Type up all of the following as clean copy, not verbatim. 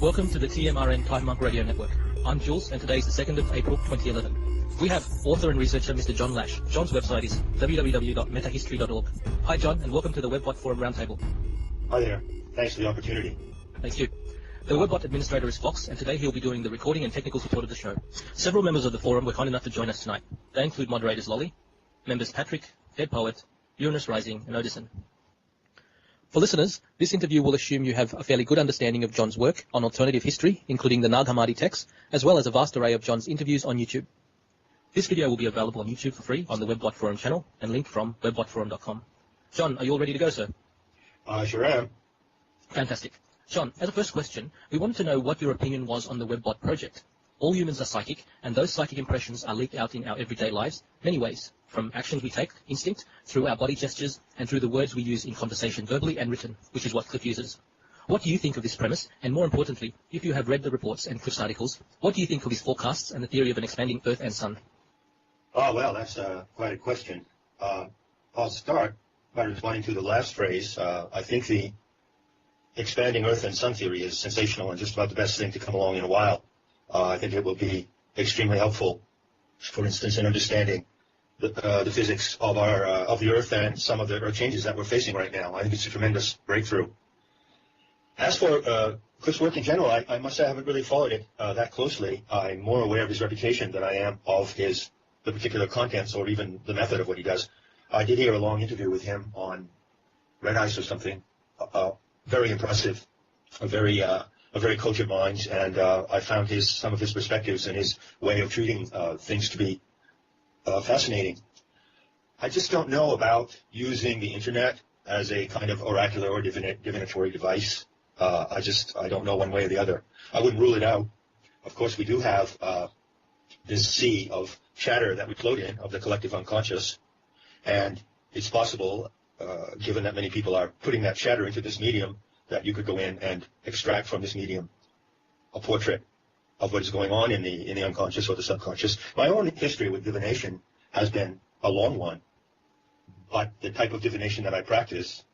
Welcome to the TMRN Time Monk Radio Network. I'm Jules, and today is the 2nd of April 2011. We have author and researcher Mr. John Lash. John's website is www.metahistory.org. Hi, John, and welcome to the WebBot Forum Roundtable. Hi there. Thanks for the opportunity. Thank you. The WebBot administrator is Fox, and today he'll be doing the recording and technical support of the show. Several members of the forum were kind enough to join us tonight. They include moderators Lolly, members Patrick, Dead Poet, Uranus Rising, and Odison. For listeners, this interview will assume you have a fairly good understanding of John's work on alternative history, including the Nag Hammadi texts, as well as a vast array of John's interviews on YouTube. This video will be available on YouTube for free on the WebBot Forum channel and linked from webbotforum.com. John, are you all ready to go, sir? I sure am. Fantastic. John, as a first question, we wanted to know what your opinion was on the WebBot project. All humans are psychic, and those psychic impressions are leaked out in our everyday lives many ways, from actions we take, instinct, through our body gestures, and through the words we use in conversation, verbally and written, which is what Cliff uses. What do you think of this premise? And more importantly, if you have read the reports and Cliff's articles, what do you think of his forecasts and the theory of an expanding Earth and Sun? Oh, well, that's quite a question. I'll start by responding to the last phrase. I think the expanding Earth and Sun theory is sensational and just about the best thing to come along in a while. I think it will be extremely helpful, for instance, in understanding the physics of the Earth and some of the Earth changes that we're facing right now. I think it's a tremendous breakthrough. As for Cliff's work in general, I must say I haven't really followed it that closely. I'm more aware of his reputation than I am of the particular contents or even the method of what he does. I did hear a long interview with him on Red Ice or something. Very impressive, a very cogent mind, and I found some of his perspectives and his way of treating things to be fascinating. I just don't know about using the internet as a kind of oracular or divinatory device. I don't know one way or the other. I wouldn't rule it out. Of course, we do have this sea of chatter that we float in of the collective unconscious, and it's possible, given that many people are putting that chatter into this medium, that you could go in and extract from this medium a portrait of what is going on in the unconscious or the subconscious. My own history with divination has been a long one, but the type of divination that I practice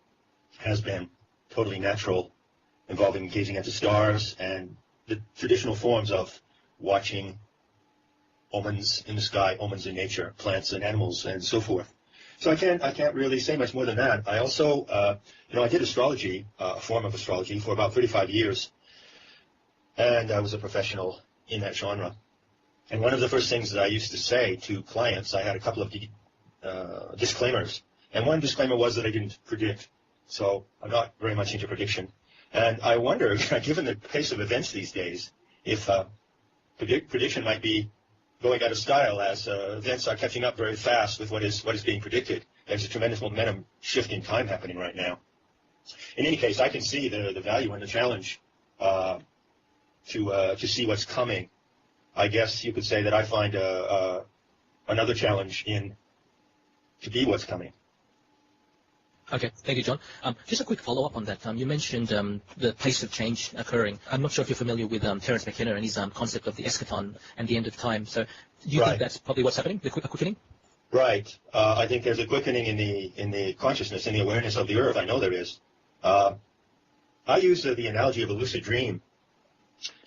has been totally natural, involving gazing at the stars and the traditional forms of watching omens in the sky, omens in nature, plants and animals and so forth. So I can't really say much more than that. I also, I did astrology, a form of astrology, for about 35 years, and I was a professional in that genre. And one of the first things that I used to say to clients, I had a couple of disclaimers, and one disclaimer was that I didn't predict, so I'm not very much into prediction. And I wonder, given the pace of events these days, if prediction might be going out of style as events are catching up very fast with what is being predicted. There's a tremendous momentum shift in time happening right now. In any case, I can see the value and the challenge to see what's coming. I guess you could say that I find another challenge in to be what's coming. Okay, thank you, John. Just a quick follow-up on that. You mentioned the pace of change occurring. I'm not sure if you're familiar with Terence McKenna and his concept of the eschaton and the end of time. So do you think that's probably what's happening, a quickening? Right. I think there's a quickening in the consciousness, in the awareness of the Earth. I know there is. I use the analogy of a lucid dream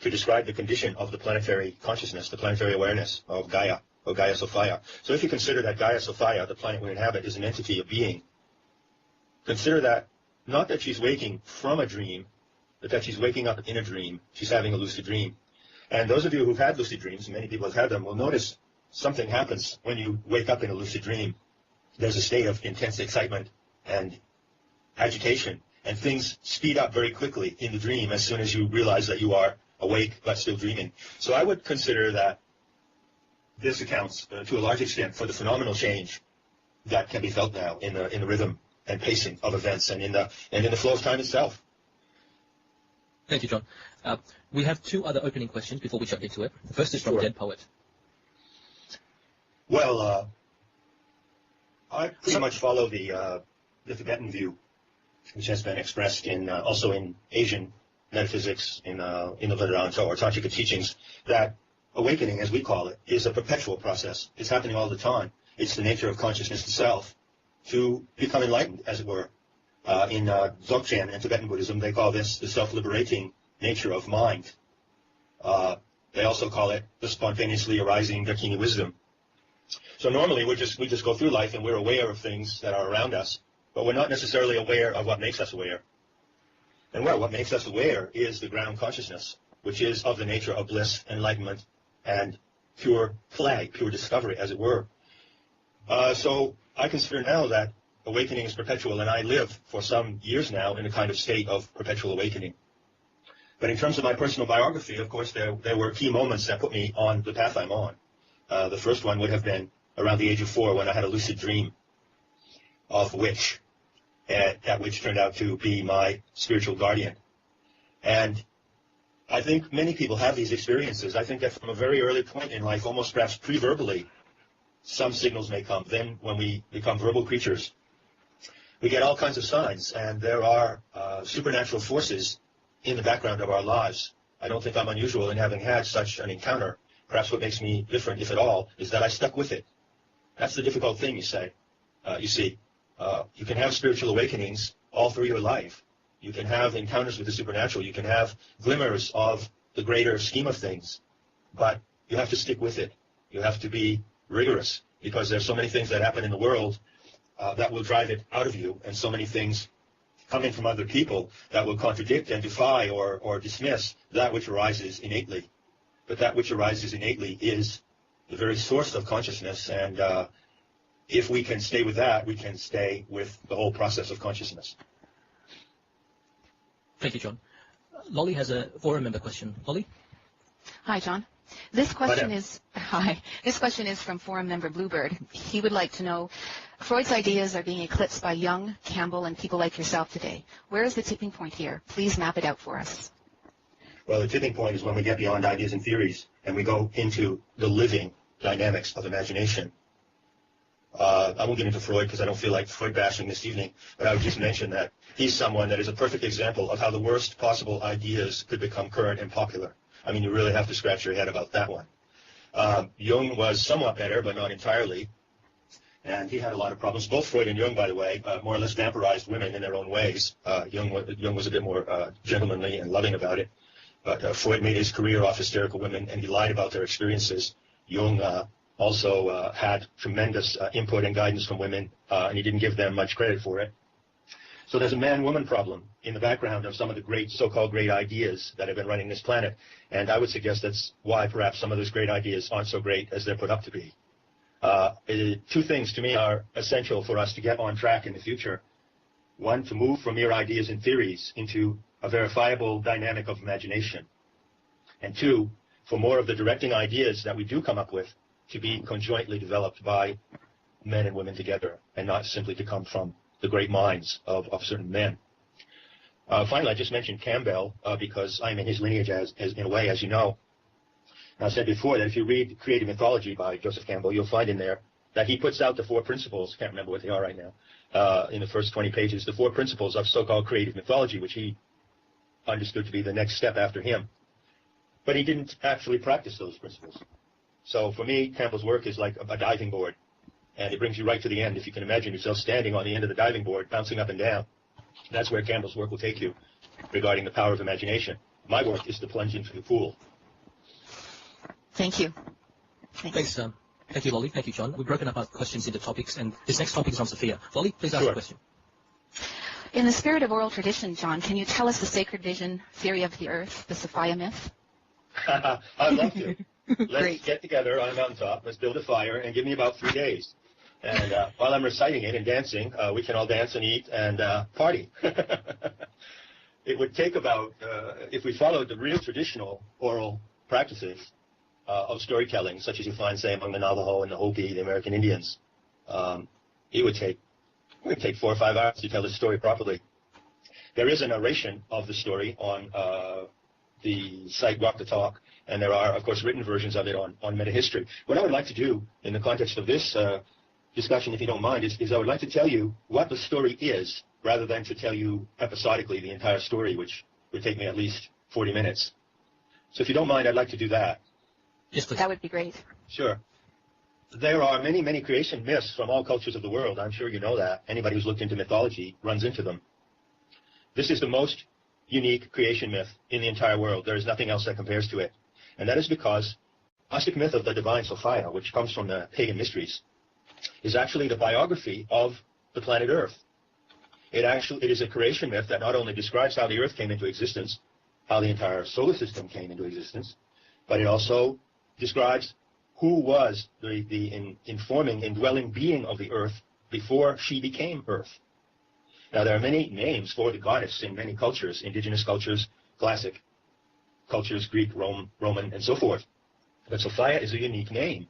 to describe the condition of the planetary consciousness, the planetary awareness of Gaia, or Gaia Sophia. So if you consider that Gaia Sophia, the planet we inhabit, is an entity of being, consider that not that she's waking from a dream, but that she's waking up in a dream. She's having a lucid dream. And those of you who've had lucid dreams, and many people have had them, will notice something happens when you wake up in a lucid dream. There's a state of intense excitement and agitation, and things speed up very quickly in the dream as soon as you realize that you are awake but still dreaming. So I would consider that this accounts to a large extent for the phenomenal change that can be felt now in the rhythm and pacing of events and in the flow of time itself. Thank you, John. We have two other opening questions before we jump into it. The first is from Dead Poet. Well, I pretty much follow the Tibetan view, which has been expressed also in Asian metaphysics, in the Vedanta or Tantric teachings, that awakening, as we call it, is a perpetual process. It's happening all the time. It's the nature of consciousness itself to become enlightened, as it were. In Dzogchen and Tibetan Buddhism, they call this the self-liberating nature of mind. They also call it the spontaneously arising Dakini wisdom. So normally we just go through life and we're aware of things that are around us, but we're not necessarily aware of what makes us aware. And well, what makes us aware is the ground consciousness, which is of the nature of bliss, enlightenment, and pure play, pure discovery, as it were. So I consider now that awakening is perpetual, and I live for some years now in a kind of state of perpetual awakening. But in terms of my personal biography, of course, there were key moments that put me on the path I'm on. The first one would have been around the age of 4 when I had a lucid dream of a witch, and that witch turned out to be my spiritual guardian. And I think many people have these experiences. I think that from a very early point in life, almost perhaps pre-verbally, some signals may come. Then when we become verbal creatures, we get all kinds of signs, and there are supernatural forces in the background of our lives. I don't think I'm unusual in having had such an encounter. Perhaps what makes me different, if at all, is that I stuck with it. That's the difficult thing, you see. You can have spiritual awakenings all through your life. You can have encounters with the supernatural. You can have glimmers of the greater scheme of things. But you have to stick with it. You have to be rigorous, because there's so many things that happen in the world that will drive it out of you, and so many things coming from other people that will contradict and defy or dismiss that which arises innately. But that which arises innately is the very source of consciousness, and if we can stay with that, we can stay with the whole process of consciousness. Thank you, John. Lolly has a forum member question. Lolly? Hi, John. This question is from forum member Bluebird. He would like to know, Freud's ideas are being eclipsed by Jung, Campbell, and people like yourself today. Where is the tipping point here? Please map it out for us. Well, the tipping point is when we get beyond ideas and theories and we go into the living dynamics of imagination. I won't get into Freud because I don't feel like Freud bashing this evening, but I would just mention that he's someone that is a perfect example of how the worst possible ideas could become current and popular. I mean, you really have to scratch your head about that one. Jung was somewhat better, but not entirely, and he had a lot of problems. Both Freud and Jung, by the way, more or less vampirized women in their own ways. Jung was a bit more gentlemanly and loving about it, but Freud made his career off hysterical women, and he lied about their experiences. Jung also had tremendous input and guidance from women, and he didn't give them much credit for it. So there's a man-woman problem in the background of some of the great, so-called great ideas that have been running this planet, and I would suggest that's why perhaps some of those great ideas aren't so great as they're put up to be. Two things to me are essential for us to get on track in the future. One, to move from mere ideas and theories into a verifiable dynamic of imagination. And two, for more of the directing ideas that we do come up with to be conjointly developed by men and women together, and not simply to come from the great minds of certain men. Finally, I just mentioned Campbell because I'm in his lineage as in a way, as you know. And I said before that if you read Creative Mythology by Joseph Campbell, you'll find in there that he puts out the 4 principles, can't remember what they are right now, in the first 20 pages, the 4 principles of so-called creative mythology, which he understood to be the next step after him. But he didn't actually practice those principles. So for me, Campbell's work is like a diving board, and it brings you right to the end. If you can imagine yourself standing on the end of the diving board, bouncing up and down, that's where Campbell's work will take you regarding the power of imagination. My work is to plunge into the pool. Thank you. Thanks, thank you, Lolly. Thank you, John. We've broken up our questions into topics, and this next topic is from Sophia. Lolly, please ask the question. In the spirit of oral tradition, John, can you tell us the sacred vision theory of the earth, the Sophia myth? I'd love to. Let's Great. get together on a mountaintop, let's build a fire, and give me about 3 days. And while I'm reciting it and dancing, we can all dance and eat and party. It would take about, if we followed the real traditional oral practices of storytelling, such as you find, say, among the Navajo and the Hopi, the American Indians, it would take 4 or 5 hours to tell the story properly. There is a narration of the story on the site Walk the Talk, and there are, of course, written versions of it on Metahistory. What I would like to do in the context of this discussion, if you don't mind, is I would like to tell you what the story is, rather than to tell you episodically the entire story, which would take me at least 40 minutes. So if you don't mind, I'd like to do that. Yes, please. That would be great. Sure. There are many, many creation myths from all cultures of the world. I'm sure you know that. Anybody who's looked into mythology runs into them. This is the most unique creation myth in the entire world. There is nothing else that compares to it. And that is because the Gnostic myth of the divine Sophia, which comes from the pagan mysteries, is actually the biography of the planet Earth. It is a creation myth that not only describes how the Earth came into existence, how the entire solar system came into existence, but it also describes who was the informing, indwelling being of the Earth before she became Earth. Now, there are many names for the goddess in many cultures, indigenous cultures, classic cultures, Greek, Roman, and so forth. But Sophia is a unique name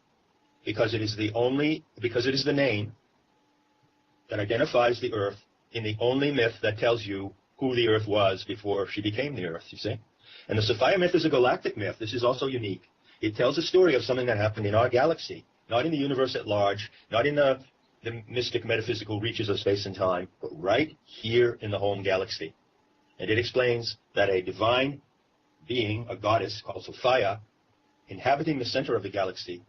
because it is the name that identifies the Earth in the only myth that tells you who the Earth was before she became the Earth, you see. And the Sophia myth is a galactic myth. This is also unique. It tells a story of something that happened in our galaxy, not in the universe at large, not in the mystic metaphysical reaches of space and time, but right here in the home galaxy. And it explains that a divine being, a goddess called Sophia, inhabiting the center of the galaxy,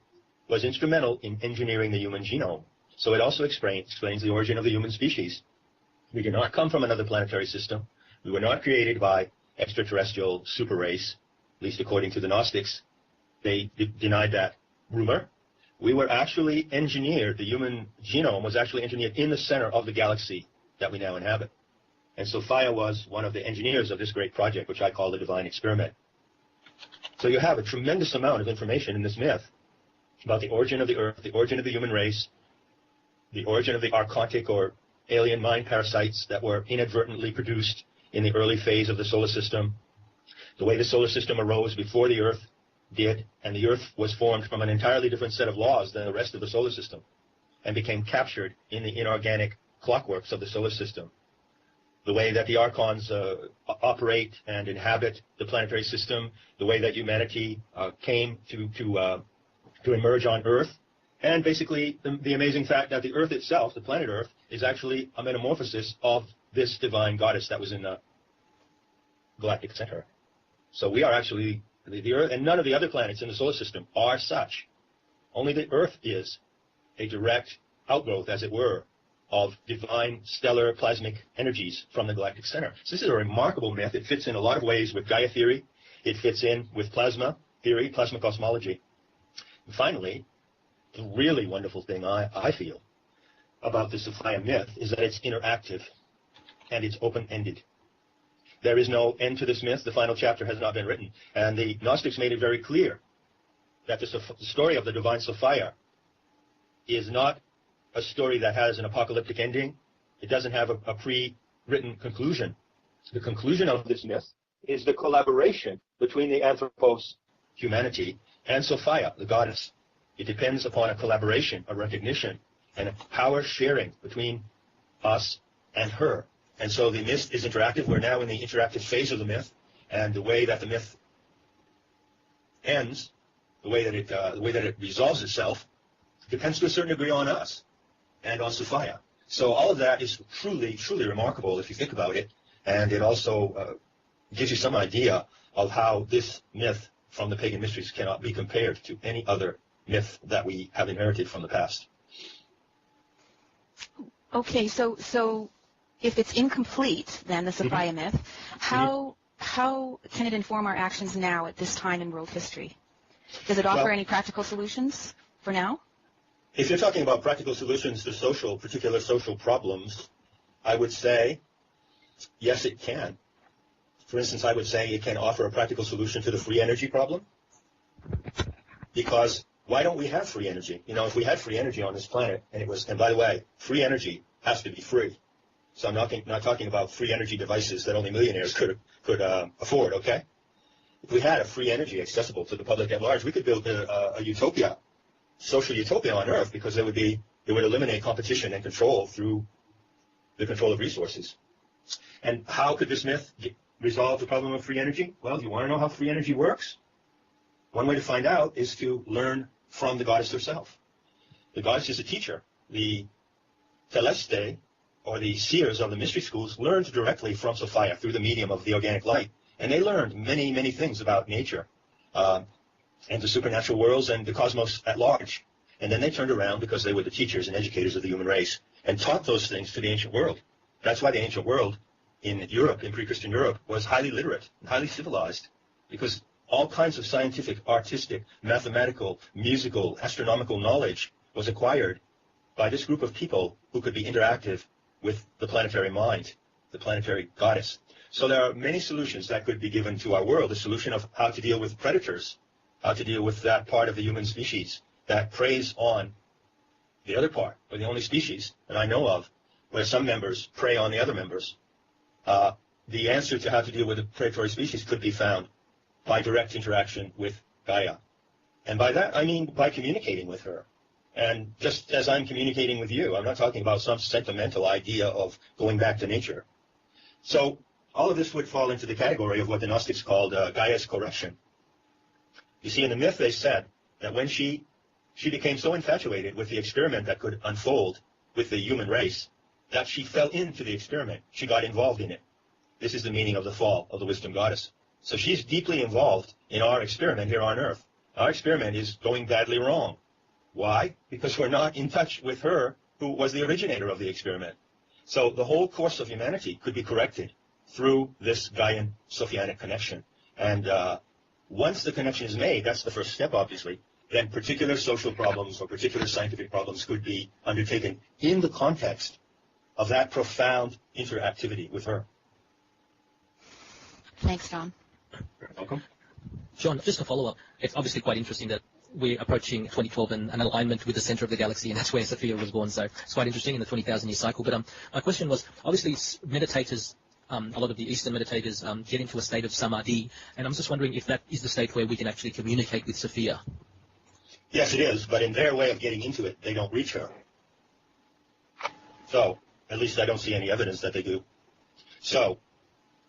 was instrumental in engineering the human genome. So it also explains the origin of the human species. We did not come from another planetary system. We were not created by extraterrestrial super race, at least according to the Gnostics. They denied that rumor. We were actually engineered, the human genome was actually engineered in the center of the galaxy that we now inhabit. And Sophia was one of the engineers of this great project, which I call the divine experiment. So you have a tremendous amount of information in this myth about the origin of the Earth, the origin of the human race, the origin of the archontic or alien mind parasites that were inadvertently produced in the early phase of the solar system, the way the solar system arose before the Earth did, and the Earth was formed from an entirely different set of laws than the rest of the solar system and became captured in the inorganic clockworks of the solar system. The way that the archons operate and inhabit the planetary system, the way that humanity came to emerge on Earth, and basically the amazing fact that the Earth itself, the planet Earth, is actually a metamorphosis of this divine goddess that was in the galactic center. So we are actually the Earth, and none of the other planets in the solar system are such. Only the Earth is a direct outgrowth, as it were, of divine stellar plasmic energies from the galactic center. So this is a remarkable myth. It fits in a lot of ways with Gaia theory. It fits in with plasma theory, plasma cosmology. And finally, the really wonderful thing I feel about the Sophia myth is that it's interactive and it's open-ended. There is no end to this myth. The final chapter has not been written. And the Gnostics made it very clear that the story of the divine Sophia is not a story that has an apocalyptic ending. It doesn't have a pre-written conclusion. The conclusion of this myth is the collaboration between the anthropos, humanity, and Sophia, the goddess. It depends upon a collaboration, a recognition, and a power sharing between us and her. And so the myth is interactive. We're now in the interactive phase of the myth, and the way that the myth ends, the way that it resolves itself, depends to a certain degree on us and on Sophia. So all of that is truly, truly remarkable if you think about it, and it also gives you some idea of how this myth from the pagan mysteries cannot be compared to any other myth that we have inherited from the past. Okay, so if it's incomplete, then the Sophia myth, how can it inform our actions now at this time in world history? Does it offer any practical solutions for now? If you're talking about practical solutions to particular social problems, I would say, yes, it can. For instance, I would say it can offer a practical solution to the free energy problem. Because why don't we have free energy? You know, if we had free energy on this planet, and by the way, free energy has to be free. So I'm not talking about free energy devices that only millionaires could afford, okay? If we had a free energy accessible to the public at large, we could build a utopia, social utopia on Earth, because it would eliminate competition and control through the control of resources. And how could this myth resolve the problem of free energy? Well, you want to know how free energy works? One way to find out is to learn from the goddess herself. The goddess is a teacher. The Teleste, or the seers of the mystery schools, learned directly from Sophia through the medium of the organic light. And they learned many, many things about nature and the supernatural worlds and the cosmos at large. And then they turned around, because they were the teachers and educators of the human race, and taught those things to the ancient world. That's why the ancient world in Europe, in pre-Christian Europe, was highly literate and highly civilized, because all kinds of scientific, artistic, mathematical, musical, astronomical knowledge was acquired by this group of people who could be interactive with the planetary mind, the planetary goddess. So there are many solutions that could be given to our world, the solution of how to deal with predators, how to deal with that part of the human species that preys on the other part. We're the only species that I know of where some members prey on the other members. The answer to how to deal with a predatory species could be found by direct interaction with Gaia. And by that, I mean by communicating with her. And just as I'm communicating with you, I'm not talking about some sentimental idea of going back to nature. So all of this would fall into the category of what the Gnostics called Gaia's correction. You see, in the myth they said that when she became so infatuated with the experiment that could unfold with the human race, that she fell into the experiment. She got involved in it. This is the meaning of the fall of the wisdom goddess. So she's deeply involved in our experiment here on Earth. Our experiment is going badly wrong. Why? Because we're not in touch with her, who was the originator of the experiment. So the whole course of humanity could be corrected through this Gaian-Sophianic connection. And once the connection is made, that's the first step, obviously, then particular social problems or particular scientific problems could be undertaken in the context of that profound interactivity with her. Thanks, John. You're welcome. John, just to follow up, it's obviously quite interesting that we're approaching 2012 and an alignment with the center of the galaxy, and that's where Sophia was born. So it's quite interesting in the 20,000 year cycle. But my question was, obviously meditators, a lot of the Eastern meditators get into a state of samadhi, and I'm just wondering if that is the state where we can actually communicate with Sophia. Yes, it is, but in their way of getting into it, they don't reach her. So, at least I don't see any evidence that they do. So,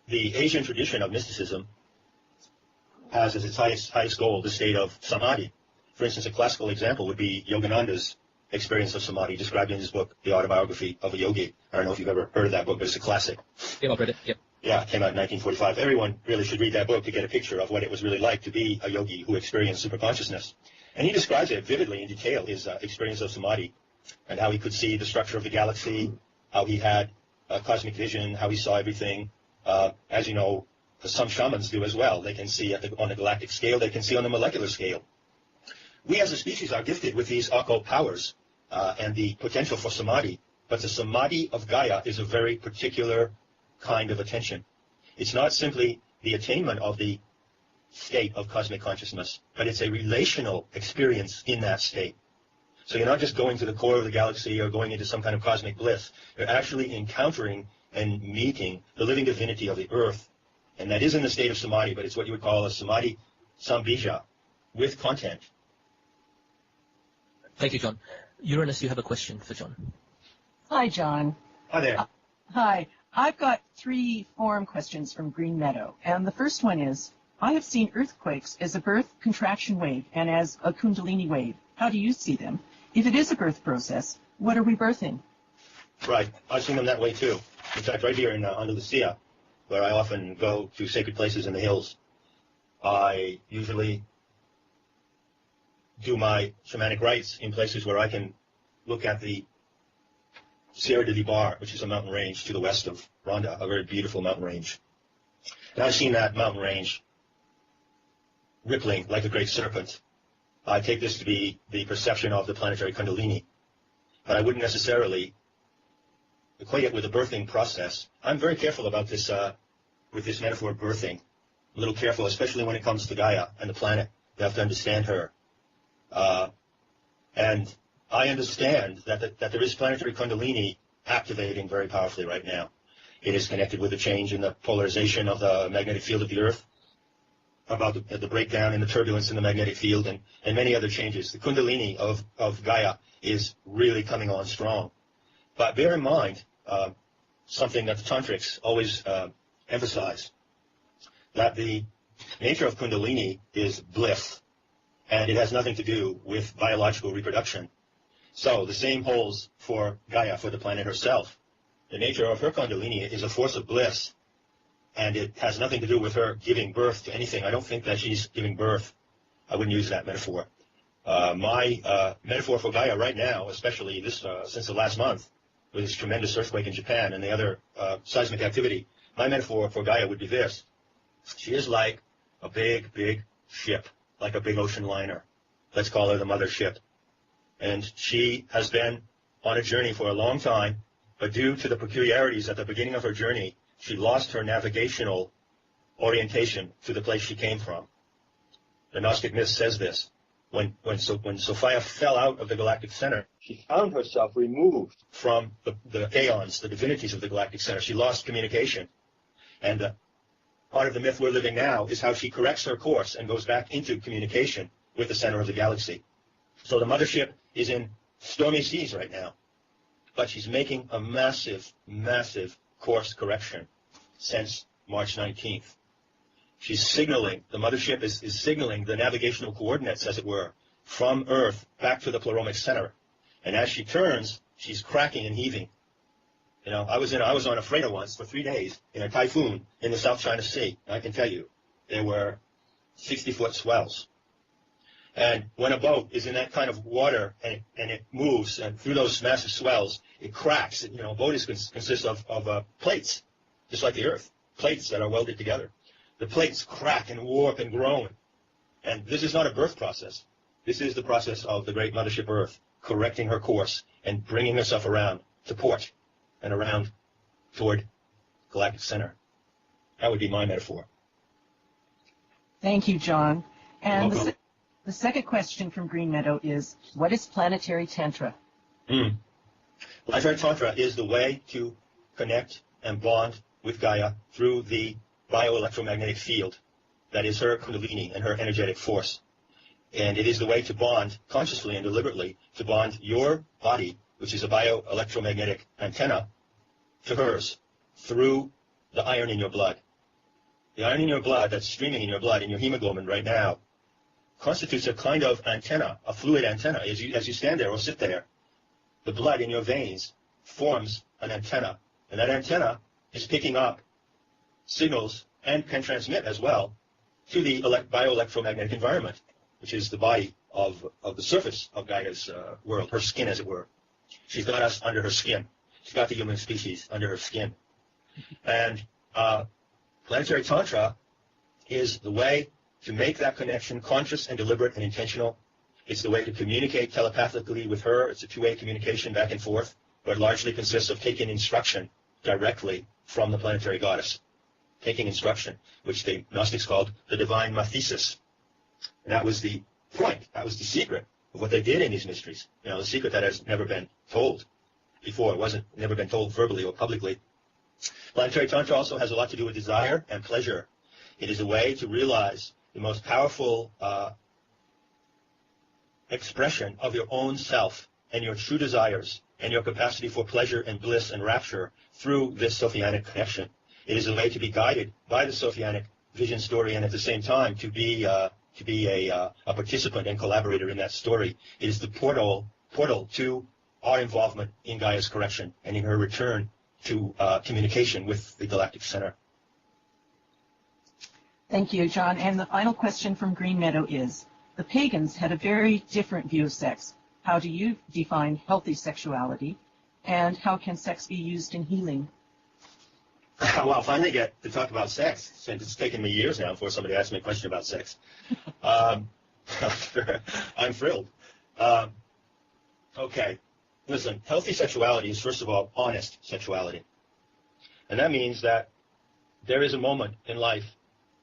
the Asian tradition of mysticism has as its highest goal the state of samadhi. For instance, a classical example would be Yogananda's experience of samadhi, described in his book, The Autobiography of a Yogi. I don't know if you've ever heard of that book, but it's a classic. Yeah, I've read it, yep. Yeah, it came out in 1945. Everyone really should read that book to get a picture of what it was really like to be a yogi who experienced superconsciousness. And he describes it vividly in detail, his experience of samadhi, and how he could see the structure of the galaxy, how he had cosmic vision, how he saw everything. As you know, some shamans do as well. They can see on the galactic scale, they can see on the molecular scale. We as a species are gifted with these occult powers and the potential for samadhi, but the samadhi of Gaia is a very particular kind of attention. It's not simply the attainment of the state of cosmic consciousness, but it's a relational experience in that state. So you're not just going to the core of the galaxy or going into some kind of cosmic bliss. You're actually encountering and meeting the living divinity of the earth. And that is in the state of samadhi, but it's what you would call a samadhi sambhija, with content. Thank you, John. Uranus, you have a question for John. Hi, John. Hi there. Hi. I've got 3 forum questions from Green Meadow. And the first one is, I have seen earthquakes as a birth contraction wave and as a kundalini wave. How do you see them? If it is a birth process, what are we birthing? Right. I've seen them that way too. In fact, right here in Andalusia, where I often go to sacred places in the hills, I usually do my shamanic rites in places where I can look at the Sierra de Libar, which is a mountain range to the west of Ronda, a very beautiful mountain range. And I've seen that mountain range rippling like a great serpent. I take this to be the perception of the planetary kundalini, but I wouldn't necessarily equate it with the birthing process. I'm very careful about this, with this metaphor of birthing. A little careful, especially when it comes to Gaia and the planet. You have to understand her. And I understand that there is planetary kundalini activating very powerfully right now. It is connected with the change in the polarization of the magnetic field of the Earth, about the breakdown in the turbulence in the magnetic field, and many other changes. The kundalini of Gaia is really coming on strong. But bear in mind something that the tantrics always emphasize, that the nature of kundalini is bliss, and it has nothing to do with biological reproduction. So the same holds for Gaia, for the planet herself. The nature of her kundalini is a force of bliss, and it has nothing to do with her giving birth to anything. I don't think that she's giving birth. I wouldn't use that metaphor. My metaphor for Gaia right now, especially this since the last month, with this tremendous earthquake in Japan and the other seismic activity, my metaphor for Gaia would be this. She is like a big, big ship, like a big ocean liner. Let's call her the mothership. And she has been on a journey for a long time, but due to the peculiarities at the beginning of her journey, she lost her navigational orientation to the place she came from. The Gnostic myth says this. When Sophia fell out of the galactic center, she found herself removed from the aeons, the divinities of the galactic center. She lost communication. And part of the myth we're living now is how she corrects her course and goes back into communication with the center of the galaxy. So the mothership is in stormy seas right now, but she's making a massive, massive course correction since March 19th. She's signaling, the mothership is signaling the navigational coordinates, as it were, from Earth back to the pleroma center. And as she turns, she's cracking and heaving. You know, I was on a freighter once for 3 days in a typhoon in the South China Sea. And I can tell you, there were 60-foot swells. And when a boat is in that kind of water and it moves, and through those massive swells, it cracks. You know, a boat consists of plates, just like the Earth, plates that are welded together. The plates crack and warp and groan. And this is not a birth process. This is the process of the great mothership Earth correcting her course and bringing herself around to port and around toward galactic center. That would be my metaphor. Thank you, John. And the second question from Green Meadow is, what is planetary tantra? Planetary tantra is the way to connect and bond with Gaia through the bioelectromagnetic field that is her kundalini and her energetic force. And it is the way to bond consciously and deliberately, to bond your body, which is a bioelectromagnetic antenna, to hers through the iron in your blood. The iron in your blood that's streaming in your blood, in your hemoglobin right now, constitutes a kind of antenna, a fluid antenna. As you stand there or sit there, the blood in your veins forms an antenna, and that antenna is picking up signals and can transmit as well to the bioelectromagnetic environment, which is the body of the surface of Gaia's world, her skin, as it were. She's got us under her skin. She's got the human species under her skin. And planetary tantra is the way to make that connection conscious and deliberate and intentional. It's the way to communicate telepathically with her. It's a two-way communication back and forth, but largely consists of taking instruction directly from the planetary goddess. Taking instruction, which the Gnostics called the divine mathesis. And that was the point, that was the secret of what they did in these mysteries. You know, the secret that has never been told before. It never been told verbally or publicly. Planetary Tantra also has a lot to do with desire and pleasure. It is a way to realize the most powerful expression of your own self and your true desires and your capacity for pleasure and bliss and rapture through this Sophianic connection. It is a way to be guided by the Sophianic vision story, and at the same time to be a participant and collaborator in that story. It is the portal to our involvement in Gaia's correction and in her return to communication with the galactic center. Thank you, John. And the final question from Green Meadow is, the pagans had a very different view of sex. How do you define healthy sexuality, and how can sex be used in healing? Well, I finally get to talk about sex, since it's taken me years now before somebody asks me a question about sex. I'm thrilled. Okay, listen, healthy sexuality is, first of all, honest sexuality. And that means that there is a moment in life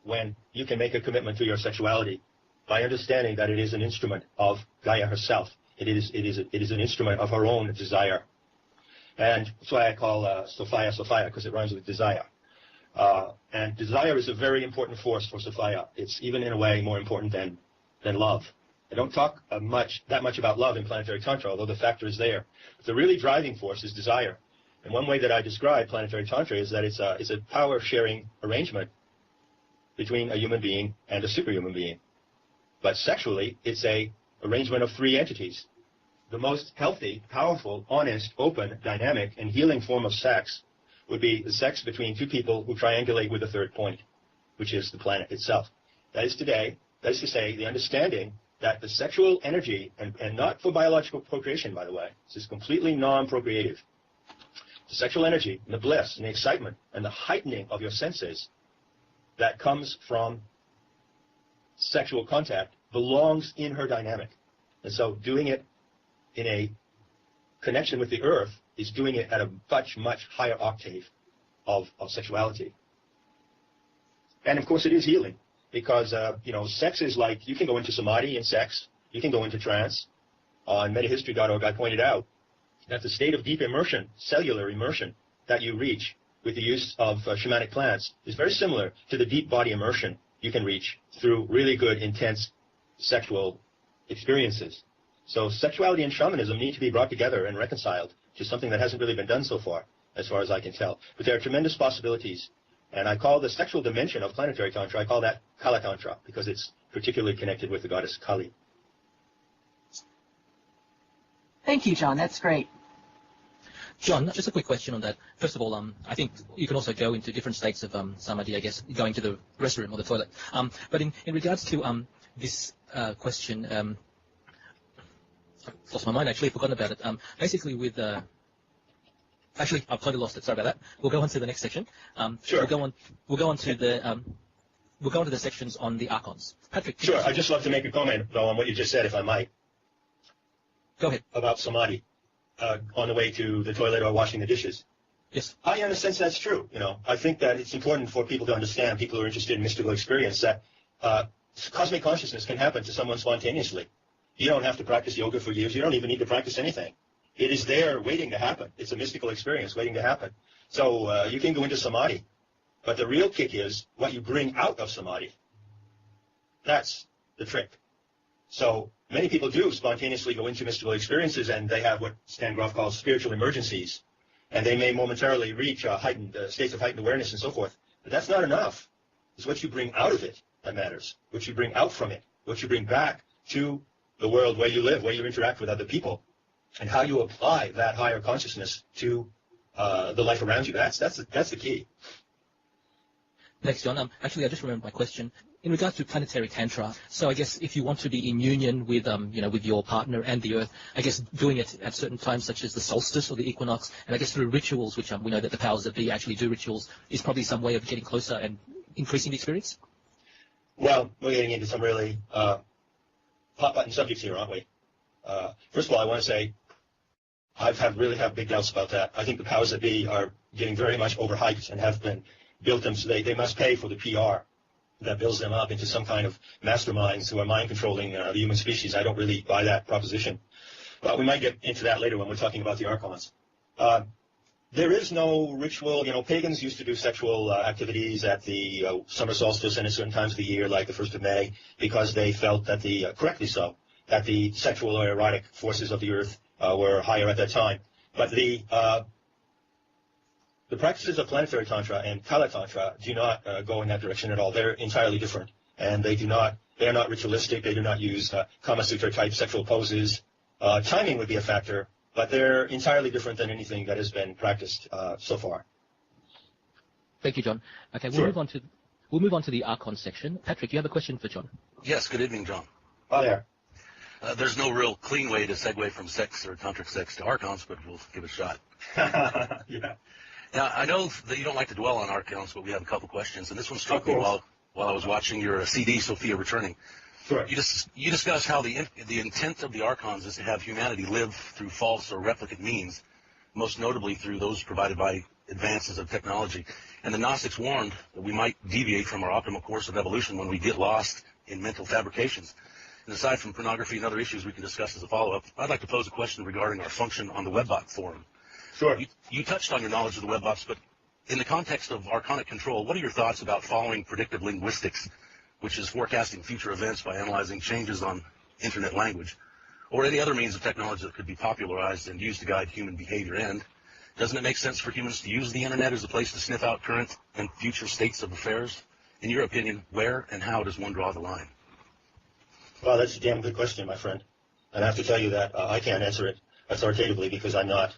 when you can make a commitment to your sexuality by understanding that it is an instrument of Gaia herself. It is an instrument of her own desire. And that's why I call Sophia, because it rhymes with desire. And desire is a very important force for Sophia. It's even in a way more important than love. I don't talk that much about love in Planetary Tantra, although the factor is there. But the really driving force is desire. And one way that I describe Planetary Tantra is that it's a power-sharing arrangement between a human being and a superhuman being. But sexually, it's a arrangement of three entities. The most healthy, powerful, honest, open, dynamic, and healing form of sex would be the sex between two people who triangulate with a third point, which is the planet itself. That is to say, the understanding that the sexual energy, and not for biological procreation, by the way, this is completely non-procreative. The the sexual energy and the bliss and the excitement and the heightening of your senses that comes from sexual contact belongs in her dynamic. And so doing it in a connection with the earth is doing it at a much, much higher octave of sexuality. And of course it is healing because, sex is like, you can go into samadhi in sex, you can go into trance. On metahistory.org I pointed out that the state of deep immersion, cellular immersion, that you reach with the use of shamanic plants is very similar to the deep body immersion you can reach through really good, intense sexual experiences. So sexuality and shamanism need to be brought together and reconciled to something that hasn't really been done so far, as far as I can tell. But there are tremendous possibilities. And I call the sexual dimension of planetary tantra, I call that Kala Tantra, because it's particularly connected with the goddess Kali. Thank you, John. That's great. John, just a quick question on that. First of all, I think you can also go into different states of samadhi, I guess, going to the restroom or the toilet. But in regards to this question, I've lost my mind, actually, I've forgotten about it. Basically with... actually, I've totally lost it. Sorry about that. We'll go on to the next section. Sure. We'll go on to the sections on the archons. Patrick. Sure. I'd just love to make a comment, though, on what you just said, if I might. Go ahead. About samadhi on the way to the toilet or washing the dishes. Yes. In a sense, that's true. I think that it's important for people to understand, people who are interested in mystical experience, that cosmic consciousness can happen to someone spontaneously. You don't have to practice yoga for years. You don't even need to practice anything. It is there waiting to happen. It's a mystical experience waiting to happen. So you can go into samadhi. But the real kick is what you bring out of samadhi. That's the trick. So many people do spontaneously go into mystical experiences, and they have what Stan Grof calls spiritual emergencies. And they may momentarily reach heightened states of heightened awareness and so forth. But that's not enough. It's what you bring out of it that matters. What you bring out from it. What you bring back to the world where you live, where you interact with other people. And how you apply that higher consciousness to the life around you. That's the key. Thanks, John. Actually, I just remembered my question. In regards to planetary tantra, so I guess if you want to be in union with, with your partner and the Earth, I guess doing it at certain times, such as the solstice or the equinox, and I guess through rituals, which we know that the powers that be actually do rituals, is probably some way of getting closer and increasing the experience? Well, we're getting into some really hot-button subjects here, aren't we? First of all, I want to say I really have big doubts about that. I think the powers that be are getting very much overhyped and have been built them so they must pay for the PR that builds them up into some kind of masterminds who are mind-controlling the human species. I don't really buy that proposition. But we might get into that later when we're talking about the archons. There is no ritual. Pagans used to do sexual activities at the summer solstice and at certain times of the year, like the 1st of May, because they felt that correctly so, that the sexual or erotic forces of the earth were higher at that time. But the practices of planetary tantra and Kala Tantra do not go in that direction at all. They're entirely different, and they are not ritualistic. They do not use Kama Sutra type sexual poses. Timing would be a factor, but they're entirely different than anything that has been practiced so far. Thank you, John. Okay, Sure. We'll move on to the archon section. Patrick, you have a question for John? Yes. Good evening, John. Hi there. There's no real clean way to segue from sex or tantric sex to archons, but we'll give it a shot. Yeah. Now, I know that you don't like to dwell on archons, but we have a couple questions, and this one struck me while I was watching your CD, Sophia Returning. Sure. You discuss how the intent of the archons is to have humanity live through false or replicate means, most notably through those provided by advances of technology. And the Gnostics warned that we might deviate from our optimal course of evolution when we get lost in mental fabrications. And aside from pornography and other issues we can discuss as a follow-up, I'd like to pose a question regarding our function on the Webbot forum. Sure. You touched on your knowledge of the Webbots, but in the context of archonic control, what are your thoughts about following predictive linguistics, which is forecasting future events by analyzing changes on internet language, or any other means of technology that could be popularized and used to guide human behavior? And doesn't it make sense for humans to use the internet as a place to sniff out current and future states of affairs? In your opinion, where and how does one draw the line? Well, that's a damn good question, my friend. And I have to tell you that I can't answer it authoritatively because I'm not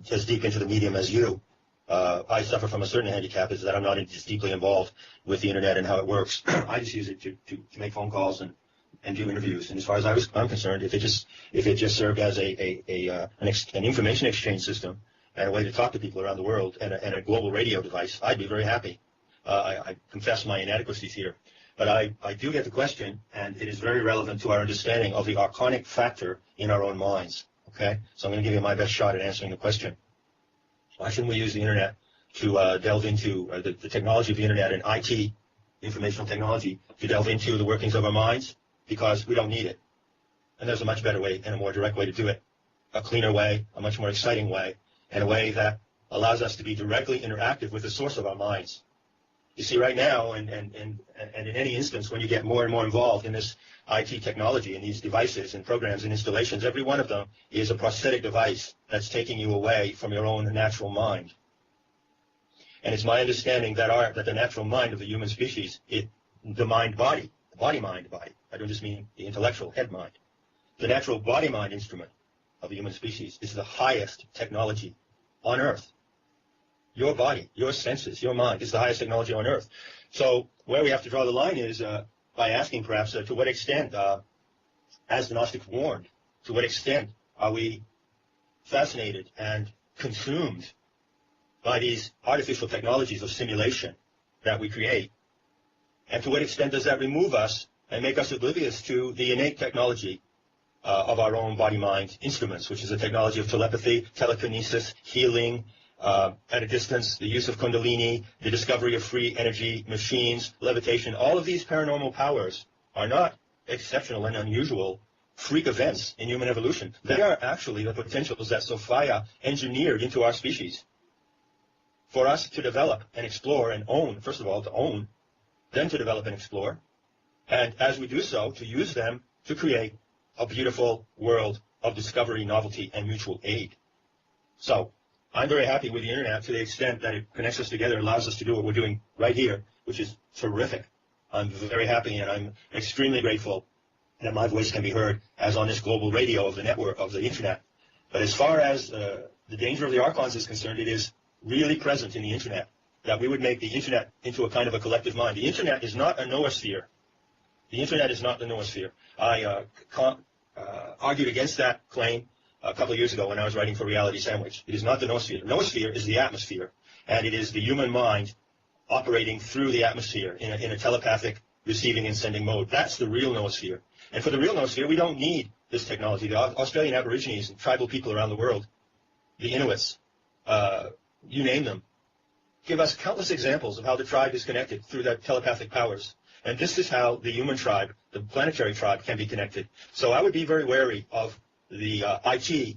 as deep into the medium as you. I suffer from a certain handicap, is that I'm not as deeply involved with the internet and how it works. I just use it to make phone calls and do interviews. And as far as I'm concerned, if it just served as an information exchange system and a way to talk to people around the world and a global radio device, I'd be very happy. I confess my inadequacies here. But I do get the question, and it is very relevant to our understanding of the archonic factor in our own minds. Okay? So I'm going to give you my best shot at answering the question. Why shouldn't we use the Internet to delve into the technology of the Internet and IT, informational technology, to delve into the workings of our minds? Because we don't need it. And there's a much better way and a more direct way to do it. A cleaner way, a much more exciting way, and a way that allows us to be directly interactive with the source of our minds. You see, right now, and in any instance, when you get more and more involved in this IT technology and these devices and programs and installations, every one of them is a prosthetic device that's taking you away from your own natural mind. And it's my understanding that the natural mind of the human species, the mind-body, the body-mind-body, I don't just mean the intellectual head-mind, the natural body-mind instrument of the human species is the highest technology on Earth. Your body, your senses, your mind is the highest technology on Earth. So where we have to draw the line is by asking perhaps to what extent, as the Gnostics warned, to what extent are we fascinated and consumed by these artificial technologies of simulation that we create? And to what extent does that remove us and make us oblivious to the innate technology of our own body-mind instruments, which is a technology of telepathy, telekinesis, healing, at a distance, the use of Kundalini, the discovery of free energy, machines, levitation. All of these paranormal powers are not exceptional and unusual freak events in human evolution. They are actually the potentials that Sophia engineered into our species for us to develop and explore and own. First of all, to own, then to develop and explore, and as we do so, to use them to create a beautiful world of discovery, novelty, and mutual aid. So I'm very happy with the Internet to the extent that it connects us together and allows us to do what we're doing right here, which is terrific. I'm very happy, and I'm extremely grateful that my voice can be heard as on this global radio of the network, of the Internet. But as far as the danger of the archons is concerned, it is really present in the Internet, that we would make the Internet into a kind of a collective mind. The Internet is not a noosphere. The Internet is not the noosphere. I argued against that claim a couple of years ago when I was writing for Reality Sandwich. It is not the noosphere. The noosphere is the atmosphere, and it is the human mind operating through the atmosphere in a telepathic receiving and sending mode. That's the real noosphere. And for the real noosphere, we don't need this technology. The Australian Aborigines and tribal people around the world, the Inuits, you name them, give us countless examples of how the tribe is connected through their telepathic powers. And this is how the human tribe, the planetary tribe, can be connected. So I would be very wary of the IT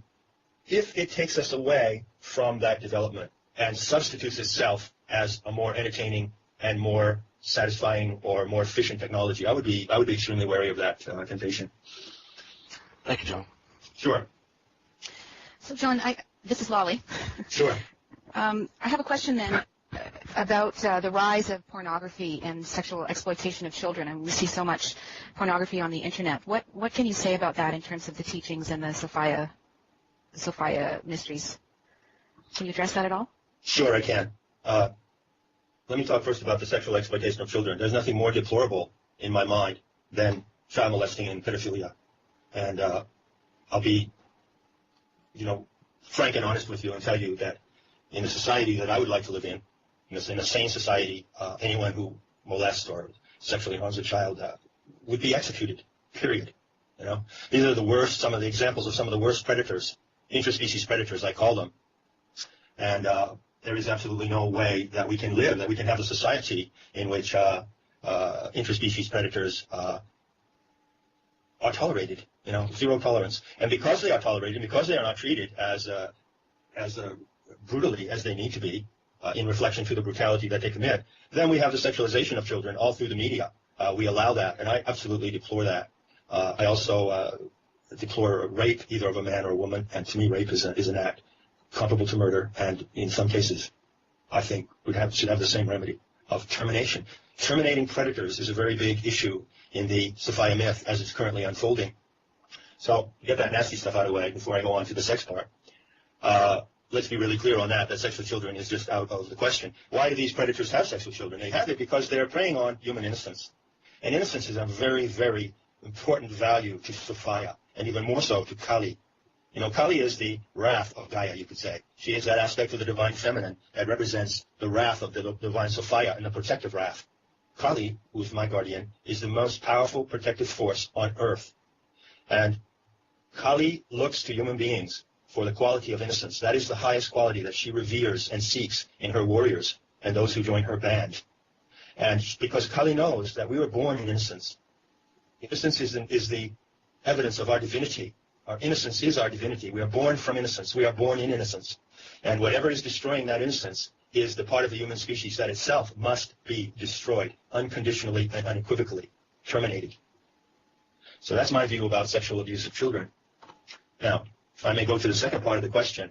if it takes us away from that development and substitutes itself as a more entertaining and more satisfying or more efficient technology. I would be extremely wary of that temptation. Thank you, John. Sure. So, John, this is Lolly. Sure. I have a question then about the rise of pornography and sexual exploitation of children. And we see so much pornography on the Internet. What can you say about that in terms of the teachings and the Sophia mysteries? Can you address that at all? Sure, I can. Let me talk first about the sexual exploitation of children. There's nothing more deplorable in my mind than child molesting and pedophilia. And I'll be, frank and honest with you and tell you that in the society that I would like to live in a sane society, anyone who molests or sexually harms a child would be executed, period. These are the worst, some of the examples of some of the worst predators, interspecies predators, I call them. And there is absolutely no way that we can live, that we can have a society in which interspecies predators are tolerated, zero tolerance. And because they are tolerated, because they are not treated as brutally as they need to be, in reflection to the brutality that they commit, then we have the sexualization of children all through the media. We allow that, and I absolutely deplore that. I also deplore rape, either of a man or a woman, and to me rape is an act comparable to murder, and in some cases, I think should have the same remedy of termination. Terminating predators is a very big issue in the Sophia myth as it's currently unfolding. So, to get that nasty stuff out of the way before I go on to the sex part, let's be really clear on that sex with children is just out of the question. Why do these predators have sex with children? They have it because they're preying on human innocence. And innocence is a very, very important value to Sophia, and even more so to Kali. You know, Kali is the wrath of Gaia, you could say. She is that aspect of the divine feminine that represents the wrath of the divine Sophia and the protective wrath. Kali, who is my guardian, is the most powerful protective force on earth. And Kali looks to human beings for the quality of innocence. That is the highest quality that she reveres and seeks in her warriors and those who join her band. And because Kali knows that we were born in innocence. Innocence is the evidence of our divinity. Our innocence is our divinity. We are born from innocence. We are born in innocence. And whatever is destroying that innocence is the part of the human species that itself must be destroyed unconditionally and unequivocally, terminated. So that's my view about sexual abuse of children. Now, if I may go to the second part of the question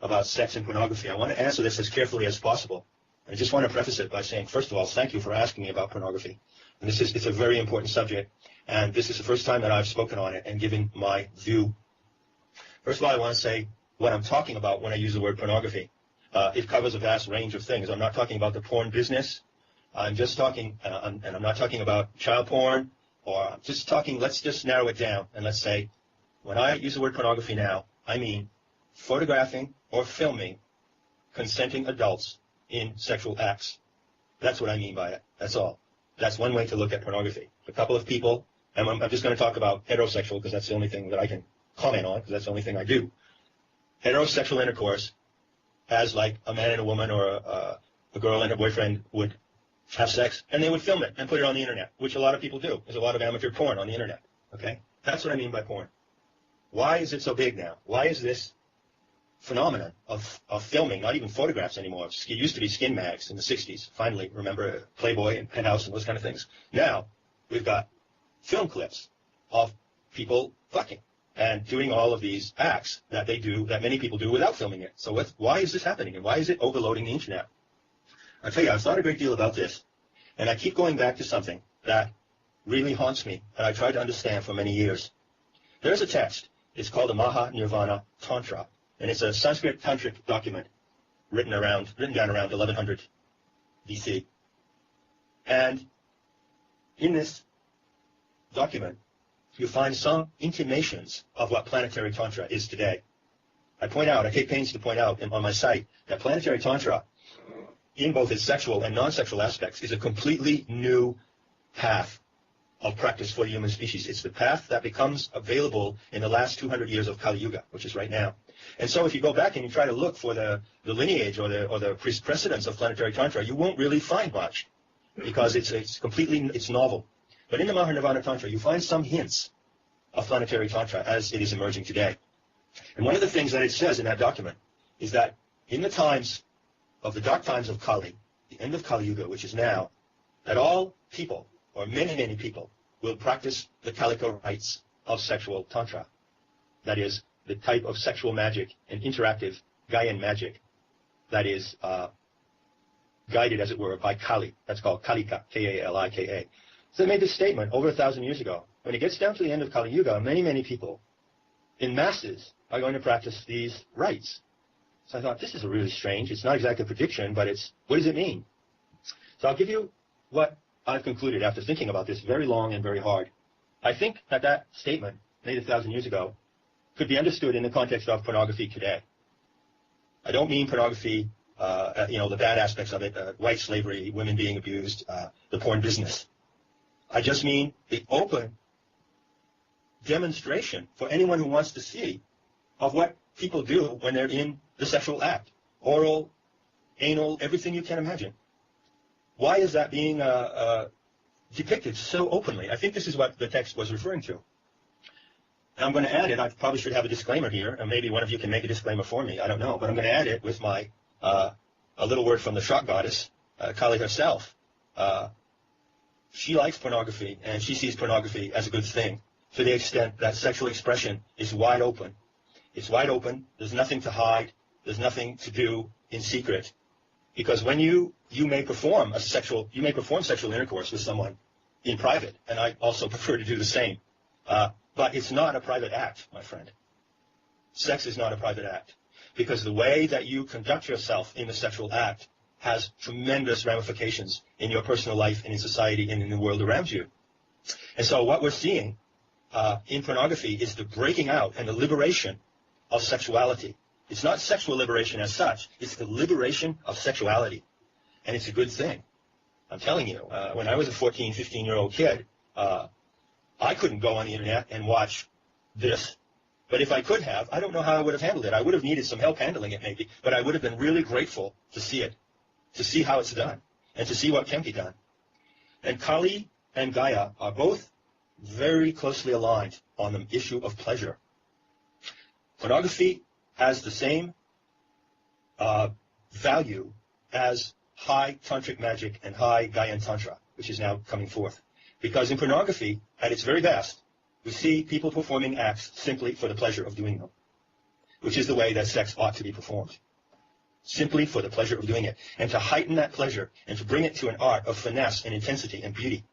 about sex and pornography, I want to answer this as carefully as possible. I just want to preface it by saying, first of all, thank you for asking me about pornography. And it's a very important subject, and this is the first time that I've spoken on it and given my view. First of all, I want to say what I'm talking about when I use the word pornography. It covers a vast range of things. I'm not talking about the porn business. I'm just talking, and I'm not talking about child porn, or I'm just talking, let's just narrow it down, and let's say, when I use the word pornography now, I mean photographing or filming consenting adults in sexual acts. That's what I mean by it. That's all. That's one way to look at pornography. A couple of people, and I'm just going to talk about heterosexual because that's the only thing that I can comment on, because that's the only thing I do. Heterosexual intercourse, as like a man and a woman or a girl and her boyfriend would have sex, and they would film it and put it on the internet, which a lot of people do. There's a lot of amateur porn on the internet. Okay? That's what I mean by porn. Why is it so big now? Why is this phenomenon of filming, not even photographs anymore? It used to be skin mags in the 60s. Finally, remember Playboy and Penthouse and those kind of things. Now, we've got film clips of people fucking and doing all of these acts that they do, that many people do without filming it. So why is this happening, and why is it overloading the internet? I'll tell you, I've thought a great deal about this, and I keep going back to something that really haunts me, and I tried to understand for many years. There's a text. It's called the Maha Nirvana Tantra, and it's a Sanskrit tantric document written down around 1100 BC. And in this document, you find some intimations of what planetary tantra is today. I take pains to point out on my site that planetary tantra, in both its sexual and non-sexual aspects, is a completely new path of practice for the human species. It's the path that becomes available in the last 200 years of Kali Yuga, which is right now. And so if you go back and you try to look for the lineage or the precedents of planetary tantra, you won't really find much, because it's novel. But in the Mahanirvana Tantra, you find some hints of planetary tantra as it is emerging today. And one of the things that it says in that document is that in the times of the dark times of Kali, the end of Kali Yuga, which is now, that all people, or many, many people, will practice the Calico rites of sexual tantra. That is, the type of sexual magic and interactive Gaian magic that is guided, as it were, by Kali. That's called Kalika, K-A-L-I-K-A. So they made this statement over 1,000 years ago. When it gets down to the end of Kali Yuga, many, many people in masses are going to practice these rites. So I thought, this is really strange. It's not exactly a prediction, but what does it mean? So I'll give you what I've concluded after thinking about this very long and very hard. I think that statement, made 1,000 years ago, could be understood in the context of pornography today. I don't mean pornography, the bad aspects of it, white slavery, women being abused, the porn business. I just mean the open demonstration for anyone who wants to see of what people do when they're in the sexual act. Oral, anal, everything you can imagine. Why is that being depicted so openly? I think this is what the text was referring to. And I'm going to add it. I probably should have a disclaimer here, and maybe one of you can make a disclaimer for me. I don't know. But I'm going to add it with my a little word from the shock goddess, Kali herself. She likes pornography, and she sees pornography as a good thing to the extent that sexual expression is wide open. It's wide open. There's nothing to hide. There's nothing to do in secret. Because when you may perform sexual intercourse with someone in private, and I also prefer to do the same, but it's not a private act, my friend. Sex is not a private act, because the way that you conduct yourself in the sexual act has tremendous ramifications in your personal life and in society and in the world around you. And so what we're seeing in pornography is the breaking out and the liberation of sexuality. It's not sexual liberation as such. It's the liberation of sexuality. And it's a good thing. I'm telling you, when I was a 14, 15-year-old kid, I couldn't go on the internet and watch this. But if I could have, I don't know how I would have handled it. I would have needed some help handling it maybe, but I would have been really grateful to see it, to see how it's done, and to see what can be done. And Kali and Gaia are both very closely aligned on the issue of pleasure. Pornography has the same value as high tantric magic and high Gaian Tantra, which is now coming forth. Because in pornography, at its very best, we see people performing acts simply for the pleasure of doing them, which is the way that sex ought to be performed. Simply for the pleasure of doing it. And to heighten that pleasure and to bring it to an art of finesse and intensity and beauty.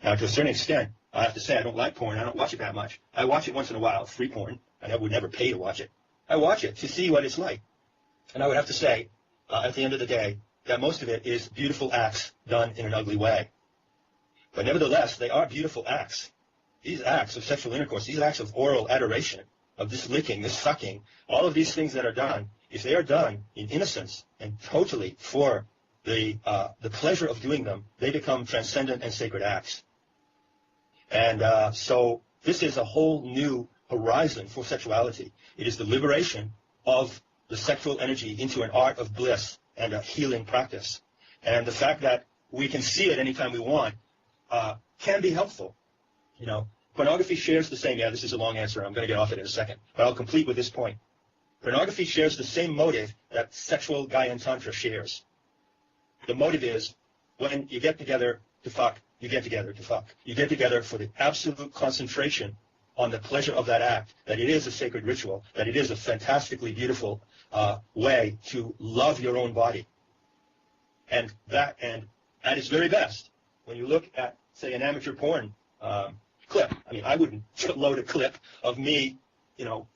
Now, to a certain extent, I have to say I don't like porn. I don't watch it that much. I watch it once in a while, free porn. I would never pay to watch it. I watch it to see what it's like. And I would have to say, at the end of the day, that most of it is beautiful acts done in an ugly way. But nevertheless, they are beautiful acts. These acts of sexual intercourse, these acts of oral adoration, of this licking, this sucking, all of these things that are done, if they are done in innocence and totally for the pleasure of doing them, they become transcendent and sacred acts. And so this is a whole new horizon for sexuality. It is the liberation of the sexual energy into an art of bliss and a healing practice. And the fact that we can see it anytime we want can be helpful. You know, pornography shares the same, this is a long answer, I'm going to get off it in a second, but I'll complete with this point. Pornography shares the same motive that sexual Gaian Tantra shares. The motive is, when you get together to fuck, you get together to fuck. You get together for the absolute concentration on the pleasure of that act, that it is a sacred ritual, that it is a fantastically beautiful way to love your own body. And at its very best, when you look at, say, an amateur porn clip, I mean, I wouldn't load a clip of me,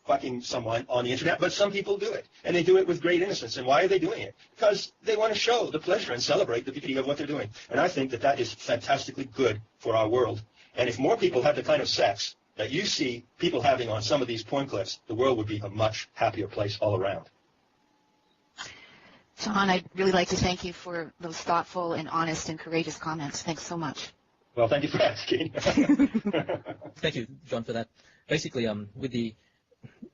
fucking someone on the internet, but some people do it, and they do it with great innocence. And why are they doing it? Because they want to show the pleasure and celebrate the beauty of what they're doing. And I think that that is fantastically good for our world. And if more people have the kind of sex that you see people having on some of these porn clips, the world would be a much happier place all around. John, I'd really like to thank you for those thoughtful and honest and courageous comments. Thanks so much. Well, thank you for asking. Thank you, John, for that. Basically, with the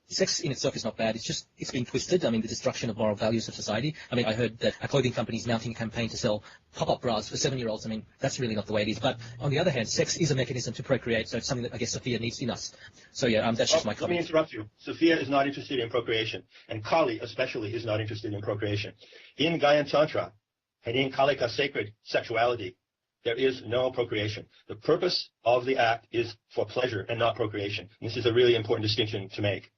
sex in itself is not bad. It's been twisted. I mean, the destruction of moral values of society. I mean, I heard that a clothing company is mounting a campaign to sell pop-up bras for 7-year-olds. I mean, that's really not the way it is. But on the other hand, sex is a mechanism to procreate, so it's something that I guess Sophia needs in us. So yeah, that's just my comment. Let me interrupt you. Sophia is not interested in procreation, and Kali especially is not interested in procreation. In Gaian Tantra and in Kalika sacred sexuality, there is no procreation. The purpose of the act is for pleasure and not procreation. And this is a really important distinction to make.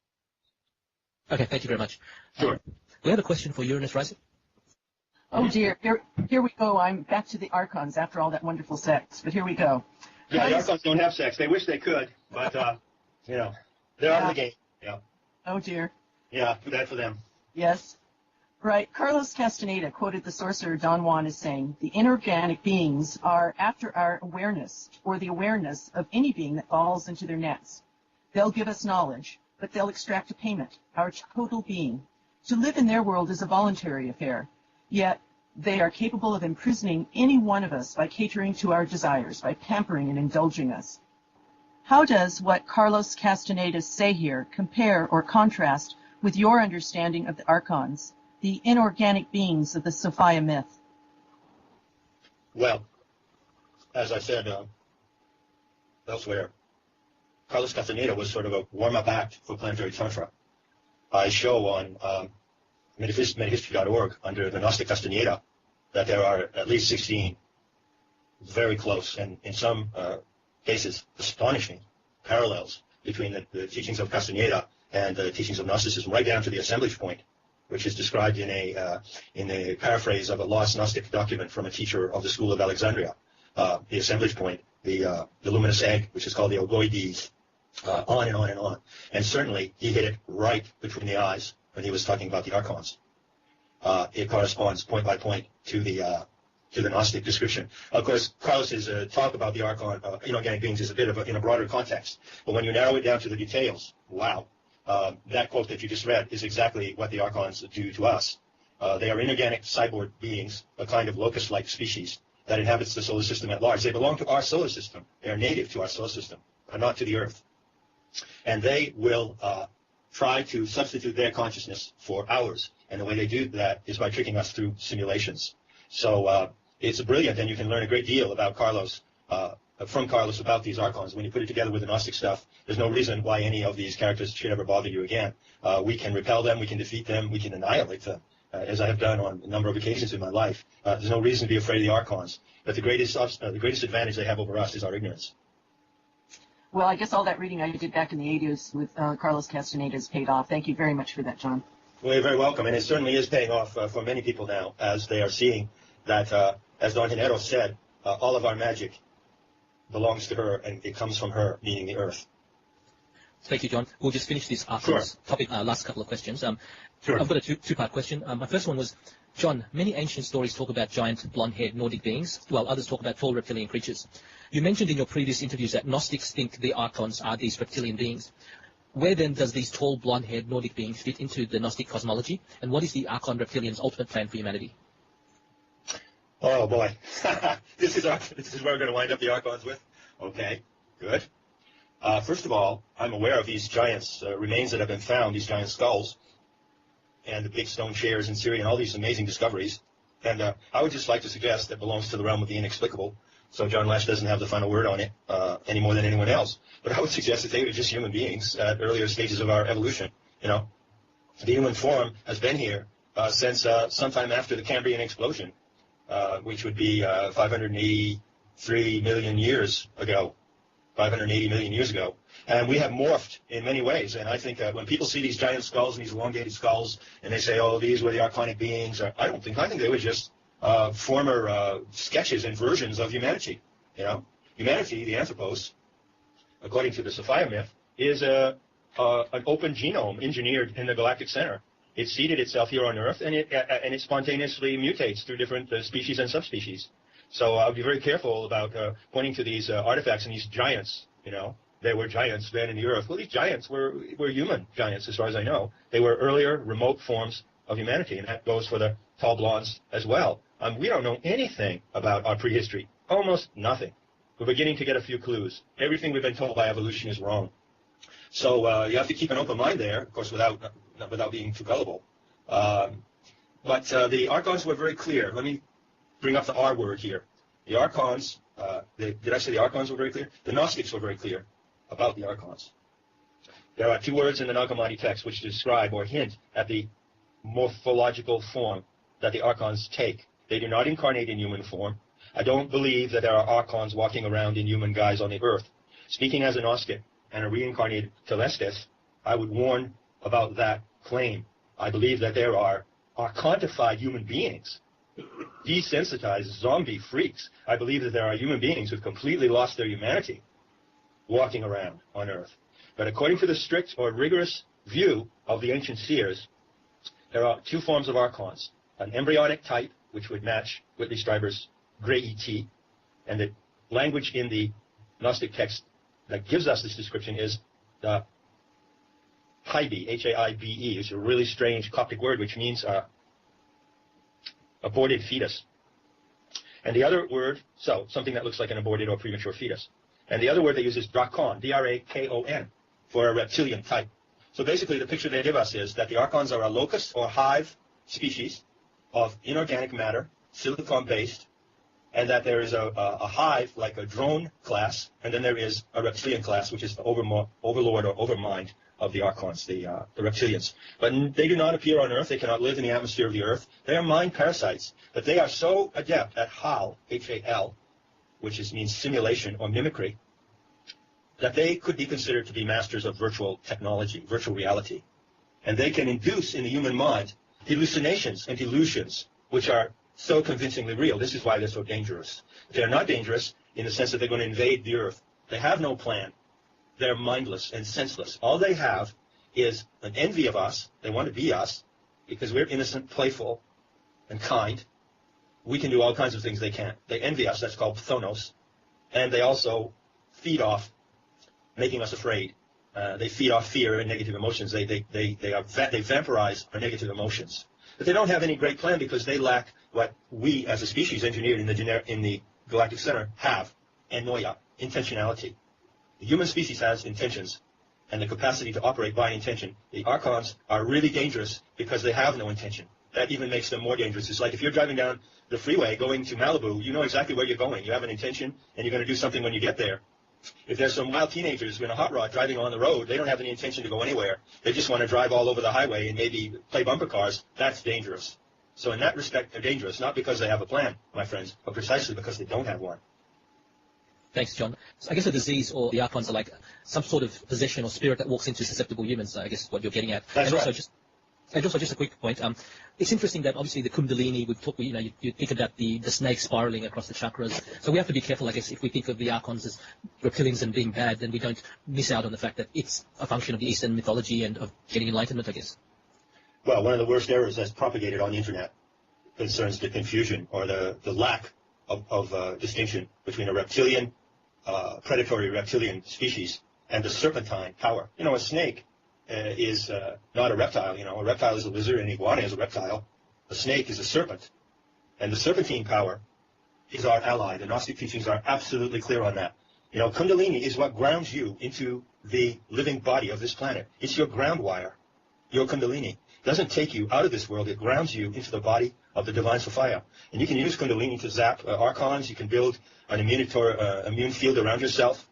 Okay, thank you very much. Sure. We have a question for Uranus Rising. Oh dear, here we go. I'm back to the Archons after all that wonderful sex, but here we go. Yeah, the Archons don't have sex. They wish they could, but, they're out of the game. Yeah. Oh dear. Yeah, too bad for them. Yes. Right. Carlos Castaneda quoted the sorcerer Don Juan as saying, "The inorganic beings are after our awareness, or the awareness of any being that falls into their nets. They'll give us knowledge, but they'll extract a payment, our total being. To live in their world is a voluntary affair, yet they are capable of imprisoning any one of us by catering to our desires, by pampering and indulging us." How does what Carlos Castaneda say here compare or contrast with your understanding of the Archons, the inorganic beings of the Sophia myth? Well, as I said elsewhere, Carlos Castaneda was sort of a warm-up act for planetary tantra. I show on metahistory.org under the Gnostic Castaneda that there are at least 16 very close and in some cases astonishing parallels between the teachings of Castaneda and the teachings of Gnosticism, right down to the assemblage point, which is described in a paraphrase of a lost Gnostic document from a teacher of the school of Alexandria. The assemblage point, the luminous egg, which is called the Ogoides, on and on and on. And certainly he hit it right between the eyes when he was talking about the Archons. It corresponds point by point to the Gnostic description. Of course, Carlos's talk about the Archon, inorganic beings is a bit of in a broader context. But when you narrow it down to the details, wow. that quote that you just read is exactly what the Archons do to us. They are inorganic cyborg beings, a kind of locust-like species that inhabits the solar system at large. They belong to our solar system. They are native to our solar system, but not to the Earth. And they will try to substitute their consciousness for ours. And the way they do that is by tricking us through simulations. So it's brilliant, and you can learn a great deal about from Carlos about these Archons. When you put it together with the Gnostic stuff, there's no reason why any of these characters should ever bother you again. We can repel them, we can defeat them, we can annihilate them, as I have done on a number of occasions in my life. There's no reason to be afraid of the Archons. But the greatest advantage they have well, over us is our ignorance. Well, I guess all that reading I did back in the 80s with Carlos Castaneda has paid off. Thank you very much for that, John. Well, you're very welcome, and it certainly is paying off for many people now, as they are seeing that, as Don Genero said, all of our magic belongs to her, and it comes from her, meaning the Earth. Thank you, John. We'll just finish this topic, last couple of questions. Sure. I've got a two-part question. My first one was, John, many ancient stories talk about giant blonde-haired Nordic beings, while others talk about tall reptilian creatures. You mentioned in your previous interviews that Gnostics think the Archons are these reptilian beings. Where then does these tall blonde-haired Nordic beings fit into the Gnostic cosmology, and what is the Archon reptilian's ultimate plan for humanity? Oh boy, this is where we're going to wind up the Archons with. Okay, good. First of all, I'm aware of these giants remains that have been found, these giant skulls, and the big stone chairs in Syria, and all these amazing discoveries. And I would just like to suggest that belongs to the realm of the inexplicable. So John Lash doesn't have the final word on it any more than anyone else. But I would suggest that they were just human beings at earlier stages of our evolution. You know, the human form has been here since sometime after the Cambrian explosion, which would be 583 million years ago. 580 million years ago. And we have morphed in many ways. And I think when people see these giant skulls and these elongated skulls, and they say, oh, these were the archonic beings, I think they were just former sketches and versions of humanity. You know, humanity, the anthropos, according to the Sophia myth, is an open genome engineered in the galactic center. It seeded itself here on Earth, and it spontaneously mutates through different species and subspecies. So I'll be very careful about pointing to these artifacts and these giants. You know, they were giants then in the Earth. Well, these giants were human giants, as far as I know. They were earlier, remote forms of humanity, and that goes for the tall blondes as well. We don't know anything about our prehistory, almost nothing. We're beginning to get a few clues. Everything we've been told by evolution is wrong. So you have to keep an open mind there, of course, without being too gullible. But the Archons were very clear. Let me bring up the R word here. The Archons, did I say the Archons were very clear? The Gnostics were very clear about the Archons. There are two words in the Nag Hammadi text which describe or hint at the morphological form that the Archons take. They do not incarnate in human form. I don't believe that there are Archons walking around in human guise on the earth. Speaking as a Gnostic and a reincarnated Telestes, I would warn about that claim. I believe that there are archontified human beings, desensitized zombie freaks. I believe that there are human beings who've completely lost their humanity walking around on Earth. But according to the strict or rigorous view of the ancient seers, there are two forms of Archons. An embryonic type, which would match Whitley Strieber's Gray E.T., and the language in the Gnostic text that gives us this description is the Haibe, H-A-I-B-E. It's a really strange Coptic word which means aborted fetus. And the other word, so something that looks like an aborted or premature fetus. And the other word they use is Drakon, D-R-A-K-O-N, for a reptilian type. So basically the picture they give us is that the Archons are a locust or hive species of inorganic matter, silicon-based, and that there is a hive like a drone class, and then there is a reptilian class, which is the overlord or overmind of the Archons, the reptilians. But they do not appear on Earth. They cannot live in the atmosphere of the Earth. They are mind parasites. But they are so adept at HAL, H-A-L, which means simulation or mimicry, that they could be considered to be masters of virtual technology, virtual reality. And they can induce in the human mind hallucinations and delusions, which are so convincingly real. This is why they're so dangerous. They're not dangerous in the sense that they're going to invade the Earth. They have no plan. They're mindless and senseless. All they have is an envy of us. They want to be us because we're innocent, playful, and kind. We can do all kinds of things they can't. They envy us. That's called phthonos. And they also feed off making us afraid. They feed off fear and negative emotions. They vampirize our negative emotions. But they don't have any great plan because they lack what we as a species engineered in the galactic center have, anoia, intentionality. The human species has intentions and the capacity to operate by intention. The archons are really dangerous because they have no intention. That even makes them more dangerous. It's like if you're driving down the freeway going to Malibu, you know exactly where you're going. You have an intention, and you're going to do something when you get there. If there's some wild teenagers in a hot rod driving on the road, they don't have any intention to go anywhere. They just want to drive all over the highway and maybe play bumper cars. That's dangerous. So in that respect, they're dangerous, not because they have a plan, my friends, but precisely because they don't have one. Thanks, John. So I guess a disease or the archons are like some sort of possession or spirit that walks into susceptible humans, I guess is what you're getting at. That's and right. Also, just a quick point. It's interesting that obviously the Kundalini, you think about the snake spiraling across the chakras. So we have to be careful, I guess, if we think of the archons as reptilians and being bad, then we don't miss out on the fact that it's a function of the Eastern mythology and of getting enlightenment, I guess. Well, one of the worst errors that's propagated on the internet concerns the confusion or the lack of distinction between a reptilian, predatory reptilian species and the serpentine power. You know, a snake is not a reptile. You know, a reptile is a lizard, and iguana is a reptile. A snake is a serpent. And the serpentine power is our ally. The Gnostic teachings are absolutely clear on that. You know, Kundalini is what grounds you into the living body of this planet. It's your ground wire. Your Kundalini. It doesn't take you out of this world. It grounds you into the body of the divine Sophia. And you can use Kundalini to zap archons. You can build an immune field around yourself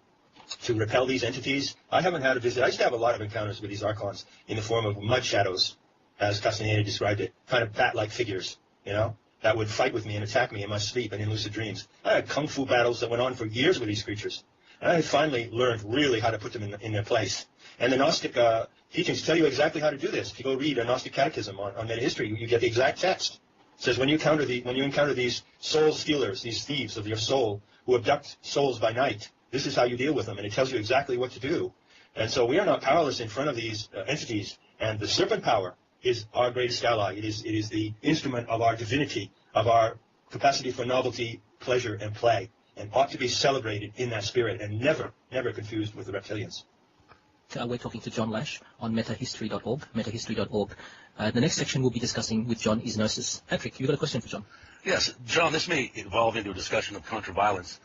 to repel these entities. I haven't had a visit. I used to have a lot of encounters with these archons in the form of mud shadows, as Castaneda described it, kind of bat-like figures, you know, that would fight with me and attack me in my sleep and in lucid dreams. I had kung fu battles that went on for years with these creatures. And I finally learned really how to put them in their place. And the Gnostic teachings tell you exactly how to do this. If you go read a Gnostic catechism on metahistory, you get the exact text. It says when you encounter these soul stealers, these thieves of your soul who abduct souls by night, this is how you deal with them, and it tells you exactly what to do. And so we are not powerless in front of these entities, and the serpent power is our greatest ally. It is the instrument of our divinity, of our capacity for novelty, pleasure, and play, and ought to be celebrated in that spirit and never confused with the reptilians. We're talking to John Lash on metahistory.org, metahistory.org. The next section we'll be discussing with John is Gnosis. Patrick, you've got a question for John? Yes, John, this may evolve into a discussion of contra-violence,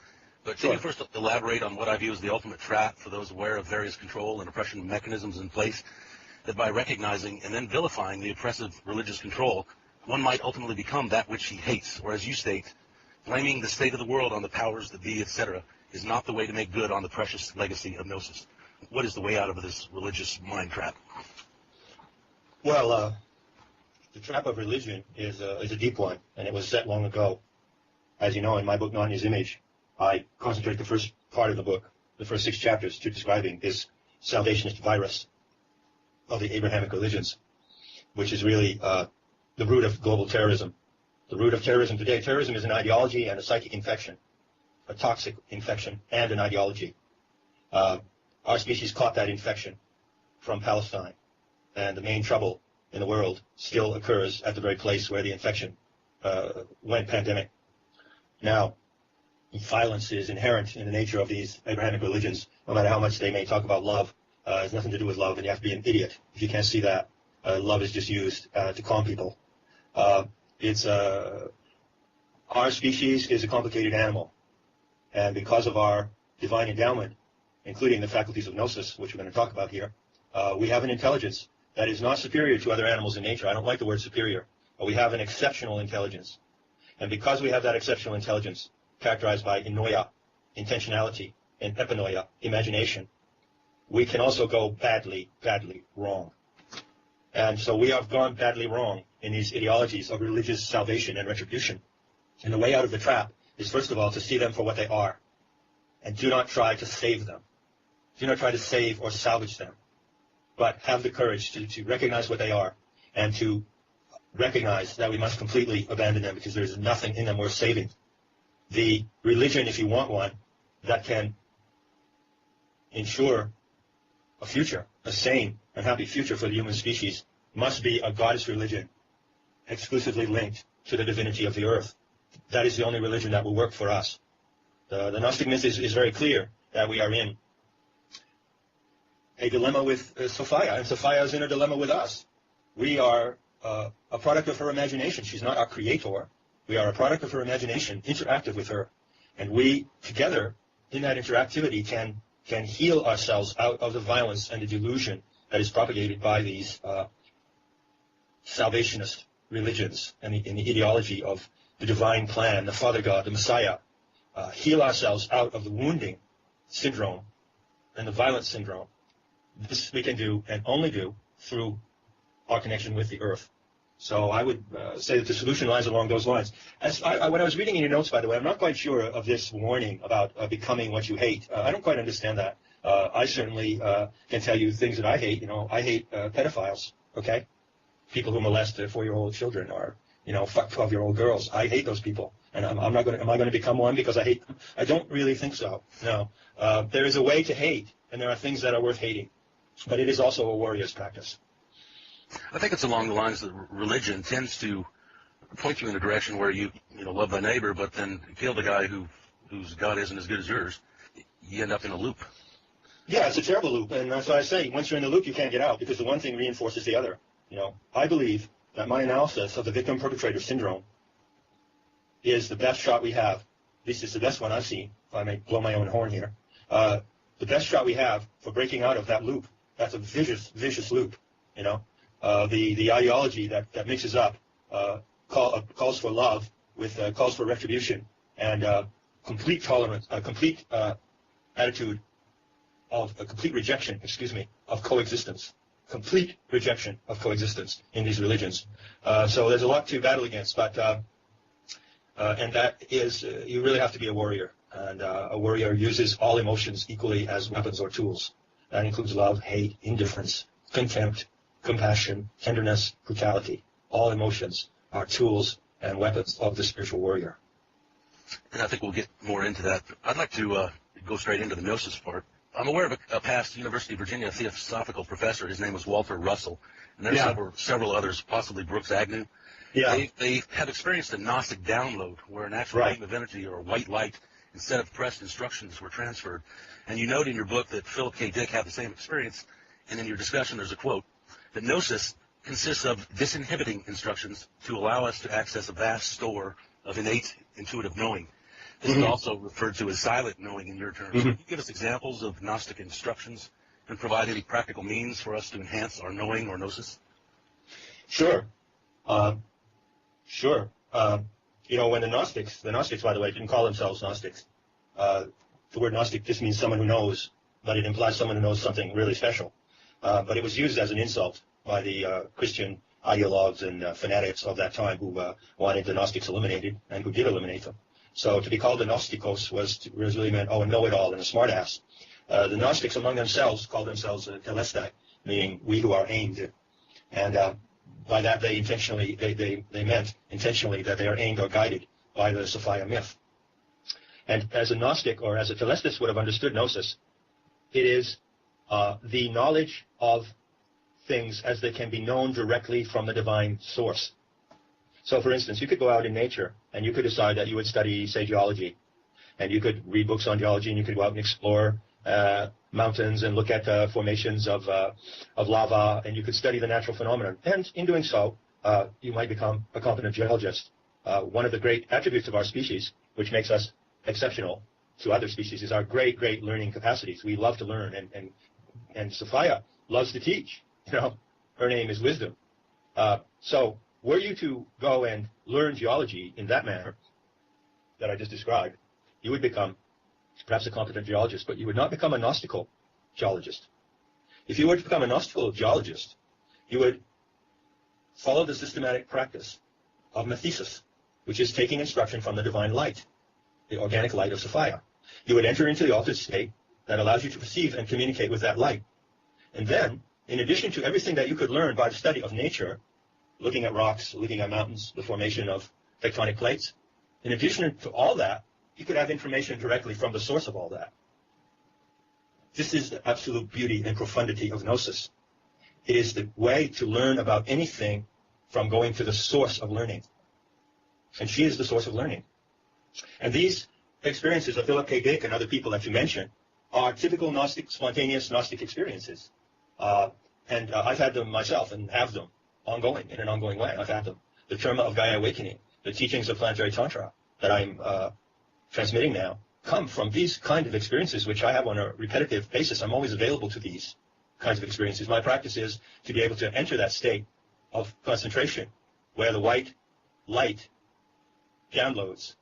but can Sure. you first elaborate on what I view as the ultimate trap for those aware of various control and oppression mechanisms in place, that by recognizing and then vilifying the oppressive religious control, one might ultimately become that which he hates, or as you state, blaming the state of the world on the powers that be, etc., is not the way to make good on the precious legacy of Gnosis. What is the way out of this religious mind trap? Well, the trap of religion is a deep one, and it was set long ago. As you know, in my book, Narnia's Image, I concentrate the first part of the book, the first 6 chapters, to describing this salvationist virus of the Abrahamic religions, which is really the root of global terrorism. The root of terrorism today, terrorism is an ideology and a psychic infection, a toxic infection and an ideology. Our species caught that infection from Palestine, and the main trouble in the world still occurs at the very place where the infection went pandemic. Now, violence is inherent in the nature of these Abrahamic religions, no matter how much they may talk about love. It has nothing to do with love, and you have to be an idiot if you can't see that. Love is just used to calm people. Our species is a complicated animal, and because of our divine endowment, including the faculties of Gnosis, which we're going to talk about here, we have an intelligence that is not superior to other animals in nature. I don't like the word superior, but we have an exceptional intelligence. And because we have that exceptional intelligence, characterized by enoia, intentionality, and epinoia, imagination, we can also go badly, badly wrong. And so we have gone badly wrong in these ideologies of religious salvation and retribution. And the way out of the trap is, first of all, to see them for what they are, and do not try to save them. Do not try to save or salvage them, but have the courage to recognize what they are and to recognize that we must completely abandon them because there's nothing in them worth saving. The religion, if you want one, that can ensure a future, a sane and happy future for the human species, must be a goddess religion exclusively linked to the divinity of the earth. That is the only religion that will work for us. The Gnostic myth is very clear that we are in a dilemma with Sophia, and Sophia is in a dilemma with us. We are a product of her imagination. She's not our creator. We are a product of her imagination, interactive with her. And we, together, in that interactivity, can heal ourselves out of the violence and the delusion that is propagated by these salvationist religions and the ideology of the divine plan, the Father God, the Messiah. Heal ourselves out of the wounding syndrome and the violence syndrome. This we can do and only do through our connection with the earth. So I would say that the solution lies along those lines. When I was reading in your notes, by the way, I'm not quite sure of this warning about becoming what you hate. I don't quite understand that. I certainly can tell you things that I hate. I hate pedophiles, okay? People who molest 4-year-old children or, fuck 12-year-old girls. I hate those people. And am I going to become one because I hate them? I don't really think so, no. There is a way to hate, and there are things that are worth hating. But it is also a warrior's practice. I think it's along the lines that religion tends to point you in a direction where you love thy neighbor, but then kill the guy whose God isn't as good as yours. You end up in a loop. Yeah, it's a terrible loop, and that's why I say once you're in the loop, you can't get out because the one thing reinforces the other. I believe that my analysis of the victim-perpetrator syndrome is the best shot we have. This is the best one I've seen, if I may blow my own horn here. The best shot we have for breaking out of that loop. That's a vicious loop, The ideology that mixes up calls for love with calls for retribution and complete tolerance, a complete attitude of a complete rejection, of coexistence. Complete rejection of coexistence in these religions. So there's a lot to battle against, but and that is you really have to be a warrior, and a warrior uses all emotions equally as weapons or tools. That includes love, hate, indifference, contempt, compassion, tenderness, brutality. All emotions are tools and weapons of the spiritual warrior. And I think we'll get more into that. I'd like to go straight into the gnosis part. I'm aware of a past University of Virginia theosophical professor. His name was Walter Russell. And there's several others, possibly Brooks Agnew. Yeah. They have experienced a Gnostic download where an actual beam of energy or a white light instead of pressed instructions were transferred. And you note in your book that Philip K. Dick had the same experience. And in your discussion, there's a quote, that gnosis consists of disinhibiting instructions to allow us to access a vast store of innate intuitive knowing. This is also referred to as silent knowing in your terms. Can you give us examples of Gnostic instructions and provide any practical means for us to enhance our knowing or gnosis? Sure. Sure. When the Gnostics, by the way, didn't call themselves Gnostics. The word Gnostic just means someone who knows, but it implies someone who knows something really special. But it was used as an insult by the Christian ideologues and fanatics of that time who wanted the Gnostics eliminated and who did eliminate them. So to be called a Gnostikos was really meant, a know-it-all and a smartass. The Gnostics among themselves called themselves telestai, meaning we who are aimed. And by that they meant intentionally that they are aimed or guided by the Sophia myth. And as a Gnostic or as a telestis would have understood gnosis, it is the knowledge of things as they can be known directly from the divine source. So, for instance, you could go out in nature and you could decide that you would study, say, geology. And you could read books on geology and you could go out and explore mountains and look at formations of lava, and you could study the natural phenomenon. And in doing so, you might become a competent geologist. One of the great attributes of our species, which makes us exceptional to other species, is our great learning capacities. We love to learn, and Sophia loves to teach. Her name is wisdom. So were you to go and learn geology in that manner that I just described, you would become perhaps a competent geologist, but you would not become a Gnostical geologist. If you were to become a Gnostical geologist, you would follow the systematic practice of methesis, which is taking instruction from the divine light, the organic light of Sophia. You would enter into the altered state that allows you to perceive and communicate with that light. And then, in addition to everything that you could learn by the study of nature, looking at rocks, looking at mountains, the formation of tectonic plates, in addition to all that, you could have information directly from the source of all that. This is the absolute beauty and profundity of gnosis. It is the way to learn about anything from going to the source of learning. And she is the source of learning. And these experiences of Philip K. Dick and other people that you mentioned are typical Gnostic, spontaneous Gnostic experiences. And I've had them myself and have them ongoing, in an ongoing way. I've had them. The term of Gaia Awakening, the teachings of planetary Tantra that I'm transmitting now, come from these kind of experiences, which I have on a repetitive basis. I'm always available to these kinds of experiences. My practice is to be able to enter that state of concentration where the white light downloads.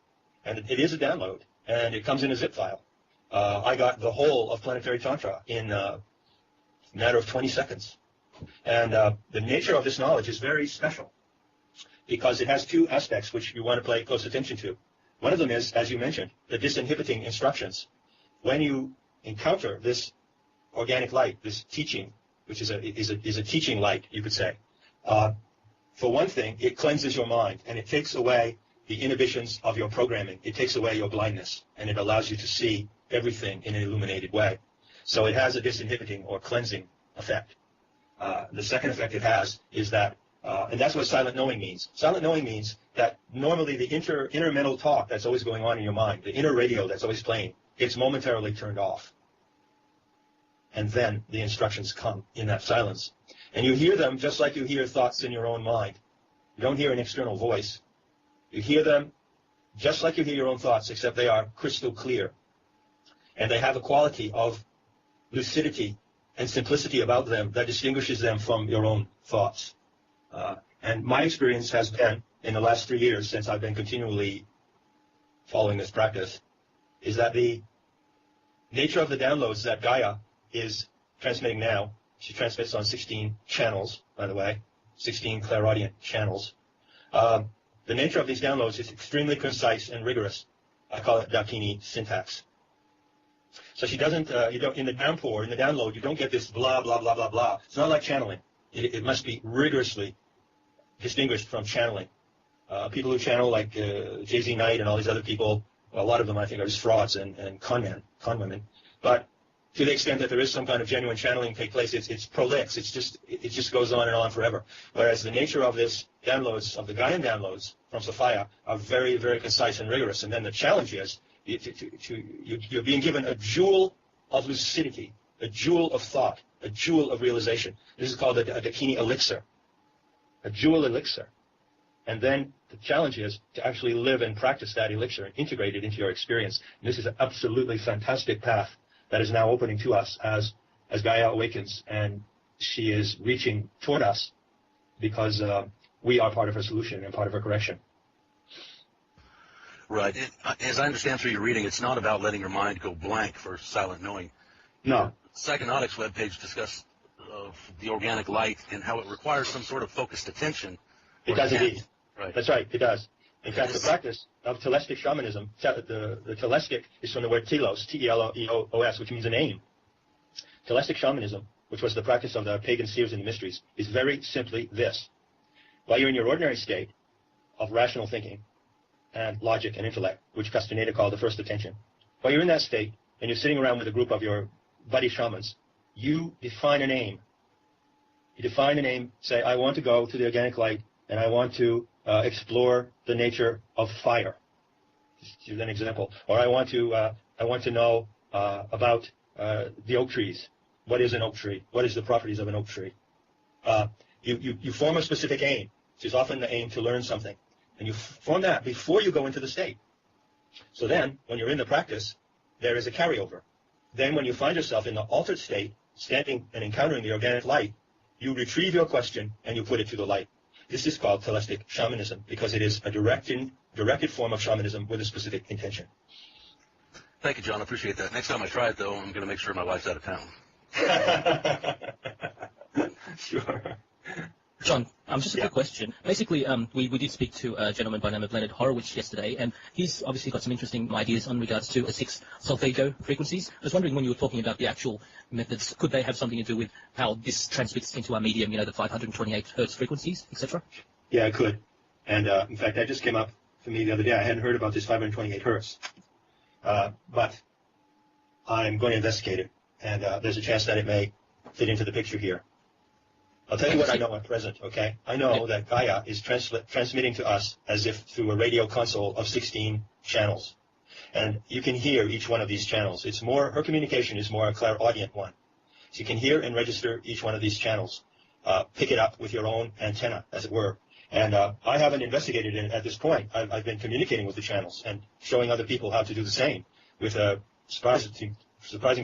And it is a download, and it comes in a zip file. I got the whole of planetary Tantra in a matter of 20 seconds. And the nature of this knowledge is very special because it has two aspects which you want to pay close attention to. One of them is, as you mentioned, the disinhibiting instructions. When you encounter this organic light, this teaching, which is a teaching light, you could say, for one thing, it cleanses your mind, and it takes away the inhibitions of your programming. It takes away your blindness, and it allows you to see everything in an illuminated way. So it has a disinhibiting or cleansing effect. The second effect it has is that, and that's what silent knowing means. Silent knowing means that normally the inner mental talk that's always going on in your mind, the inner radio that's always playing, it's momentarily turned off. And then the instructions come in that silence. And you hear them just like you hear thoughts in your own mind. You don't hear an external voice. You hear them just like you hear your own thoughts, except they are crystal clear. And they have a quality of lucidity and simplicity about them that distinguishes them from your own thoughts. And my experience has been, in the last 3 years since I've been continually following this practice, is that the nature of the downloads that Gaia is transmitting now, she transmits on 16 channels, by the way, 16 clairaudient channels. The nature of these downloads is extremely concise and rigorous. I call it Dakini syntax. So she doesn't, in the downpour, in the download, you don't get this blah, blah, blah, blah, blah. It's not like channeling. It must be rigorously distinguished from channeling. People who channel like Jay-Z Knight and all these other people, well, a lot of them I think are just frauds and con women. But to the extent that there is some kind of genuine channeling take place, it's prolix. It just goes on and on forever. Whereas the nature of this downloads, of the Gaian downloads from Sophia, are very, very concise and rigorous. And then the challenge is you're being given a jewel of lucidity, a jewel of thought, a jewel of realization. This is called a Dakini elixir, a jewel elixir. And then the challenge is to actually live and practice that elixir and integrate it into your experience. And this is an absolutely fantastic path that is now opening to us as Gaia awakens, and she is reaching toward us because we are part of her solution and part of her correction. Right. As I understand through your reading, it's not about letting your mind go blank for silent knowing. No. Psychonautics webpage discuss the organic light and how it requires some sort of focused attention. It does indeed. Right. That's right, it does. In fact, the practice of telestic shamanism, the telestic is from the word telos, T-E-L-O-S, which means an aim. Telestic shamanism, which was the practice of the pagan seers and the mysteries, is very simply this. While you're in your ordinary state of rational thinking and logic and intellect, which Castaneda called the first attention, while you're in that state and you're sitting around with a group of your buddy shamans, you define an aim. You define an aim, say, I want to go to the organic light and I want to explore the nature of fire. Just to use an example. Or I want to know about the oak trees. What is an oak tree? What is the properties of an oak tree? You form a specific aim, which is often the aim to learn something. And you form that before you go into the state. So then, when you're in the practice, there is a carryover. Then when you find yourself in the altered state, standing and encountering the organic light, you retrieve your question and you put it to the light. This is called telestic shamanism because it is a directed form of shamanism with a specific intention. Thank you, John. I appreciate that. Next time I try it, though, I'm going to make sure my wife's out of town. Sure. John, just a quick question. Basically, we did speak to a gentleman by the name of Leonard Horowitz yesterday, and he's obviously got some interesting ideas on regards to 6 solfeggio frequencies. I was wondering, when you were talking about the actual methods, could they have something to do with how this transmits into our medium, the 528 hertz frequencies, etc.? Yeah, it could. And in fact, that just came up for me the other day. I hadn't heard about this 528 hertz. But I'm going to investigate it, and there's a chance that it may fit into the picture here. I'll tell you what I know at present, okay? I know that Gaia is transmitting to us as if through a radio console of 16 channels. And you can hear each one of these channels. Her communication is more a clairaudient one. So you can hear and register each one of these channels. Pick it up with your own antenna, as it were. And I haven't investigated it at this point. I've been communicating with the channels and showing other people how to do the same with surprising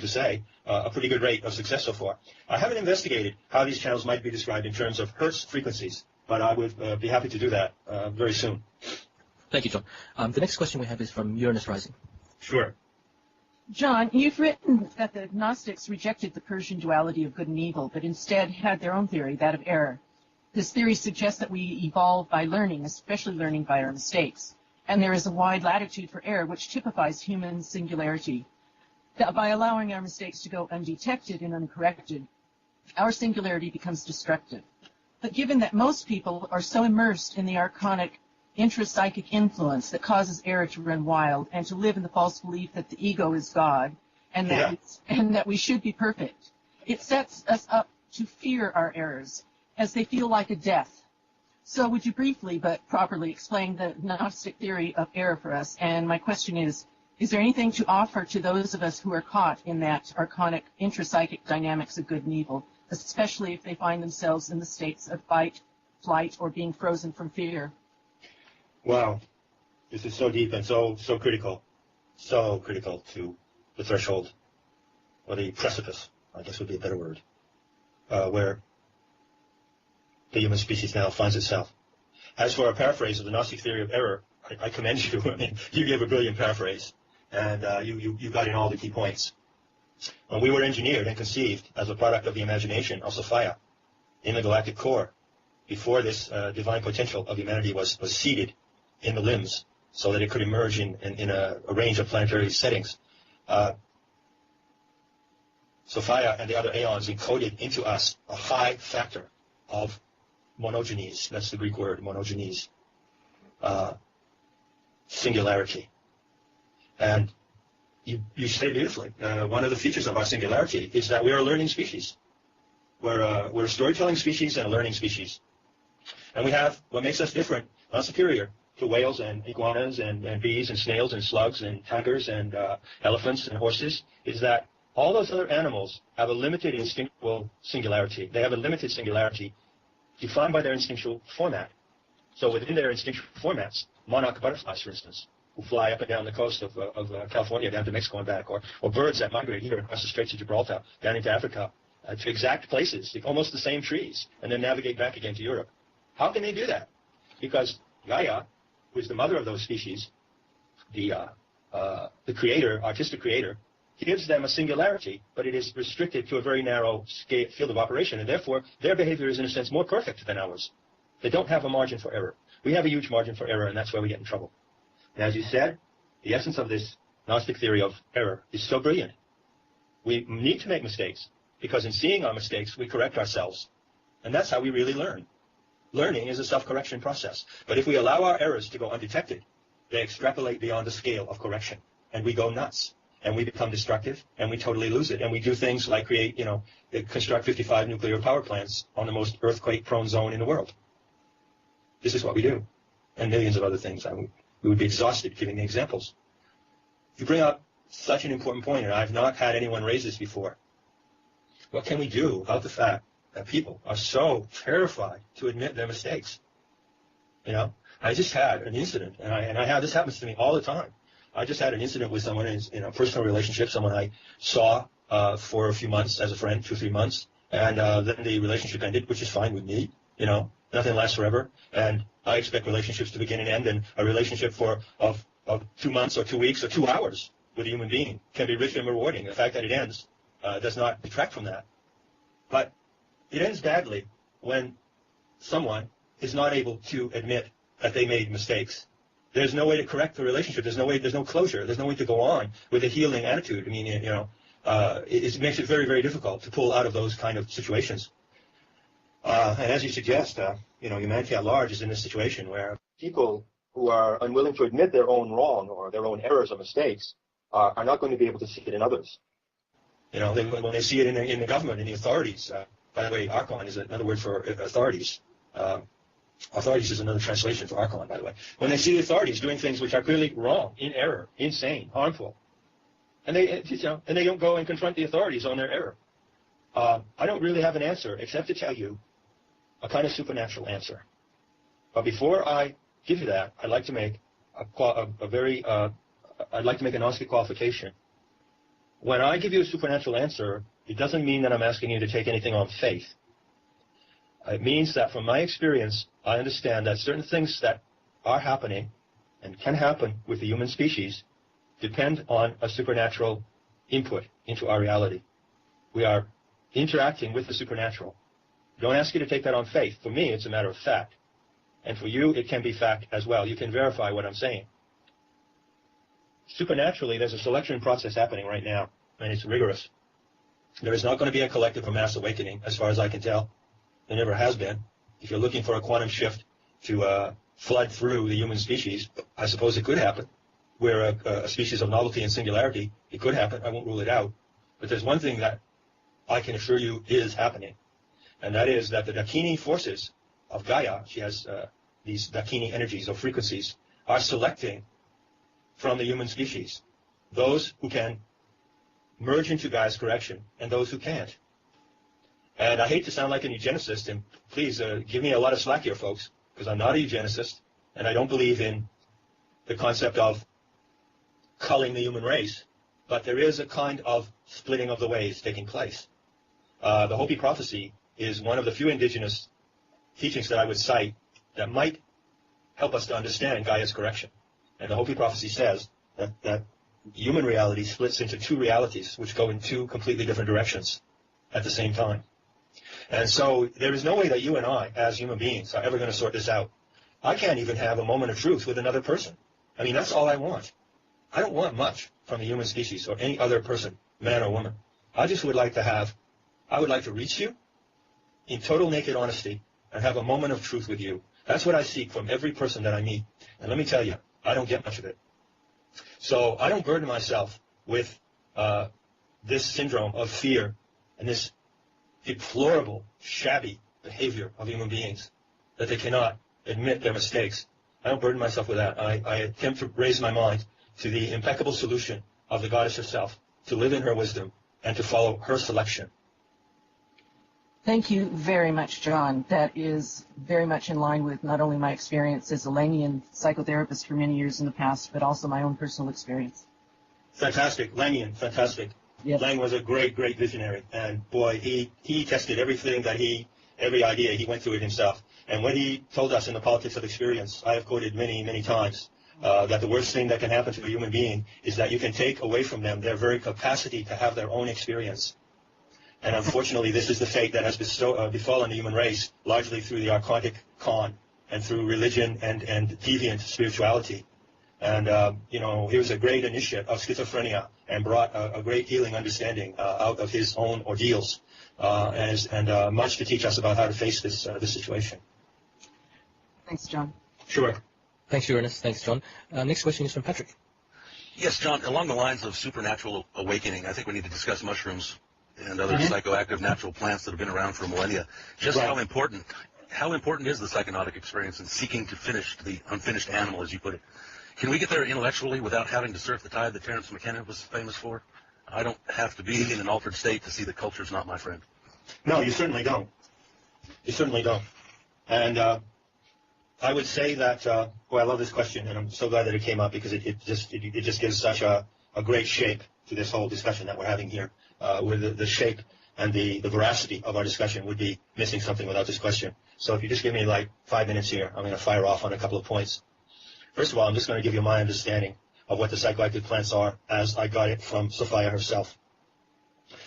to say, a pretty good rate of success so far. I haven't investigated how these channels might be described in terms of hertz frequencies, but I would be happy to do that very soon. Thank you, John. The next question we have is from Uranus Rising. Sure. John, you've written that the Gnostics rejected the Persian duality of good and evil, but instead had their own theory, that of error. This theory suggests that we evolve by learning, especially learning by our mistakes. And there is a wide latitude for error, which typifies human singularity. That by allowing our mistakes to go undetected and uncorrected, our singularity becomes destructive. But given that most people are so immersed in the archonic intrapsychic influence that causes error to run wild and to live in the false belief that the ego is God and that we should be perfect, it sets us up to fear our errors as they feel like a death. So would you briefly but properly explain the Gnostic theory of error for us? And my question is there anything to offer to those of us who are caught in that archonic intrapsychic dynamics of good and evil, especially if they find themselves in the states of fight, flight, or being frozen from fear? Wow. This is so deep and so critical. So critical to the threshold, or the precipice, I guess would be a better word, where the human species now finds itself. As for a paraphrase of the Gnostic theory of error, I commend you. I mean, you gave a brilliant paraphrase, and you got in all the key points. When we were engineered and conceived as a product of the imagination of Sophia in the galactic core, before this divine potential of humanity was seeded in the limbs so that it could emerge in a range of planetary settings, Sophia and the other aeons encoded into us a high factor of monogenes. That's the Greek word, monogenes. Singularity. And you say it beautifully. One of the features of our singularity is that we are a learning species. We're a storytelling species and a learning species. And we have what makes us different, not superior, to whales and iguanas and bees and snails and slugs and tigers and elephants and horses, is that all those other animals have a limited instinctual singularity. They have a limited singularity defined by their instinctual format. So within their instinctual formats, monarch butterflies, for instance, who fly up and down the coast of California down to Mexico and back, or birds that migrate here across the Straits of Gibraltar down into Africa to exact places, almost the same trees, and then navigate back again to Europe. How can they do that? Because Gaia, who is the mother of those species, the creator, artistic creator, gives them a singularity, but it is restricted to a very narrow field of operation, and therefore their behavior is in a sense more perfect than ours. They don't have a margin for error. We have a huge margin for error, and that's where we get in trouble. And as you said, the essence of this Gnostic theory of error is so brilliant. We need to make mistakes, because in seeing our mistakes, we correct ourselves. And that's how we really learn. Learning is a self-correction process. But if we allow our errors to go undetected, they extrapolate beyond the scale of correction, and we go nuts. And we become destructive, and we totally lose it. And we do things like construct 55 nuclear power plants on the most earthquake-prone zone in the world. This is what we do. And millions of other things. We would be exhausted giving the examples. You bring up such an important point, and I've not had anyone raise this before. What can we do about the fact that people are so terrified to admit their mistakes? I just had an incident, this happens to me all the time. I just had an incident with someone in a personal relationship, someone I saw for a few months as a friend, 2 or 3 months, and then the relationship ended, which is fine with me. Nothing lasts forever, and I expect relationships to begin and end, and a relationship of 2 months or 2 weeks or 2 hours with a human being can be rich and rewarding. The fact that it ends does not detract from that. But it ends badly when someone is not able to admit that they made mistakes. There's no way to correct the relationship. There's no closure. There's no way to go on with a healing attitude. I mean, it makes it very, very difficult to pull out of those kind of situations. And as you suggest, humanity at large is in this situation where people who are unwilling to admit their own wrong or their own errors or mistakes are not going to be able to see it in others. When they see it in the government, in the authorities. By the way, Archon is another word for authorities. Authorities is another translation for Archon, by the way. When they see the authorities doing things which are clearly wrong, in error, insane, harmful, and they don't go and confront the authorities on their error. I don't really have an answer except to tell you a kind of supernatural answer. But before I give you that, I'd like to make I'd like to make a Gnostic qualification. When I give you a supernatural answer, it doesn't mean that I'm asking you to take anything on faith. It means that from my experience, I understand that certain things that are happening and can happen with the human species depend on a supernatural input into our reality. We are interacting with the supernatural. Don't ask you to take that on faith. For me, it's a matter of fact. And for you, it can be fact as well. You can verify what I'm saying. Supernaturally, there's a selection process happening right now, and it's rigorous. There is not going to be a collective or mass awakening, as far as I can tell. There never has been. If you're looking for a quantum shift to flood through the human species, I suppose it could happen. We're a species of novelty and singularity. It could happen. I won't rule it out. But there's one thing that I can assure you is happening, and that is that the Dakini forces of Gaia, she has these Dakini energies or frequencies, are selecting from the human species those who can merge into Gaia's correction and those who can't. And I hate to sound like a eugenicist, and please give me a lot of slack here, folks, because I'm not a eugenicist, and I don't believe in the concept of culling the human race, but there is a kind of splitting of the ways taking place. The Hopi prophecy is one of the few indigenous teachings that I would cite that might help us to understand Gaia's correction. And the Hopi prophecy says that human reality splits into two realities which go in two completely different directions at the same time. And so there is no way that you and I, as human beings, are ever going to sort this out. I can't even have a moment of truth with another person. I mean, that's all I want. I don't want much from the human species or any other person, man or woman. I just would like to reach you in total naked honesty and have a moment of truth with you. That's what I seek from every person that I meet. And let me tell you, I don't get much of it. So I don't burden myself with this syndrome of fear and this deplorable, shabby behavior of human beings, that they cannot admit their mistakes. I don't burden myself with that. I attempt to raise my mind to the impeccable solution of the goddess herself, to live in her wisdom and to follow her selection. Thank you very much, John. That is very much in line with not only my experience as a Langian psychotherapist for many years in the past, but also my own personal experience. Fantastic. Langian, fantastic. Yes. Lang was a great, great visionary. And boy, he tested everything every idea, he went through it himself. And when he told us in the Politics of Experience, I have quoted many, many times, that the worst thing that can happen to a human being is that you can take away from them their very capacity to have their own experience. And unfortunately, this is the fate that has befallen the human race, largely through the archontic con and through religion and deviant spirituality. And, he was a great initiate of schizophrenia and brought a great healing understanding out of his own ordeals, and much to teach us about how to face this situation. Thanks, John. Sure. Thanks, Uranus. Thanks, John. Next question is from Patrick. Yes, John, along the lines of supernatural awakening, I think we need to discuss mushrooms and other psychoactive natural plants that have been around for millennia. Just Right. how important is the psychonautic experience in seeking to finish the unfinished animal, as you put it? Can we get there intellectually without having to surf the tide that Terence McKenna was famous for? I don't have to be in an altered state to see that culture's not my friend. No, you certainly don't. You certainly don't. And I would say that, I love this question, and I'm so glad that it came up because it just gives such a great shape to this whole discussion that we're having here. Where the shape and the veracity of our discussion would be missing something without this question. So if you just give me like 5 minutes here, I'm going to fire off on a couple of points. First of all, I'm just going to give you my understanding of what the psychoactive plants are as I got it from Sophia herself.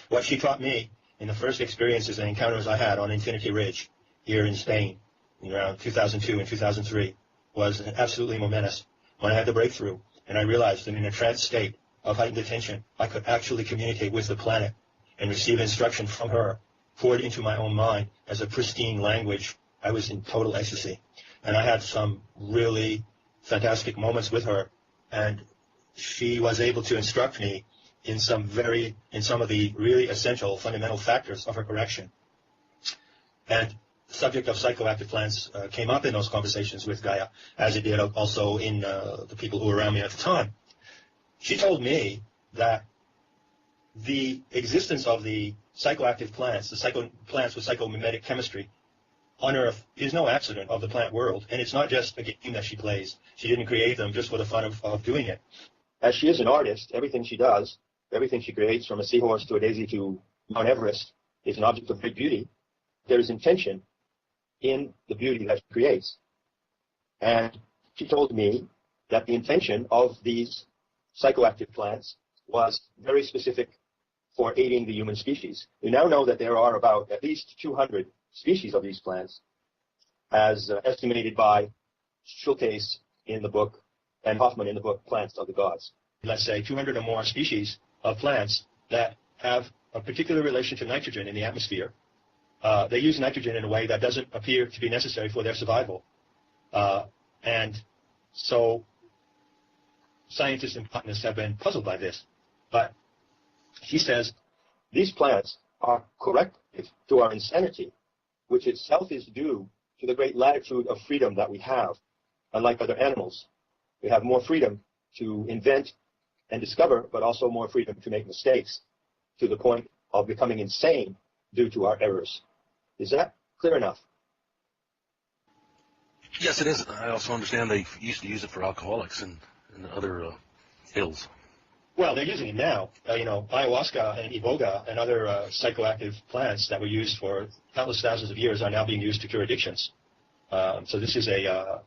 What she taught me in the first experiences and encounters I had on Infinity Ridge here in Spain around 2002 and 2003 was absolutely momentous. When I had the breakthrough and I realized that in a trance state of heightened attention, I could actually communicate with the planet and receive instruction from her poured into my own mind as a pristine language. I was in total ecstasy. And I had some really fantastic moments with her, and she was able to instruct me in some of the really essential fundamental factors of her correction. And subject of psychoactive plants came up in those conversations with Gaia, as it did also in the people who were around me at the time. She told me that the existence of the psychoactive plants, plants with psychomimetic chemistry on Earth is no accident of the plant world, and it's not just a game that she plays. She didn't create them just for the fun of doing it. As she is an artist, everything she does, everything she creates, from a seahorse to a daisy to Mount Everest, is an object of great beauty. There is intention in the beauty that she creates. And she told me that the intention of these psychoactive plants was very specific for aiding the human species. We now know that there are about at least 200 species of these plants, as estimated by Schultes in the book and Hoffman in the book Plants of the Gods. Let's say 200 or more species of plants that have a particular relation to nitrogen in the atmosphere. They use nitrogen in a way that doesn't appear to be necessary for their survival. And so scientists and botanists have been puzzled by this. But she says these plants are corrective to our insanity, which itself is due to the great latitude of freedom that we have. Unlike other animals, we have more freedom to invent and discover, but also more freedom to make mistakes, to the point of becoming insane due to our errors. Is that clear enough? Yes, it is. I also understand they used to use it for alcoholics and other ills. Well, they're using it now. Ayahuasca and iboga and other psychoactive plants that were used for countless thousands of years are now being used to cure addictions. So this is a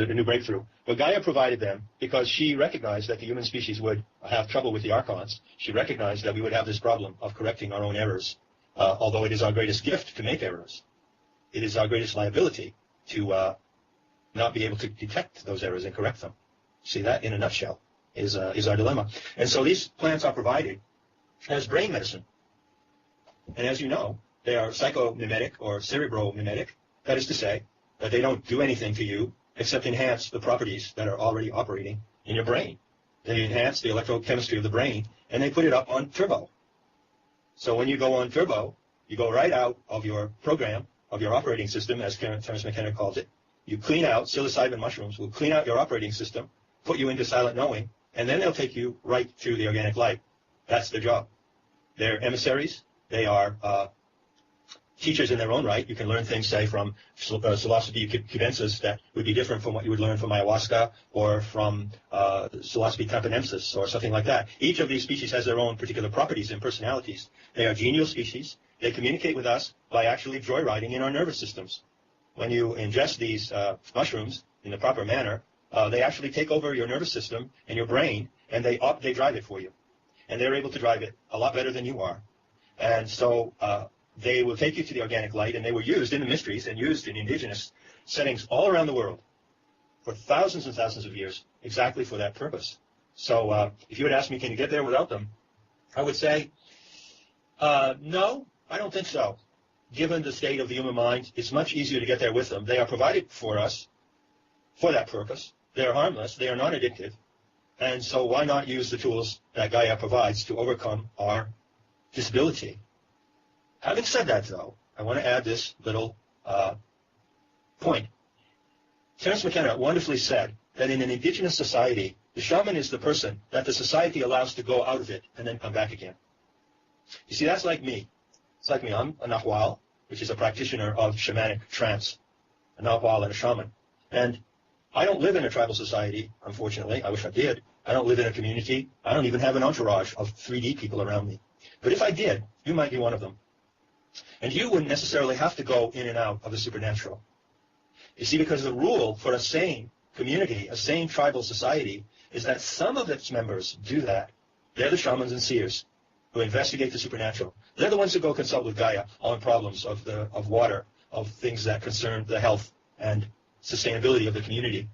new breakthrough. But Gaia provided them because she recognized that the human species would have trouble with the archons. She recognized that we would have this problem of correcting our own errors. Although it is our greatest gift to make errors, it is our greatest liability to not be able to detect those errors and correct them. See, that in a nutshell is our dilemma. And so these plants are provided as brain medicine. And as you know, they are psychomimetic or cerebromimetic. That is to say, that they don't do anything to you except enhance the properties that are already operating in your brain. They enhance the electrochemistry of the brain, and they put it up on turbo. So when you go on turbo, you go right out of your program, of your operating system, as Terence McKenna calls it. You clean out, psilocybin mushrooms will clean out your operating system, put you into silent knowing, and then they'll take you right to the organic light. That's their job. They're emissaries. They are teachers in their own right. You can learn things, say, from psilocybe cubensis that would be different from what you would learn from ayahuasca or from psilocybe campanensis or something like that. Each of these species has their own particular properties and personalities. They are genial species. They communicate with us by actually joyriding in our nervous systems. When you ingest these mushrooms in the proper manner, they actually take over your nervous system and your brain, and they drive it for you. And they're able to drive it a lot better than you are. And so they will take you to the organic light, and they were used in the mysteries and used in indigenous settings all around the world for thousands and thousands of years, exactly for that purpose. So if you would ask me, can you get there without them? I would say, no, I don't think so. Given the state of the human mind, it's much easier to get there with them. They are provided for us for that purpose. They are harmless. They are not addictive. And so why not use the tools that Gaia provides to overcome our disability? Having said that, though, I want to add this little point. Terence McKenna wonderfully said that in an indigenous society, the shaman is the person that the society allows to go out of it and then come back again. You see, that's like me. It's like me. I'm a Nahual, which is a practitioner of shamanic trance, a Nahual and a shaman. And I don't live in a tribal society, unfortunately. I wish I did. I don't live in a community. I don't even have an entourage of 3D people around me. But if I did, you might be one of them. And you wouldn't necessarily have to go in and out of the supernatural. You see, because the rule for a sane community, a sane tribal society, is that some of its members do that. They're the shamans and seers who investigate the supernatural. They're the ones who go consult with Gaia on problems of water, of things that concern the health and sustainability of the community.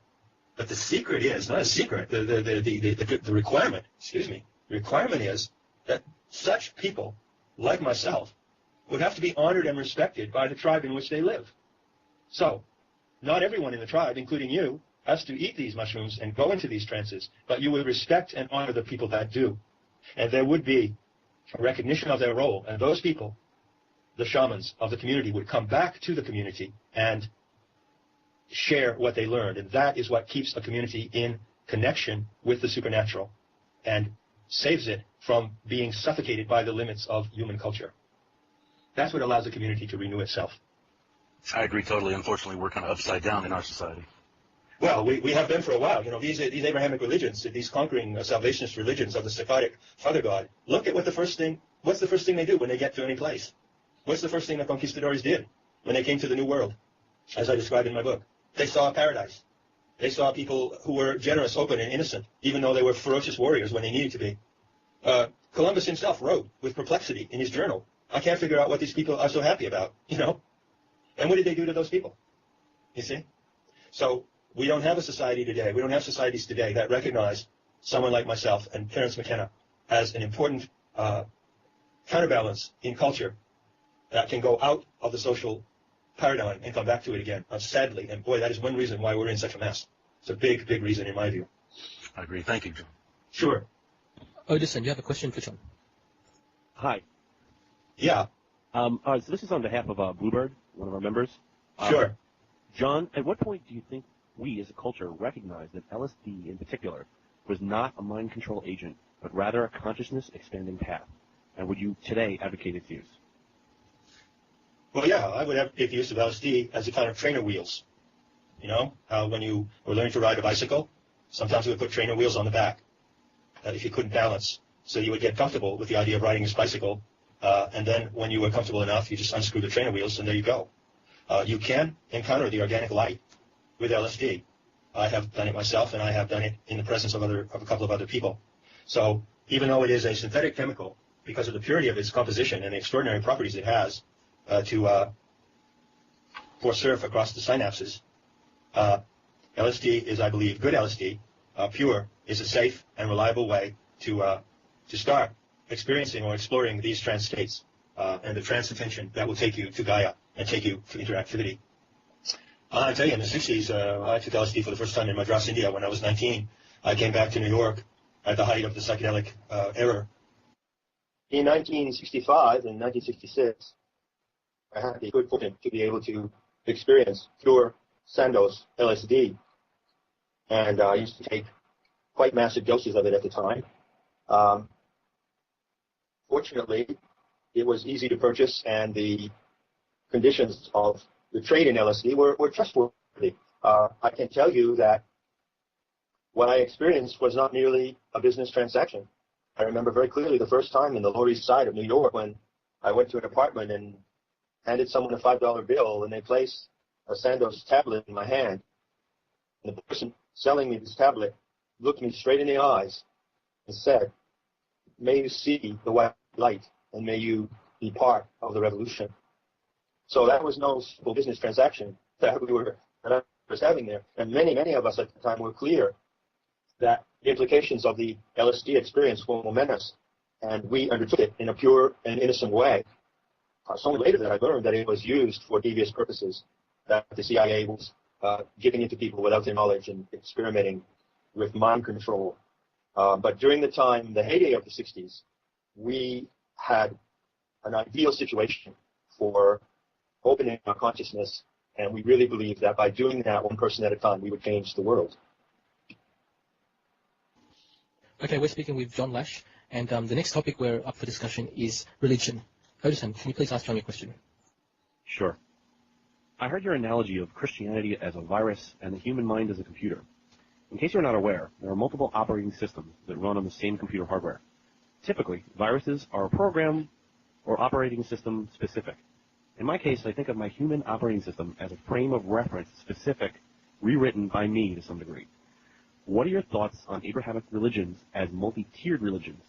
But the secret is, not a secret, the requirement, the requirement is that such people, like myself, would have to be honored and respected by the tribe in which they live. So, not everyone in the tribe, including you, has to eat these mushrooms and go into these trances, but you would respect and honor the people that do. And there would be a recognition of their role, and those people the shamans of the community would come back to the community and share what they learned. And that is what keeps a community in connection with the supernatural and saves it from being suffocated by the limits of human culture. That's what allows a community to renew itself. I agree totally. Unfortunately, we're kind of upside down in our society. Well, we have been for a while. You know, these Abrahamic religions, these conquering salvationist religions of the Sephardic Father God, look at what's the first thing they do when they get to any place? What's the first thing the conquistadors did when they came to the New World, as I described in my book? They saw a paradise. They saw people who were generous, open, and innocent, even though they were ferocious warriors when they needed to be. Columbus himself wrote with perplexity in his journal, I can't figure out what these people are so happy about, you know? And what did they do to those people? You see? So we don't have a society today. We don't have societies today that recognize someone like myself and Terence McKenna as an important counterbalance in culture that can go out of the social paradigm and come back to it again, sadly. And boy, that is one reason why we're in such a mess. It's a big, big reason in my view. I agree. Thank you, John. Sure. Odison, you have a question for John? Hi. Yeah. So this is on behalf of Bluebird, one of our members. Sure. John, at what point do you think we as a culture recognize that LSD in particular was not a mind control agent, but rather a consciousness expanding path? And would you today advocate its use? Well, yeah, I would advocate the use of LSD as a kind of trainer wheels. You know, when you were learning to ride a bicycle, sometimes we would put trainer wheels on the back if you couldn't balance. So you would get comfortable with the idea of riding this bicycle, and then when you were comfortable enough, you just unscrew the trainer wheels, and there you go. You can encounter the organic light with LSD. I have done it myself, and I have done it in the presence of a couple of other people. So even though it is a synthetic chemical, because of the purity of its composition and the extraordinary properties it has to force surf across the synapses, LSD is, I believe, good LSD, pure, is a safe and reliable way to start experiencing or exploring these trance states and the trance attention that will take you to Gaia and take you to interactivity. I tell you, in the 60s, I took LSD for the first time in Madras, India when I was 19. I came back to New York at the height of the psychedelic era. In 1965 and 1966, I had the good fortune to be able to experience pure Sandoz LSD. And I used to take quite massive doses of it at the time. Fortunately, it was easy to purchase, and the conditions of the trade in LSD were trustworthy. I can tell you that what I experienced was not merely a business transaction. I remember very clearly the first time in the Lower East Side of New York when I went to an apartment and handed someone a $5 bill, and they placed a Sandoz tablet in my hand. And the person selling me this tablet looked me straight in the eyes and said, "May you see the white light, and may you be part of the revolution." So that was no simple business transaction that I was having there. And many of us at the time were clear that the implications of the LSD experience were momentous, and we undertook it in a pure and innocent way. It's only later that I learned that it was used for devious purposes, that the CIA was giving it to people without their knowledge and experimenting with mind control. But during the time, the heyday of the 60s, we had an ideal situation for opening our consciousness, and we really believed that by doing that one person at a time, we would change the world. Okay, we're speaking with John Lash, and the next topic we're up for discussion is religion. Odison, can you please ask John your question? Sure. I heard your analogy of Christianity as a virus and the human mind as a computer. In case you're not aware, there are multiple operating systems that run on the same computer hardware. Typically, viruses are program or operating system specific. In my case, I think of my human operating system as a frame of reference specific, rewritten by me to some degree. What are your thoughts on Abrahamic religions as multi-tiered religions?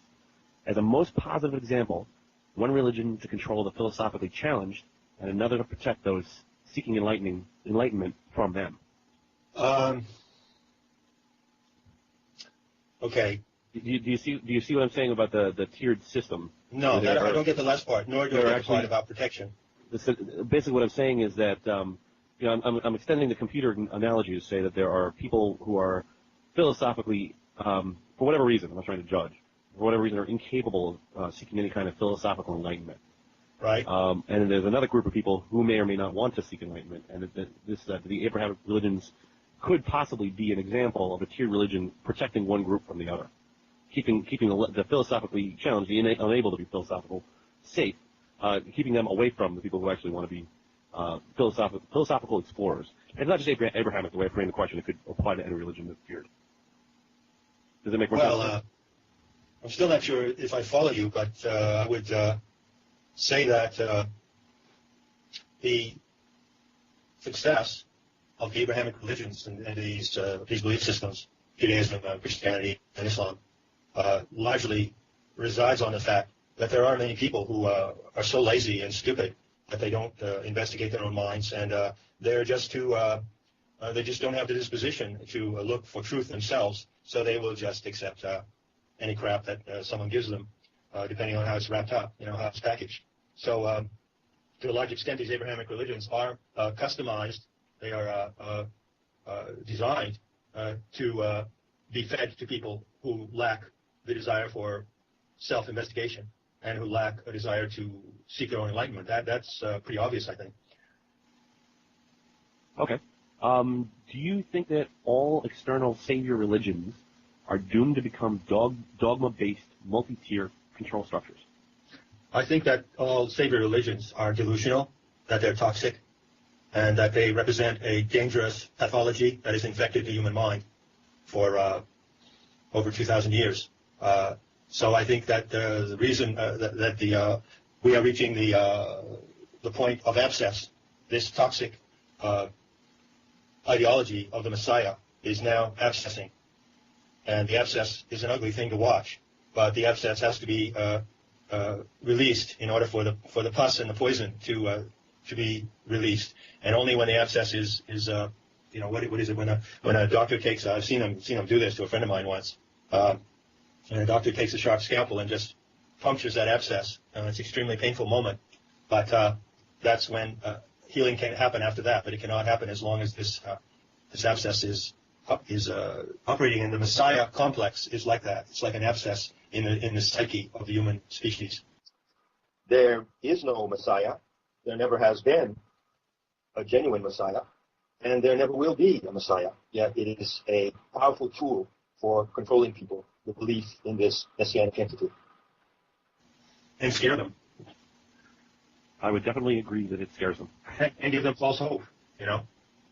As a most positive example, one religion to control the philosophically challenged, and another to protect those seeking enlightenment from them. Okay. Do you see what I'm saying about the tiered system? No, I don't get the last part, nor do I get the part about protection. Basically, what I'm saying is that I'm extending the computer analogy to say that there are people who are philosophically, for whatever reason, I'm not trying to judge, for whatever reason, are incapable of seeking any kind of philosophical enlightenment. Right. And there's another group of people who may or may not want to seek enlightenment, and the Abrahamic religions could possibly be an example of a tiered religion protecting one group from the other, keeping the philosophically challenged, the unable to be philosophical, safe, keeping them away from the people who actually want to be philosophical explorers. And it's not just Abrahamic, the way I frame the question. It could apply to any religion that's tiered. Does it make more sense? Well, I'm still not sure if I follow you, but I would say that the success of the Abrahamic religions and these belief systems, Judaism, Christianity, and Islam, largely resides on the fact that there are many people who are so lazy and stupid that they don't investigate their own minds, and they're just too they just don't have the disposition to look for truth themselves, so they will just accept any crap that someone gives them, depending on how it's wrapped up, how it's packaged. So to a large extent, these Abrahamic religions are customized. They are designed to be fed to people who lack the desire for self-investigation and who lack a desire to seek their own enlightenment. That's pretty obvious, I think. Okay. Do you think that all external savior religions are doomed to become dogma-based, multi-tier control structures? I think that all savior religions are delusional, that they're toxic, and that they represent a dangerous pathology that has infected the human mind for over 2,000 years. So I think that the reason that we are reaching the point of abscess, this toxic ideology of the Messiah is now abscessing. And the abscess is an ugly thing to watch, but the abscess has to be released in order for the pus and the poison to be released. And only when the abscess is what is it when a doctor takes I've seen him do this to a friend of mine once, and a doctor takes a sharp scalpel and just punctures that abscess. It's an extremely painful moment, but that's when healing can happen after that. But it cannot happen as long as this abscess is operating. And the Messiah complex is like that. It's like an abscess in the psyche of the human species. There is no Messiah. There never has been a genuine Messiah, and there never will be a Messiah. Yet it is a powerful tool for controlling people, the belief in this messianic entity. And scare them. I would definitely agree that it scares them. And give them false hope,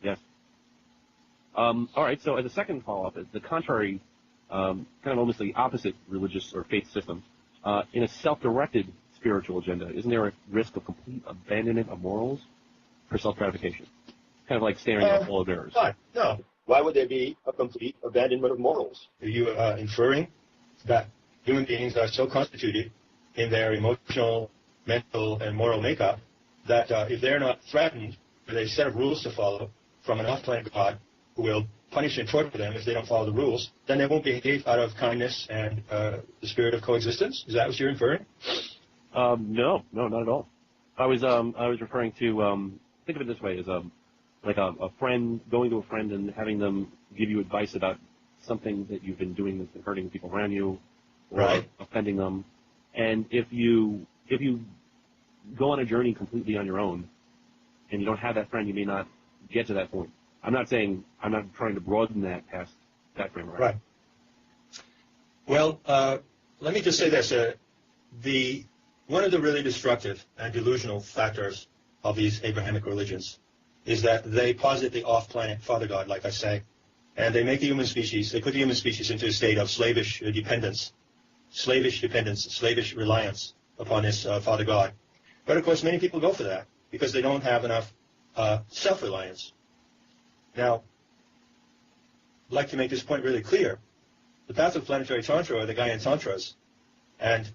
Yes. All right, so as a second follow-up, the contrary, kind of almost the opposite religious or faith system, in a self-directed spiritual agenda, isn't there a risk of complete abandonment of morals for self-gratification? Kind of like staring at a wall of mirrors. No. Why would there be a complete abandonment of morals? Are you inferring that human beings are so constituted in their emotional, mental, and moral makeup that if they're not threatened with a set of rules to follow from an off-planet God who will punish and torture them if they don't follow the rules, then they won't behave out of kindness and the spirit of coexistence? Is that what you're inferring? No, not at all. I was referring to, think of it this way, as like a friend, going to a friend and having them give you advice about something that you've been doing that's been hurting people around you or offending them. And if you go on a journey completely on your own and you don't have that friend, you may not get to that point. I'm not trying to broaden that past that frame. Right. Well, let me just say this. One of the really destructive and delusional factors of these Abrahamic religions is that they posit the off-planet Father God, like I say, and they make the human species, they put the human species into a state of slavish dependence, slavish reliance upon this Father God. But of course, many people go for that because they don't have enough self-reliance. Now, I'd like to make this point really clear. The path of planetary Tantra, or the Gaian Tantras, and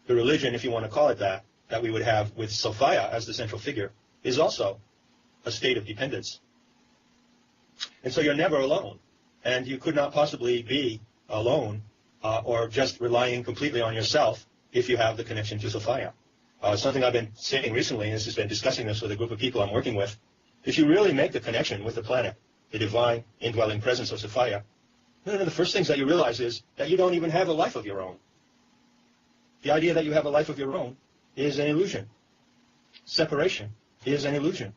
the religion, if you want to call it that we would have with Sophia as the central figure, is also a state of dependence. And so you're never alone. And you could not possibly be alone or just relying completely on yourself if you have the connection to Sophia. Something I've been saying recently, and this has been discussing this with a group of people I'm working with, if you really make the connection with the planet, the divine indwelling presence of Sophia, one of the first things that you realize is that you don't even have a life of your own. The idea that you have a life of your own is an illusion. separation is an illusion.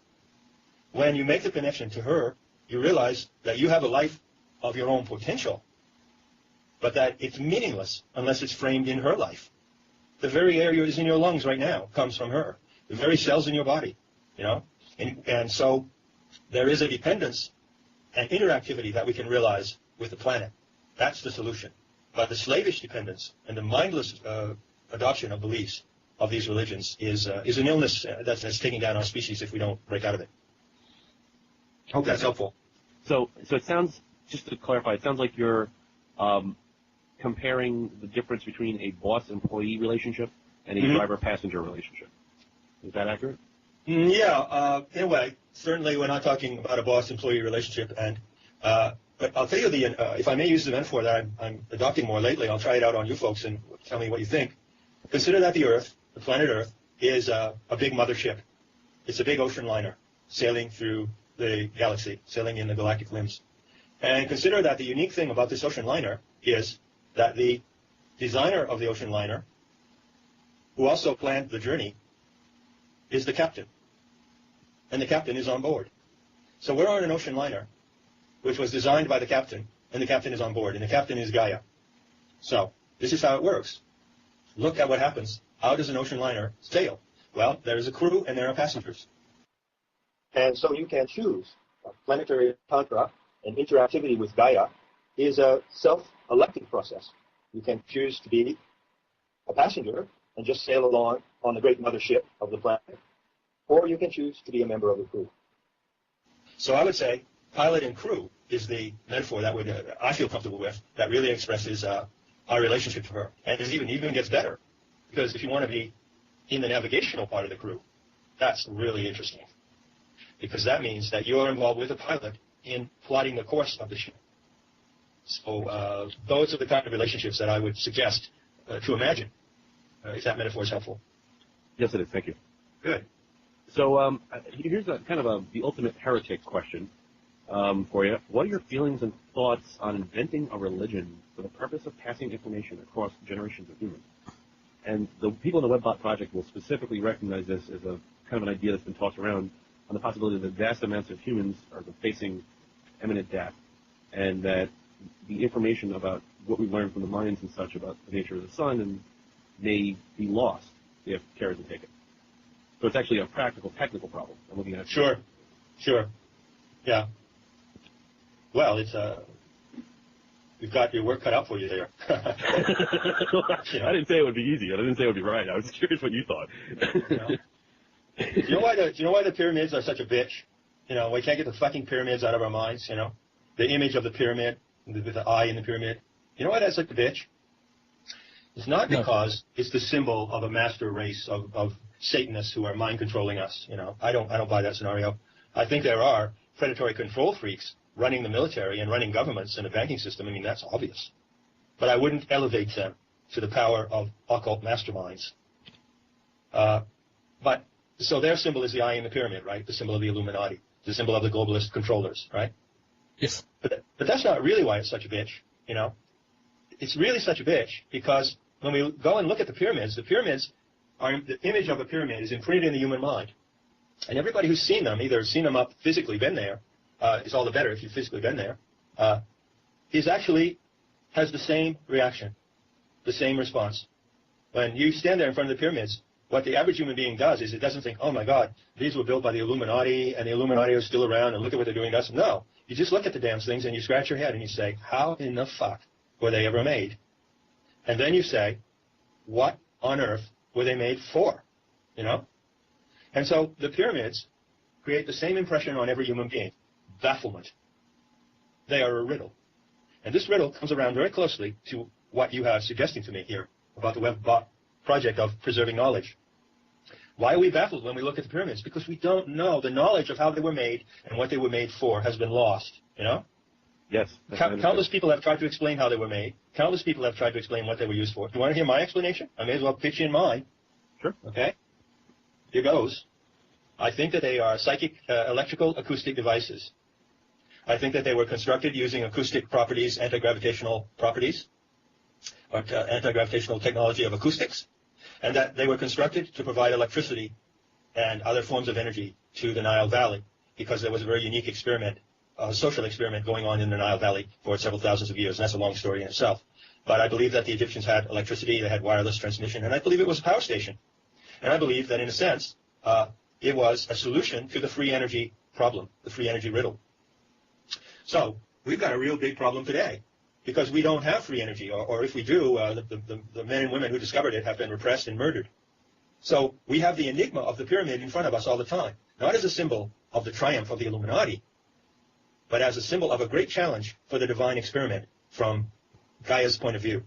When you make the connection to her, you realize that you have a life of your own potential, but that it's meaningless unless it's framed in her life. The very air is in your lungs right now comes from her. The very cells in your body, you know? And so there is a dependence and interactivity that we can realize with the planet. That's the solution. But the slavish dependence and the mindless adoption of beliefs of these religions is an illness that's taking down our species if we don't break out of it. Hope that's helpful. So it sounds, just to clarify, it sounds like you're comparing the difference between a boss-employee relationship and a driver-passenger relationship. Is that accurate? Yeah, in a way. Certainly we're not talking about a boss-employee relationship. But I'll tell you, if I may use the metaphor that I'm adopting more lately, I'll try it out on you folks and tell me what you think. Consider that the Earth, the planet Earth, is a big mothership. It's a big ocean liner sailing through the galaxy, sailing in the galactic limbs. And consider that the unique thing about this ocean liner is that the designer of the ocean liner, who also planned the journey, is the captain. And the captain is on board. So we're on an ocean liner, which was designed by the captain, and the captain is on board, and the captain is Gaia. So this is how it works. Look at what happens. How does an ocean liner sail? Well, there is a crew and there are passengers. And so you can choose. Planetary tantra and interactivity with Gaia is a self-electing process. You can choose to be a passenger and just sail along on the great mothership of the planet, or you can choose to be a member of the crew. So I would say pilot and crew is the metaphor that I feel comfortable with, that really expresses our relationship to her. And it even gets better, because if you want to be in the navigational part of the crew, that's really interesting, because that means that you're involved with a pilot in plotting the course of the ship. So those are the kind of relationships that I would suggest to imagine, if that metaphor is helpful. Yes, it is. Thank you. Good. So here's the ultimate heretic question for you. What are your feelings and thoughts on inventing a religion for the purpose of passing information across generations of humans? And the people in the WebBot project will specifically recognize this as a kind of an idea that's been tossed around on the possibility that vast amounts of humans are facing imminent death, and that the information about what we learned from the Mayans and such about the nature of the sun and may be lost if care isn't taken. So it's actually a practical, technical problem I'm looking at. Sure. Yeah. Well, you've got your work cut out for you there. I didn't say it would be easy. I didn't say it would be right. I was curious what you thought. Do you know why the pyramids are such a bitch? We can't get the fucking pyramids out of our minds, The image of the pyramid, with the eye in the pyramid. You know why that's such a bitch? It's not because it's the symbol of a master race of Satanists who are mind controlling us. I don't buy that scenario. I think there are predatory control freaks running the military and running governments and the banking system. I mean, that's obvious. But I wouldn't elevate them to the power of occult masterminds. So their symbol is the eye in the pyramid, right? The symbol of the Illuminati, the symbol of the globalist controllers, right? Yes. But that's not really why it's such a bitch, It's really such a bitch because when we go and look at the pyramids are, the image of a pyramid is imprinted in the human mind. And everybody who's seen them, either seen them up physically, been there, it's all the better if you've physically been there, has the same reaction, the same response. When you stand there in front of the pyramids, what the average human being does is it doesn't think, oh my God, these were built by the Illuminati and the Illuminati are still around and look at what they're doing to us. No, you just look at the damn things and you scratch your head and you say, how in the fuck were they ever made? And then you say, what on earth were they made for? And so the pyramids create the same impression on every human being, bafflement. They are a riddle. And this riddle comes around very closely to what you are suggesting to me here about the WebBot project of preserving knowledge. Why are we baffled when we look at the pyramids? Because we don't know. The knowledge of how they were made and what they were made for has been lost, Yes. Countless people have tried to explain how they were made. Countless people have tried to explain what they were used for. Do you want to hear my explanation? I may as well pitch in mine. Sure. Okay? Here goes. I think that they are psychic, electrical, acoustic devices. I think that they were constructed using acoustic properties, anti-gravitational properties, or anti-gravitational technology of acoustics, and that they were constructed to provide electricity and other forms of energy to the Nile Valley, because there was a very unique experiment, a social experiment going on in the Nile Valley for several thousands of years, and that's a long story in itself. But I believe that the Egyptians had electricity, they had wireless transmission, and I believe it was a power station. And I believe that in a sense, it was a solution to the free energy problem, the free energy riddle. So we've got a real big problem today, because we don't have free energy, or if we do, the men and women who discovered it have been repressed and murdered. So we have the enigma of the pyramid in front of us all the time, not as a symbol of the triumph of the Illuminati, but as a symbol of a great challenge for the divine experiment from Gaia's point of view,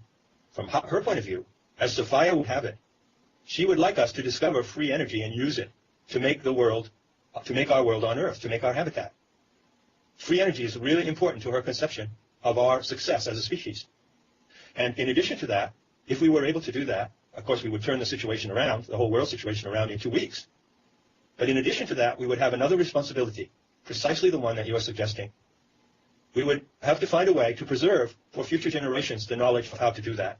from her point of view, as Sophia would have it. She would like us to discover free energy and use it to make the world, to make our world on Earth, to make our habitat. Free energy is really important to her conception of our success as a species. And in addition to that, if we were able to do that, of course we would turn the situation around, the whole world situation around in 2 weeks. But in addition to that, we would have another responsibility, precisely the one that you are suggesting. We would have to find a way to preserve for future generations the knowledge of how to do that.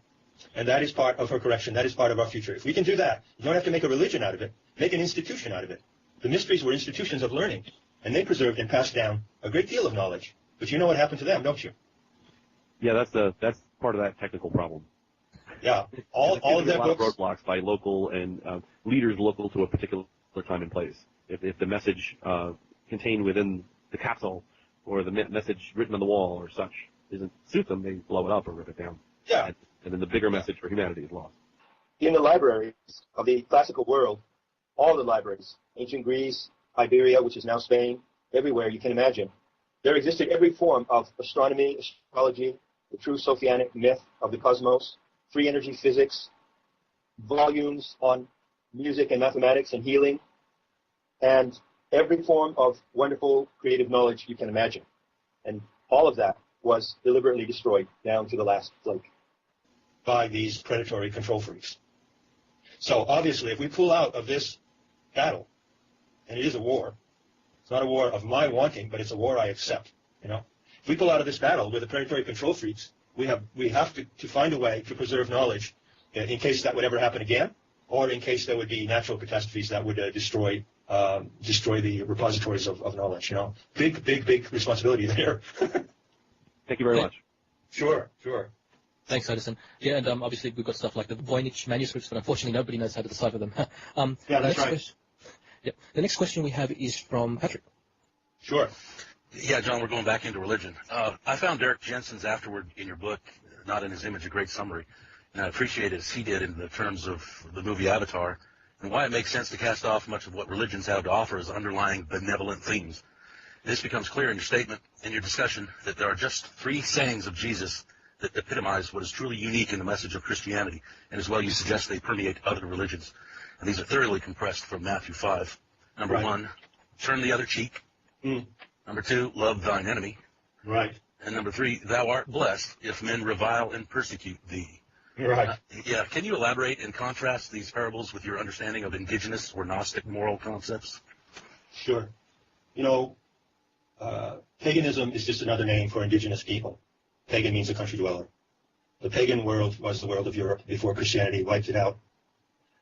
And that is part of her correction. That is part of our future. If we can do that, you don't have to make a religion out of it. Make an institution out of it. The mysteries were institutions of learning, and they preserved and passed down a great deal of knowledge. But you know what happened to them, don't you? Yeah, that's part of that technical problem. Yeah, all of their books. Roadblocks by local and leaders local to a particular time and place. If the message contained within the capsule or the message written on the wall or such doesn't suit them, they blow it up or rip it down. Yeah. And then the bigger message for humanity is lost. In the libraries of the classical world, all the libraries, ancient Greece, Iberia, which is now Spain, everywhere you can imagine, there existed every form of astronomy, astrology, the true Sophianic myth of the cosmos, free energy physics, volumes on music and mathematics and healing, and every form of wonderful creative knowledge you can imagine. And all of that was deliberately destroyed down to the last flake by these predatory control freaks. So obviously, if we pull out of this battle, and it is a war, it's not a war of my wanting, but it's a war I accept, you know. If we pull out of this battle with the predatory control freaks, we have to find a way to preserve knowledge in case that would ever happen again, or in case there would be natural catastrophes that would destroy the repositories of knowledge, you know. Big responsibility there. Thank you very much. Sure. Thanks, Edison. Yeah, and obviously we've got stuff like the Voynich manuscripts, but unfortunately nobody knows how to decipher them. Yeah, that's right. The next question we have is from Patrick. Sure. Yeah, John, we're going back into religion. I found Derek Jensen's afterword in your book, Not in His Image, a great summary, and I appreciate it as he did in the terms of the movie Avatar, and why it makes sense to cast off much of what religions have to offer as underlying benevolent themes. This becomes clear in your statement and your discussion that there are just 3 sayings of Jesus that epitomize what is truly unique in the message of Christianity, and as well you suggest they permeate other religions. And these are thoroughly compressed from Matthew 5. Number 1, turn the other cheek. Number 2, love thine enemy. Right. And number 3, thou art blessed if men revile and persecute thee. Right. Can you elaborate and contrast these parables with your understanding of indigenous or Gnostic moral concepts? Sure. You know, paganism is just another name for indigenous people. Pagan means a country dweller. The pagan world was the world of Europe before Christianity wiped it out.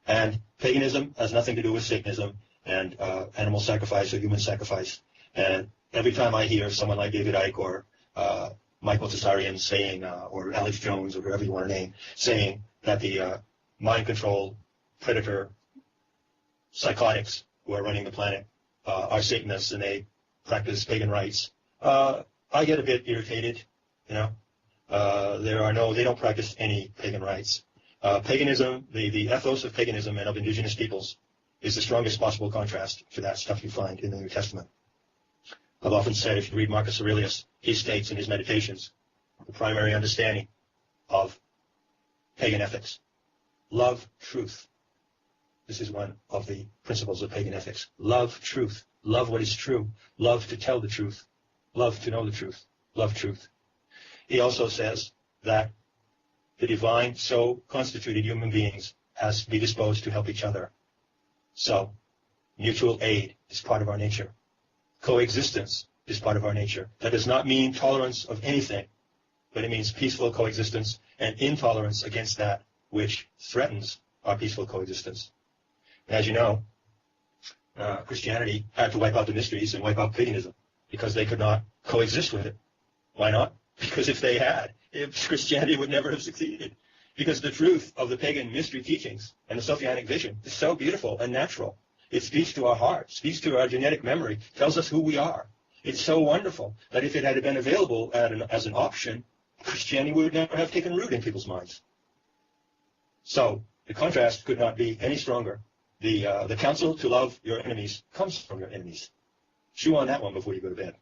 And paganism has nothing to do with Satanism and animal sacrifice or human sacrifice. And every time I hear someone like David Icke or Michael Tsarian saying, or Alex Jones or whoever you want to name, saying that the mind control predator psychotics who are running the planet are Satanists and they practice pagan rites, I get a bit irritated. You know, they don't practice any pagan rites. Paganism, the ethos of paganism and of indigenous peoples is the strongest possible contrast to that stuff you find in the New Testament. I've often said, if you read Marcus Aurelius, he states in his Meditations the primary understanding of pagan ethics. Love truth. This is one of the principles of pagan ethics. Love truth. Love what is true. Love to tell the truth. Love to know the truth. Love truth. He also says that the divine so constituted human beings has to be disposed to help each other. So, mutual aid is part of our nature. Coexistence is part of our nature. That does not mean tolerance of anything, but it means peaceful coexistence and intolerance against that which threatens our peaceful coexistence. As you know, Christianity had to wipe out the mysteries and wipe out paganism because they could not coexist with it. Why not? Because if they had, Christianity would never have succeeded. Because the truth of the pagan mystery teachings and the Sophianic vision is so beautiful and natural. It speaks to our heart, speaks to our genetic memory, tells us who we are. It's so wonderful that if it had been available as an option, Christianity would never have taken root in people's minds. So the contrast could not be any stronger. The counsel to love your enemies comes from your enemies. Chew on that one before you go to bed.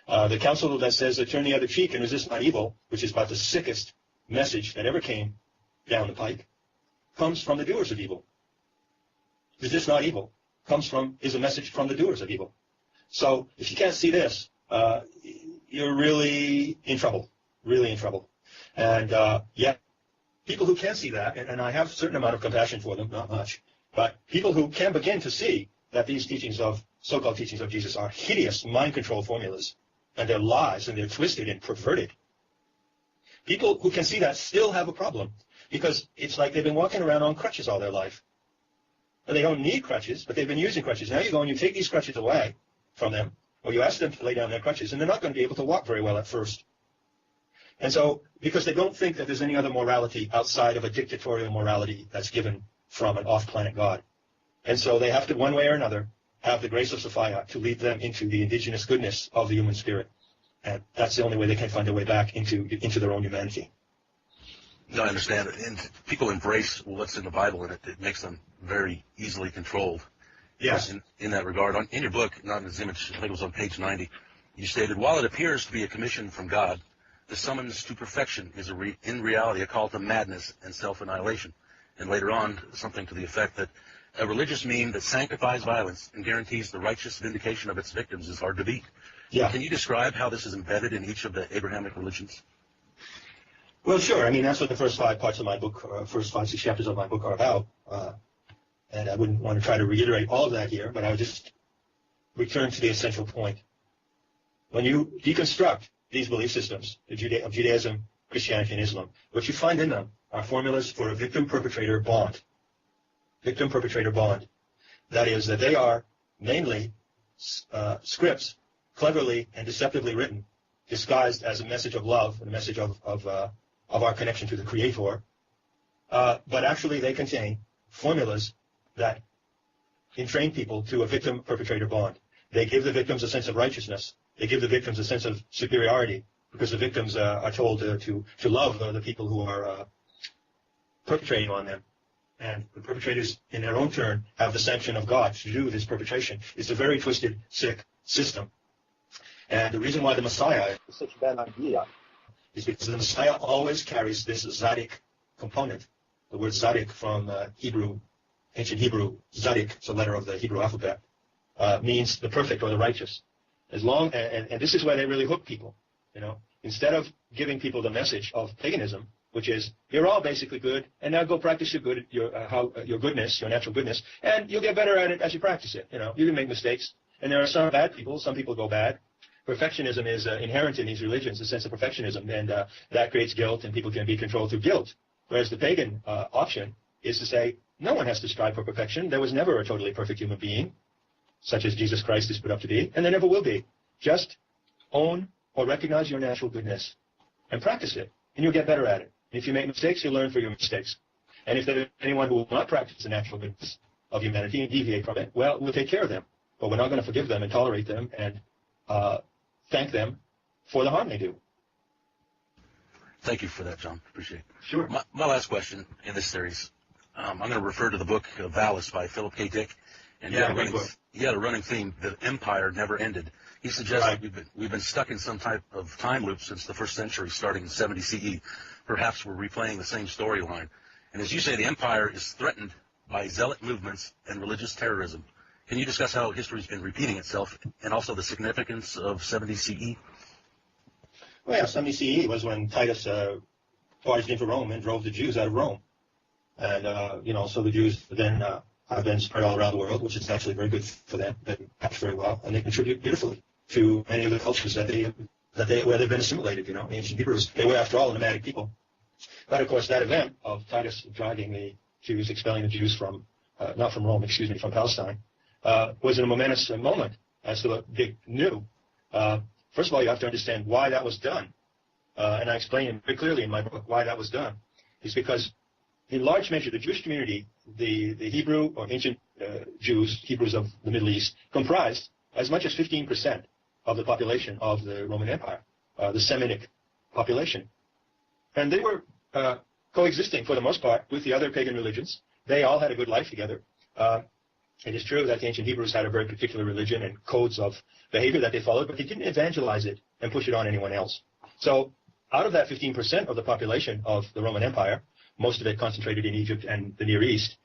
The counsel that says, turn the other cheek and resist not evil, which is about the sickest message that ever came down the pike, comes from the doers of evil. Resist not evil is a message from the doers of evil. So if you can't see this, you're really in trouble, And yet, people who can see that, and I have a certain amount of compassion for them, not much, but people who can begin to see that these so-called teachings of Jesus are hideous mind control formulas, and they're lies, and they're twisted and perverted. People who can see that still have a problem, because it's like they've been walking around on crutches all their life. And they don't need crutches, but they've been using crutches. Now you go and you take these crutches away from them, or you ask them to lay down their crutches, and they're not going to be able to walk very well at first. And so, because they don't think that there's any other morality outside of a dictatorial morality that's given from an off-planet God. And so they have to, one way or another, have the grace of Sophia to lead them into the indigenous goodness of the human spirit. And that's the only way they can find their way back into their own humanity. No, I understand. And people embrace what's in the Bible, and it makes them very easily controlled. Yes. In that regard. In your book, Not in His Image, I think it was on page 90, you stated, while it appears to be a commission from God, the summons to perfection is in reality a call to madness and self-annihilation. And later on, something to the effect that a religious meme that sanctifies violence and guarantees the righteous vindication of its victims is hard to beat. Yeah. Can you describe how this is embedded in each of the Abrahamic religions? Well, sure. I mean, that's what the first 5 parts of my book, first 5, 6 chapters of my book are about. And I wouldn't want to try to reiterate all of that here, but I would just return to the essential point. When you deconstruct these belief systems of Judaism, Christianity, and Islam, what you find in them are formulas for a victim-perpetrator bond. Victim-perpetrator bond. That is, that they are mainly scripts, cleverly and deceptively written, disguised as a message of love and a message of our connection to the Creator. But actually they contain formulas that entrain people to a victim-perpetrator bond. They give the victims a sense of righteousness. They give the victims a sense of superiority, because the victims are told to love the people who are perpetrating on them. And the perpetrators, in their own turn, have the sanction of God to do this perpetration. It's a very twisted, sick system. And the reason why the Messiah is such a bad idea is because the Messiah always carries this Zadik component. The word Zadik from ancient Hebrew, Zadik, it's a letter of the Hebrew alphabet, means the perfect or the righteous. And this is where they really hook people. Instead of giving people the message of paganism, which is, you're all basically good, and now go practice your goodness, your natural goodness, and you'll get better at it as you practice it. You can make mistakes, and there are some bad people, some people go bad. Perfectionism is inherent in these religions, a sense of perfectionism, and that creates guilt, and people can be controlled through guilt. Whereas the pagan option is to say, no one has to strive for perfection. There was never a totally perfect human being, such as Jesus Christ is put up to be, and there never will be. Just own or recognize your natural goodness and practice it, and you'll get better at it. And if you make mistakes, you'll learn from your mistakes. And if there's anyone who will not practice the natural goodness of humanity and deviate from it, well, we'll take care of them. But we're not going to forgive them and tolerate them and thank them for the harm they do. Thank you for that, John. Appreciate it. Sure. My last question in this series, I'm going to refer to the book Valis by Philip K. Dick. And he had a running theme, the empire never ended. He suggests that we've been stuck in some type of time loop since the first century, starting in 70 CE. Perhaps we're replaying the same storyline. And as you say, the empire is threatened by zealot movements and religious terrorism. Can you discuss how history's been repeating itself, and also the significance of 70 CE? Well, yeah, 70 CE was when Titus barged into Rome and drove the Jews out of Rome. And, so the Jews then have been spread all around the world, which is actually very good for them. They patch very well, and they contribute beautifully to many of the cultures where they've been assimilated. The ancient Hebrews, they were, after all, a nomadic people. But, of course, that event of Titus driving the Jews, expelling the Jews from, not from Rome, from Palestine, was a momentous moment as to a big new. First of all, you have to understand why that was done. And I explain very clearly in my book why that was done. It's because, in large measure, the Jewish community, the Hebrew or ancient Hebrews of the Middle East, comprised as much as 15% of the population of the Roman Empire, the Semitic population. And they were coexisting, for the most part, with the other pagan religions. They all had a good life together. It is true that the ancient Hebrews had a very particular religion and codes of behavior that they followed, but they didn't evangelize it and push it on anyone else. So out of that 15% of the population of the Roman Empire, most of it concentrated in Egypt and the Near East,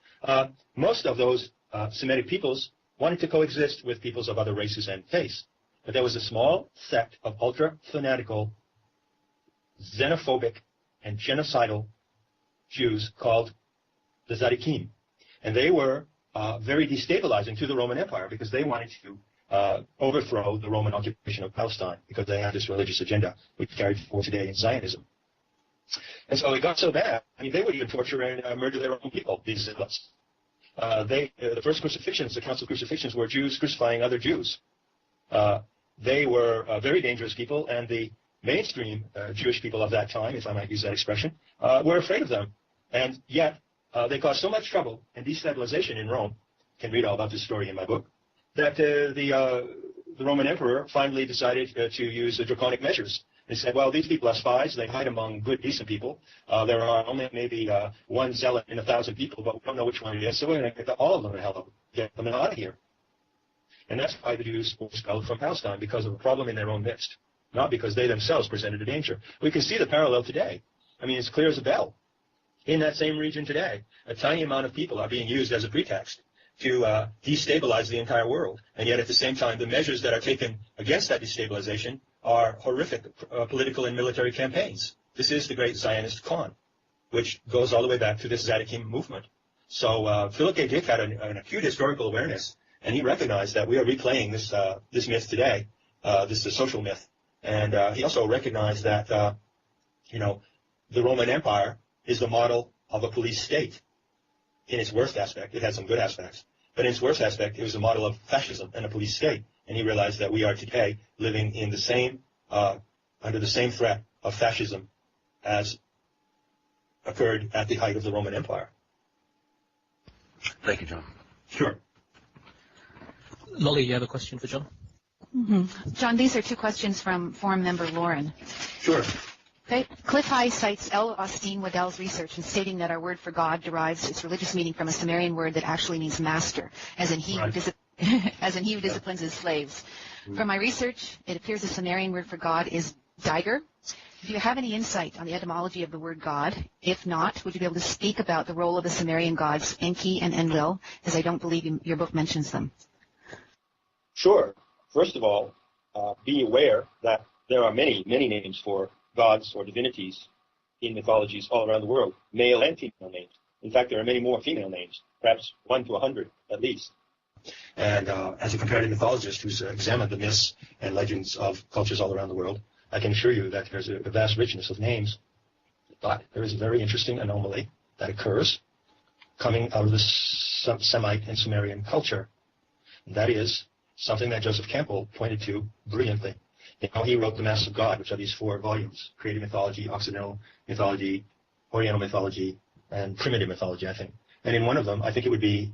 most of those Semitic peoples wanted to coexist with peoples of other races and faiths. But there was a small sect of ultra-fanatical, xenophobic, and genocidal Jews called the Tzaddikim. And they were very destabilizing to the Roman Empire because they wanted to overthrow the Roman occupation of Palestine because they had this religious agenda which carried forward today in Zionism. And so it got so bad, I mean, they would even torture and murder their own people, these zealots. The first crucifixions, the council crucifixions, were Jews crucifying other Jews. They were very dangerous people, and the mainstream Jewish people of that time, if I might use that expression, were afraid of them. And yet, they caused so much trouble and destabilization in Rome, you can read all about this story in my book, that the Roman emperor finally decided to use draconic measures. They said, well, these people are spies. They hide among good, decent people. There are only maybe one zealot in 1,000 people, but we don't know which one it is, so we're going to get all of them to hell, get them out of here. And that's why the Jews were expelled from Palestine, because of a problem in their own midst, not because they themselves presented a danger. We can see the parallel today. I mean, it's clear as a bell. In that same region today, a tiny amount of people are being used as a pretext to destabilize the entire world. And yet at the same time, the measures that are taken against that destabilization are horrific political and military campaigns. This is the great Zionist con, which goes all the way back to this Tzaddikim movement. So Philip K. Dick had an acute historical awareness, and he recognized that we are replaying this myth today, this is a social myth. And he also recognized that, the Roman Empire is the model of a police state. In its worst aspect, it had some good aspects, but in its worst aspect, it was a model of fascism and a police state. And he realized that we are today living in the same, under the same threat of fascism as occurred at the height of the Roman Empire. Thank you, John. Sure. Lolly, you have a question for John? Mm-hmm. John, these are two questions from forum member Lauren. Sure. Okay. Cliff High cites L. Austin Waddell's research in stating that our word for God derives its religious meaning from a Sumerian word that actually means master, as in he, who disciplines his slaves. From my research, it appears the Sumerian word for God is Diger. Do you have any insight on the etymology of the word God? If not, would you be able to speak about the role of the Sumerian gods Enki and Enlil, as I don't believe your book mentions them? Sure. First of all, be aware that there are many, many names for gods or divinities in mythologies all around the world, male and female names. In fact, there are many more female names, perhaps 1 to 100 at least. And as a comparative mythologist who's examined the myths and legends of cultures all around the world, I can assure you that there's a vast richness of names. But there is a very interesting anomaly that occurs coming out of the Semite and Sumerian culture. And that is something that Joseph Campbell pointed to brilliantly. He wrote the Mass of God, which are these 4 volumes: creative mythology, Occidental mythology, Oriental mythology, and primitive mythology, I think. And in one of them, I think it would be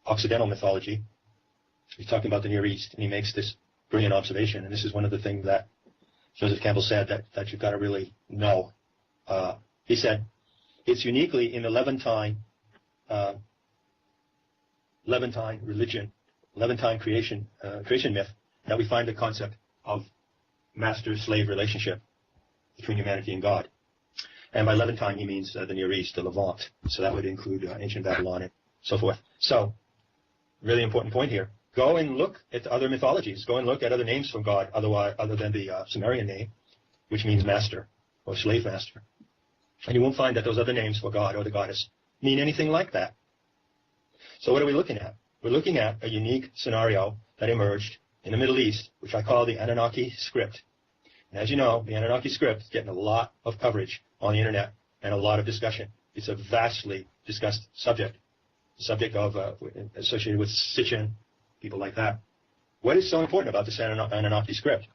Occidental mythology, he's talking about the Near East, and he makes this brilliant observation, and this is one of the things that Joseph Campbell said that you've got to really know. He said, it's uniquely in the Levantine religion, Levantine creation myth, that we find the concept of master-slave relationship between humanity and God. And by Levantine, he means the Near East, the Levant. So that would include ancient Babylon and so forth. So, really important point here. Go and look at other mythologies. Go and look at other names from God, other than the Sumerian name, which means master or slave master. And you won't find that those other names for God or the goddess mean anything like that. So what are we looking at? We're looking at a unique scenario that emerged in the Middle East, which I call the Anunnaki script. And as you know, the Anunnaki script is getting a lot of coverage on the internet and a lot of discussion. It's a vastly discussed subject. The subject of associated with Sitchin, people like that. What is so important about this Anunnaki script?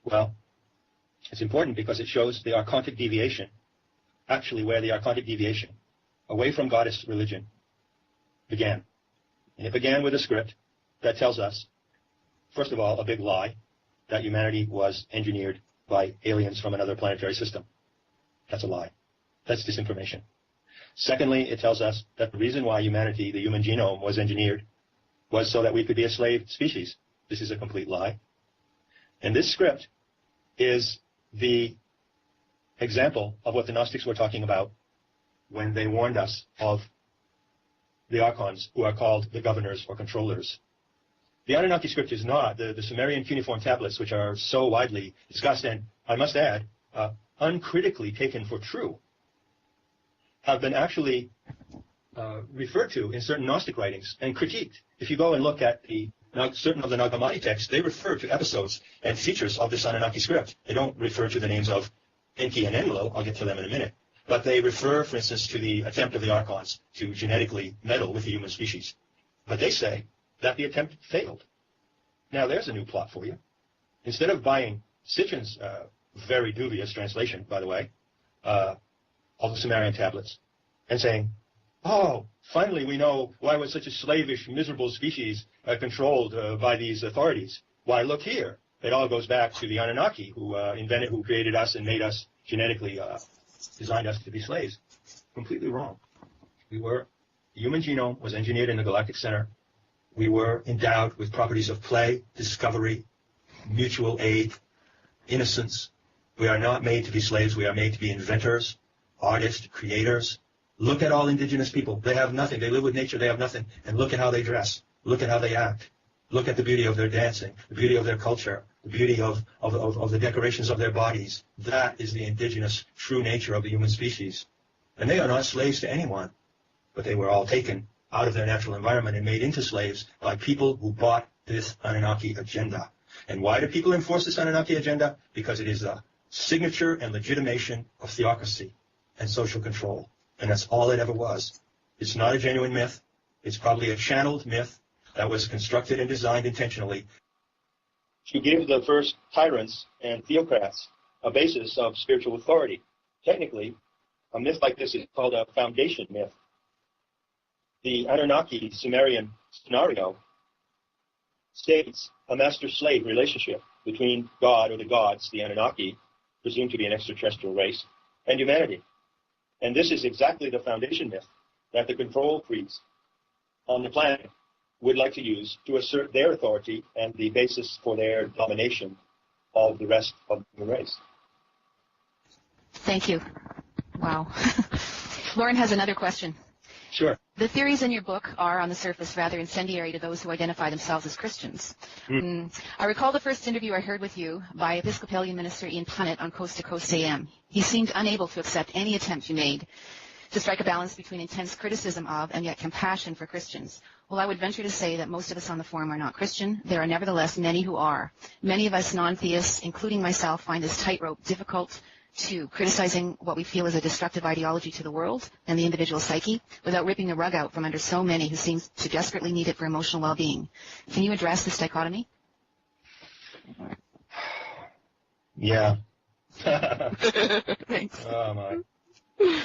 Well, it's important because it shows the archontic deviation, actually where the archontic deviation away from goddess religion began. And it began with a script that tells us, first of all, a big lie, that humanity was engineered by aliens from another planetary system. That's a lie. That's disinformation. Secondly, it tells us that the reason why humanity, the human genome, was engineered was so that we could be a slave species. This is a complete lie. And this script is the example of what the Gnostics were talking about when they warned us of the archons, who are called the governors or controllers. The Anunnaki script is not. The Sumerian cuneiform tablets, which are so widely discussed and, I must add, uncritically taken for true, have been actually referred to in certain Gnostic writings and critiqued. If you go and look at certain of the Nag Hammadi texts, they refer to episodes and features of this Anunnaki script. They don't refer to the names of Enki and Enlil. I'll get to them in a minute. But they refer, for instance, to the attempt of the archons to genetically meddle with the human species. But they say that the attempt failed. Now, there's a new plot for you. Instead of buying Sitchin's very dubious translation, by the way, of the Sumerian tablets, and saying, oh, finally we know why we're such a slavish, miserable species controlled by these authorities. Why, look here. It all goes back to the Anunnaki who created us and made us genetically, designed us to be slaves. Completely wrong. The human genome was engineered in the galactic center. We were endowed with properties of play, discovery, mutual aid, innocence. We are not made to be slaves. We are made to be inventors, artists, creators. Look at all indigenous people. They have nothing. They live with nature. They have nothing. And look at how they dress. Look at how they act. Look at the beauty of their dancing, the beauty of their culture, the beauty of the decorations of their bodies. That is the indigenous true nature of the human species. And they are not slaves to anyone, but they were all taken out of their natural environment and made into slaves by people who bought this Anunnaki agenda. And why do people enforce this Anunnaki agenda? Because it is a signature and legitimation of theocracy and social control. And that's all it ever was. It's not a genuine myth. It's probably a channeled myth that was constructed and designed intentionally to give the first tyrants and theocrats a basis of spiritual authority. Technically, a myth like this is called a foundation myth. The Anunnaki Sumerian scenario states a master-slave relationship between God or the gods, the Anunnaki, presumed to be an extraterrestrial race, and humanity. And this is exactly the foundation myth that the control freaks on the planet would like to use to assert their authority and the basis for their domination of the rest of the race. Thank you. Wow. Lauren has another question. Sure. The theories in your book are, on the surface, rather incendiary to those who identify themselves as Christians. I recall the first interview I heard with you by Episcopalian minister Ian Punnett on Coast to Coast AM. He seemed unable to accept any attempt you made to strike a balance between intense criticism of and yet compassion for Christians. Well, I would venture to say that most of us on the forum are not Christian. There are nevertheless many who are. Many of us non-theists, including myself, find this tightrope difficult to criticizing what we feel is a destructive ideology to the world and the individual psyche without ripping the rug out from under so many who seem to desperately need it for emotional well-being. Can you address this dichotomy? Yeah. Thanks. Oh, my.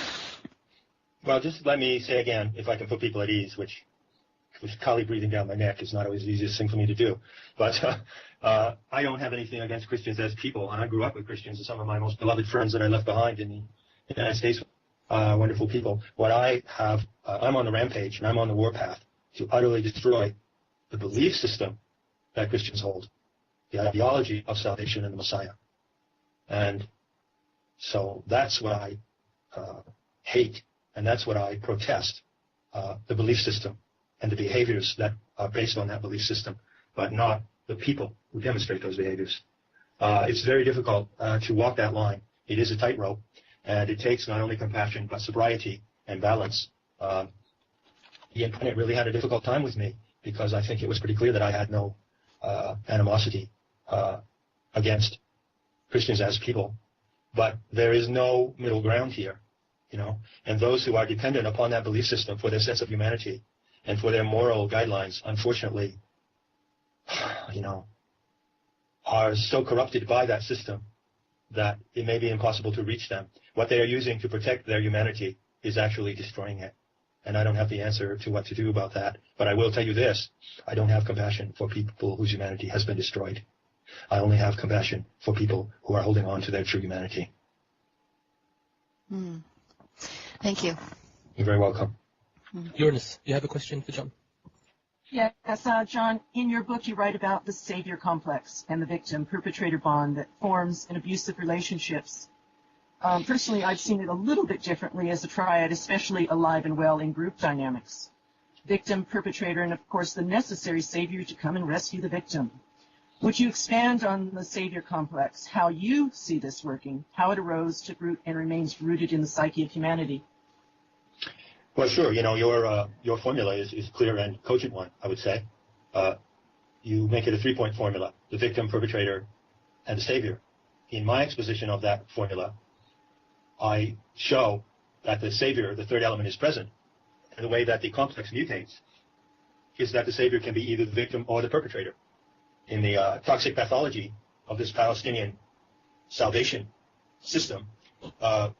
Well, just let me say again, if I can put people at ease, which with Kali breathing down my neck is not always the easiest thing for me to do. But I don't have anything against Christians as people, and I grew up with Christians, and some of my most beloved friends that I left behind in the United States, wonderful people. What I have, I'm on the rampage, and I'm on the warpath to utterly destroy the belief system that Christians hold, the ideology of salvation and the Messiah. And so that's what I hate, and that's what I protest, the belief system and the behaviors that are based on that belief system, but not the people who demonstrate those behaviors. It's very difficult to walk that line. It is a tightrope, and it takes not only compassion, but sobriety and balance. Ian Punnett really had a difficult time with me because I think it was pretty clear that I had no animosity against Christians as people. But there is no middle ground here, you know, and those who are dependent upon that belief system for their sense of humanity and for their moral guidelines, unfortunately, are so corrupted by that system that it may be impossible to reach them. What they are using to protect their humanity is actually destroying it. And I don't have the answer to what to do about that. But I will tell you this. I don't have compassion for people whose humanity has been destroyed. I only have compassion for people who are holding on to their true humanity. Thank you. You're very welcome. Uranus, you have a question for John? Yes, John, in your book you write about the savior complex and the victim-perpetrator bond that forms in abusive relationships. Personally, I've seen it a little bit differently as a triad, especially alive and well in group dynamics. Victim, perpetrator, and of course the necessary savior to come and rescue the victim. Would you expand on the savior complex, how you see this working, how it arose, took root, and remains rooted in the psyche of humanity? Well, sure. Your formula is clear and cogent one, I would say. You make it a three-point formula, the victim, perpetrator, and the savior. In my exposition of that formula, I show that the savior, the third element, is present. And the way that the complex mutates is that the savior can be either the victim or the perpetrator. In the toxic pathology of this Palestinian salvation system,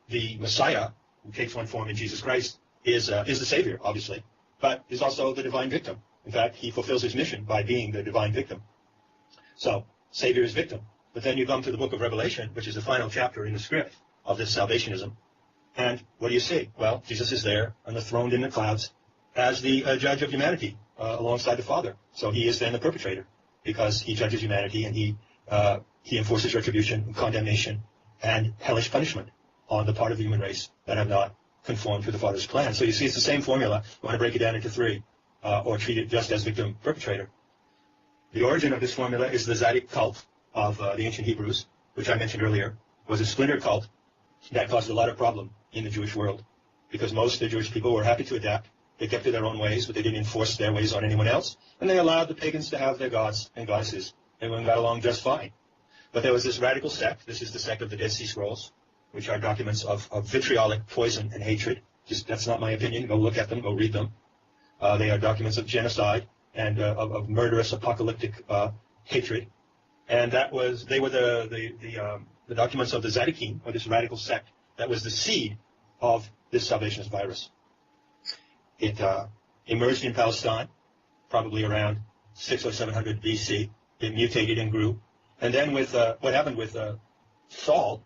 the Messiah, who takes one form in Jesus Christ, is the savior, obviously, but is also the divine victim. In fact, he fulfills his mission by being the divine victim. So, savior is victim. But then you come to the book of Revelation, which is the final chapter in the script of this salvationism. And what do you see? Well, Jesus is there on the throne in the clouds as the judge of humanity alongside the Father. So he is then the perpetrator because he judges humanity and he enforces retribution and condemnation and hellish punishment on the part of the human race that have not conformed to the Father's plan. So you see, it's the same formula. You want to break it down into three, or treat it just as victim-perpetrator. The origin of this formula is the Zadok cult of the ancient Hebrews, which I mentioned earlier, was a splinter cult that caused a lot of problem in the Jewish world, because most of the Jewish people were happy to adapt. They kept to their own ways, but they didn't enforce their ways on anyone else, and they allowed the pagans to have their gods and goddesses. Everyone got along just fine. But there was this radical sect. This is the sect of the Dead Sea Scrolls, which are documents of vitriolic poison and hatred. That's not my opinion. Go look at them. Go read them. They are documents of genocide and of murderous apocalyptic hatred. And they were the documents of the Zadokim, or this radical sect, that was the seed of this salvationist virus. It emerged in Palestine, probably around 600 or 700 BC. It mutated and grew. And then what happened with Saul,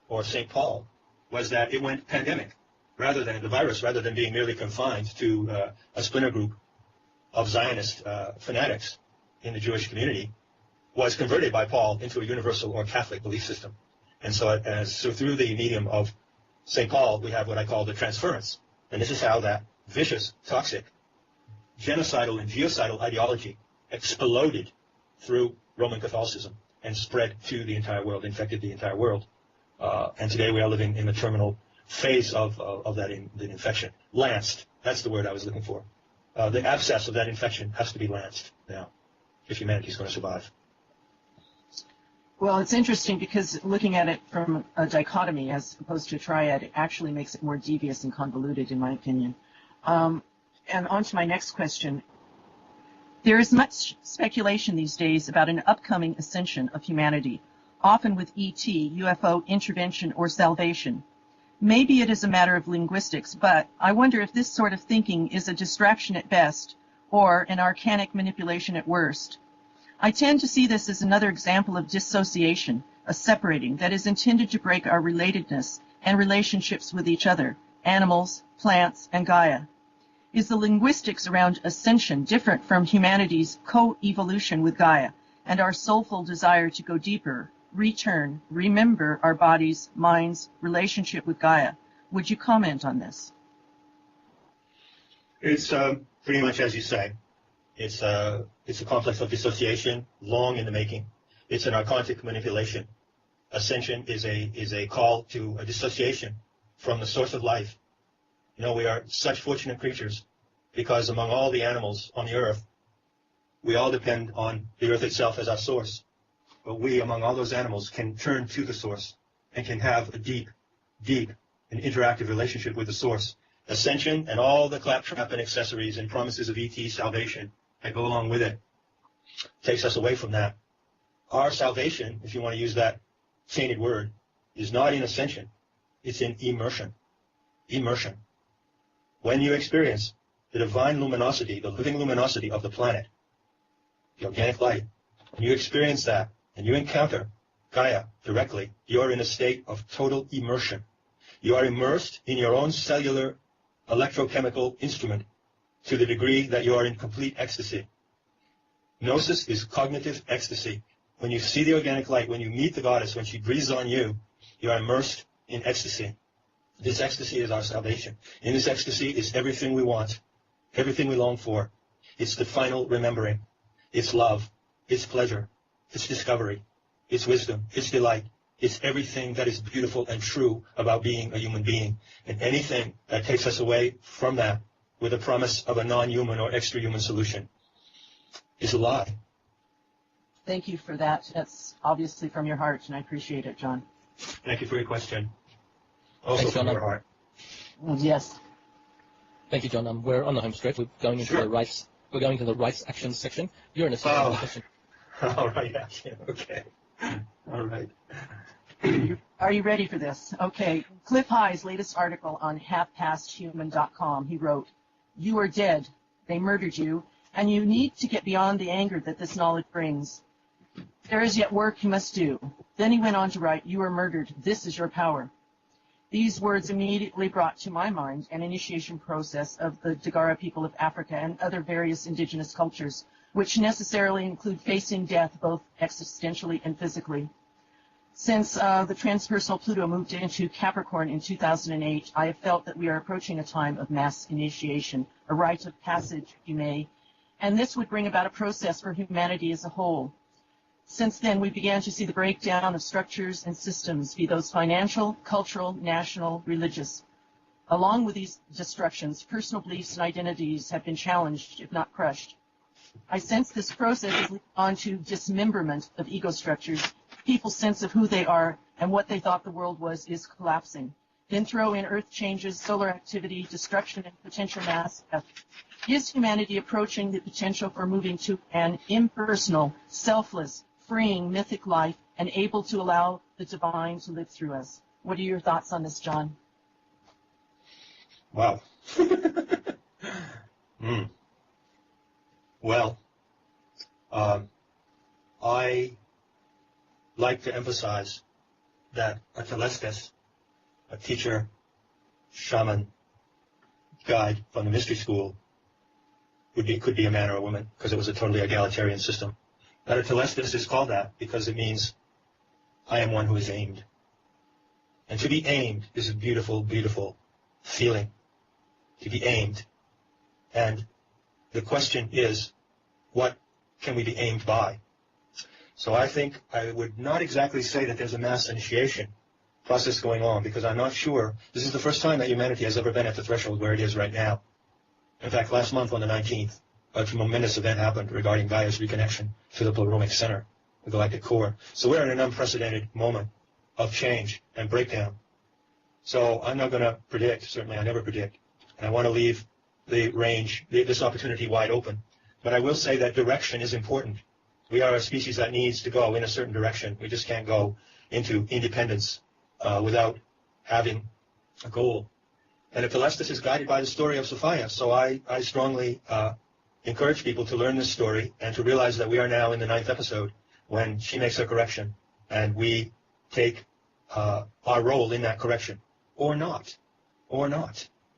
or St. Paul, was that it went pandemic. The virus, rather than being merely confined to a splinter group of Zionist fanatics in the Jewish community, was converted by Paul into a universal or Catholic belief system. And so through the medium of St. Paul, we have what I call the transference. And this is how that vicious, toxic, genocidal, and geocidal ideology exploded through Roman Catholicism and spread to the entire world, infected the entire world. And today we are living in the terminal phase of that infection. Lanced, that's the word I was looking for. The abscess of that infection has to be lanced now if humanity is going to survive. Well, it's interesting because looking at it from a dichotomy as opposed to a triad, it actually makes it more devious and convoluted, in my opinion. And on to my next question. There is much speculation these days about an upcoming ascension of humanity, often with ET, UFO intervention, or salvation. Maybe it is a matter of linguistics, but I wonder if this sort of thinking is a distraction at best or an arcanic manipulation at worst. I tend to see this as another example of dissociation, a separating that is intended to break our relatedness and relationships with each other, animals, plants, and Gaia. Is the linguistics around ascension different from humanity's co-evolution with Gaia and our soulful desire to go deeper, return, remember our bodies, minds, relationship with Gaia? Would you comment on this? It's pretty much as you say. It's a complex of dissociation, long in the making. It's an archontic manipulation. Ascension is a call to a dissociation from the source of life. We are such fortunate creatures because among all the animals on the earth, we all depend on the earth itself as our source. But we, among all those animals, can turn to the source and can have a deep, deep and interactive relationship with the source. Ascension and all the claptrap and accessories and promises of ET salvation that go along with it takes us away from that. Our salvation, if you want to use that chained word, is not in ascension. It's in immersion. Immersion. When you experience the divine luminosity, the living luminosity of the planet, the organic light, when you experience that and you encounter Gaia directly, you are in a state of total immersion. You are immersed in your own cellular electrochemical instrument to the degree that you are in complete ecstasy. Gnosis is cognitive ecstasy. When you see the organic light, when you meet the goddess, when she breathes on you, you are immersed in ecstasy. This ecstasy is our salvation. In this ecstasy is everything we want, everything we long for. It's the final remembering. It's love. It's pleasure. It's discovery. It's wisdom. It's delight. It's everything that is beautiful and true about being a human being. And anything that takes us away from that with a promise of a non-human or extra-human solution is a lie. Thank you for that. That's obviously from your heart, and I appreciate it, John. Thank you for your question. Also Thanks, from John. your heart. Yes. Thank you, John. We're on the home stretch. We're going into the rights. We're going to the rights action section. You're in a second question. All right, action. Okay. All right. Are you ready for this? Okay. Cliff High's latest article on halfpasthuman.com, he wrote, "You are dead. They murdered you, and you need to get beyond the anger that this knowledge brings. There is yet work you must do." Then he went on to write, "You are murdered. This is your power." These words immediately brought to my mind an initiation process of the Dagara people of Africa and other various indigenous cultures, which necessarily include facing death both existentially and physically. Since the transpersonal Pluto moved into Capricorn in 2008, I have felt that we are approaching a time of mass initiation, a rite of passage, if you may, and this would bring about a process for humanity as a whole. Since then, we began to see the breakdown of structures and systems, be those financial, cultural, national, religious. Along with these destructions, personal beliefs and identities have been challenged, if not crushed. I sense this process is leading on to dismemberment of ego structures. People's sense of who they are and what they thought the world was is collapsing. Then throw in earth changes, solar activity, destruction, and potential mass death. Is humanity approaching the potential for moving to an impersonal, selfless, freeing, mythic life and able to allow the divine to live through us? What are your thoughts on this, John? Wow. Well, I like to emphasize that a Telestes, a teacher, shaman, guide from the mystery school, could be a man or a woman, because it was a totally egalitarian system. That a Telestes is called that because it means I am one who is aimed. And to be aimed is a beautiful, beautiful feeling. To be aimed. And the question is, what can we be aimed by? So I think I would not exactly say that there's a mass initiation process going on, because I'm not sure. This is the first time that humanity has ever been at the threshold where it is right now. In fact, last month on the 19th, a tremendous event happened regarding Gaia's reconnection to the Pleroma Center, the galactic core. So we're in an unprecedented moment of change and breakdown. So I'm not going to predict, certainly I never predict, and I want to leave the range, this opportunity wide open. But I will say that direction is important. We are a species that needs to go in a certain direction. We just can't go into independence without having a goal. And if Telestes is guided by the story of Sophia, so I strongly encourage people to learn this story and to realize that we are now in the 9th episode when she makes her correction, and we take our role in that correction, or not.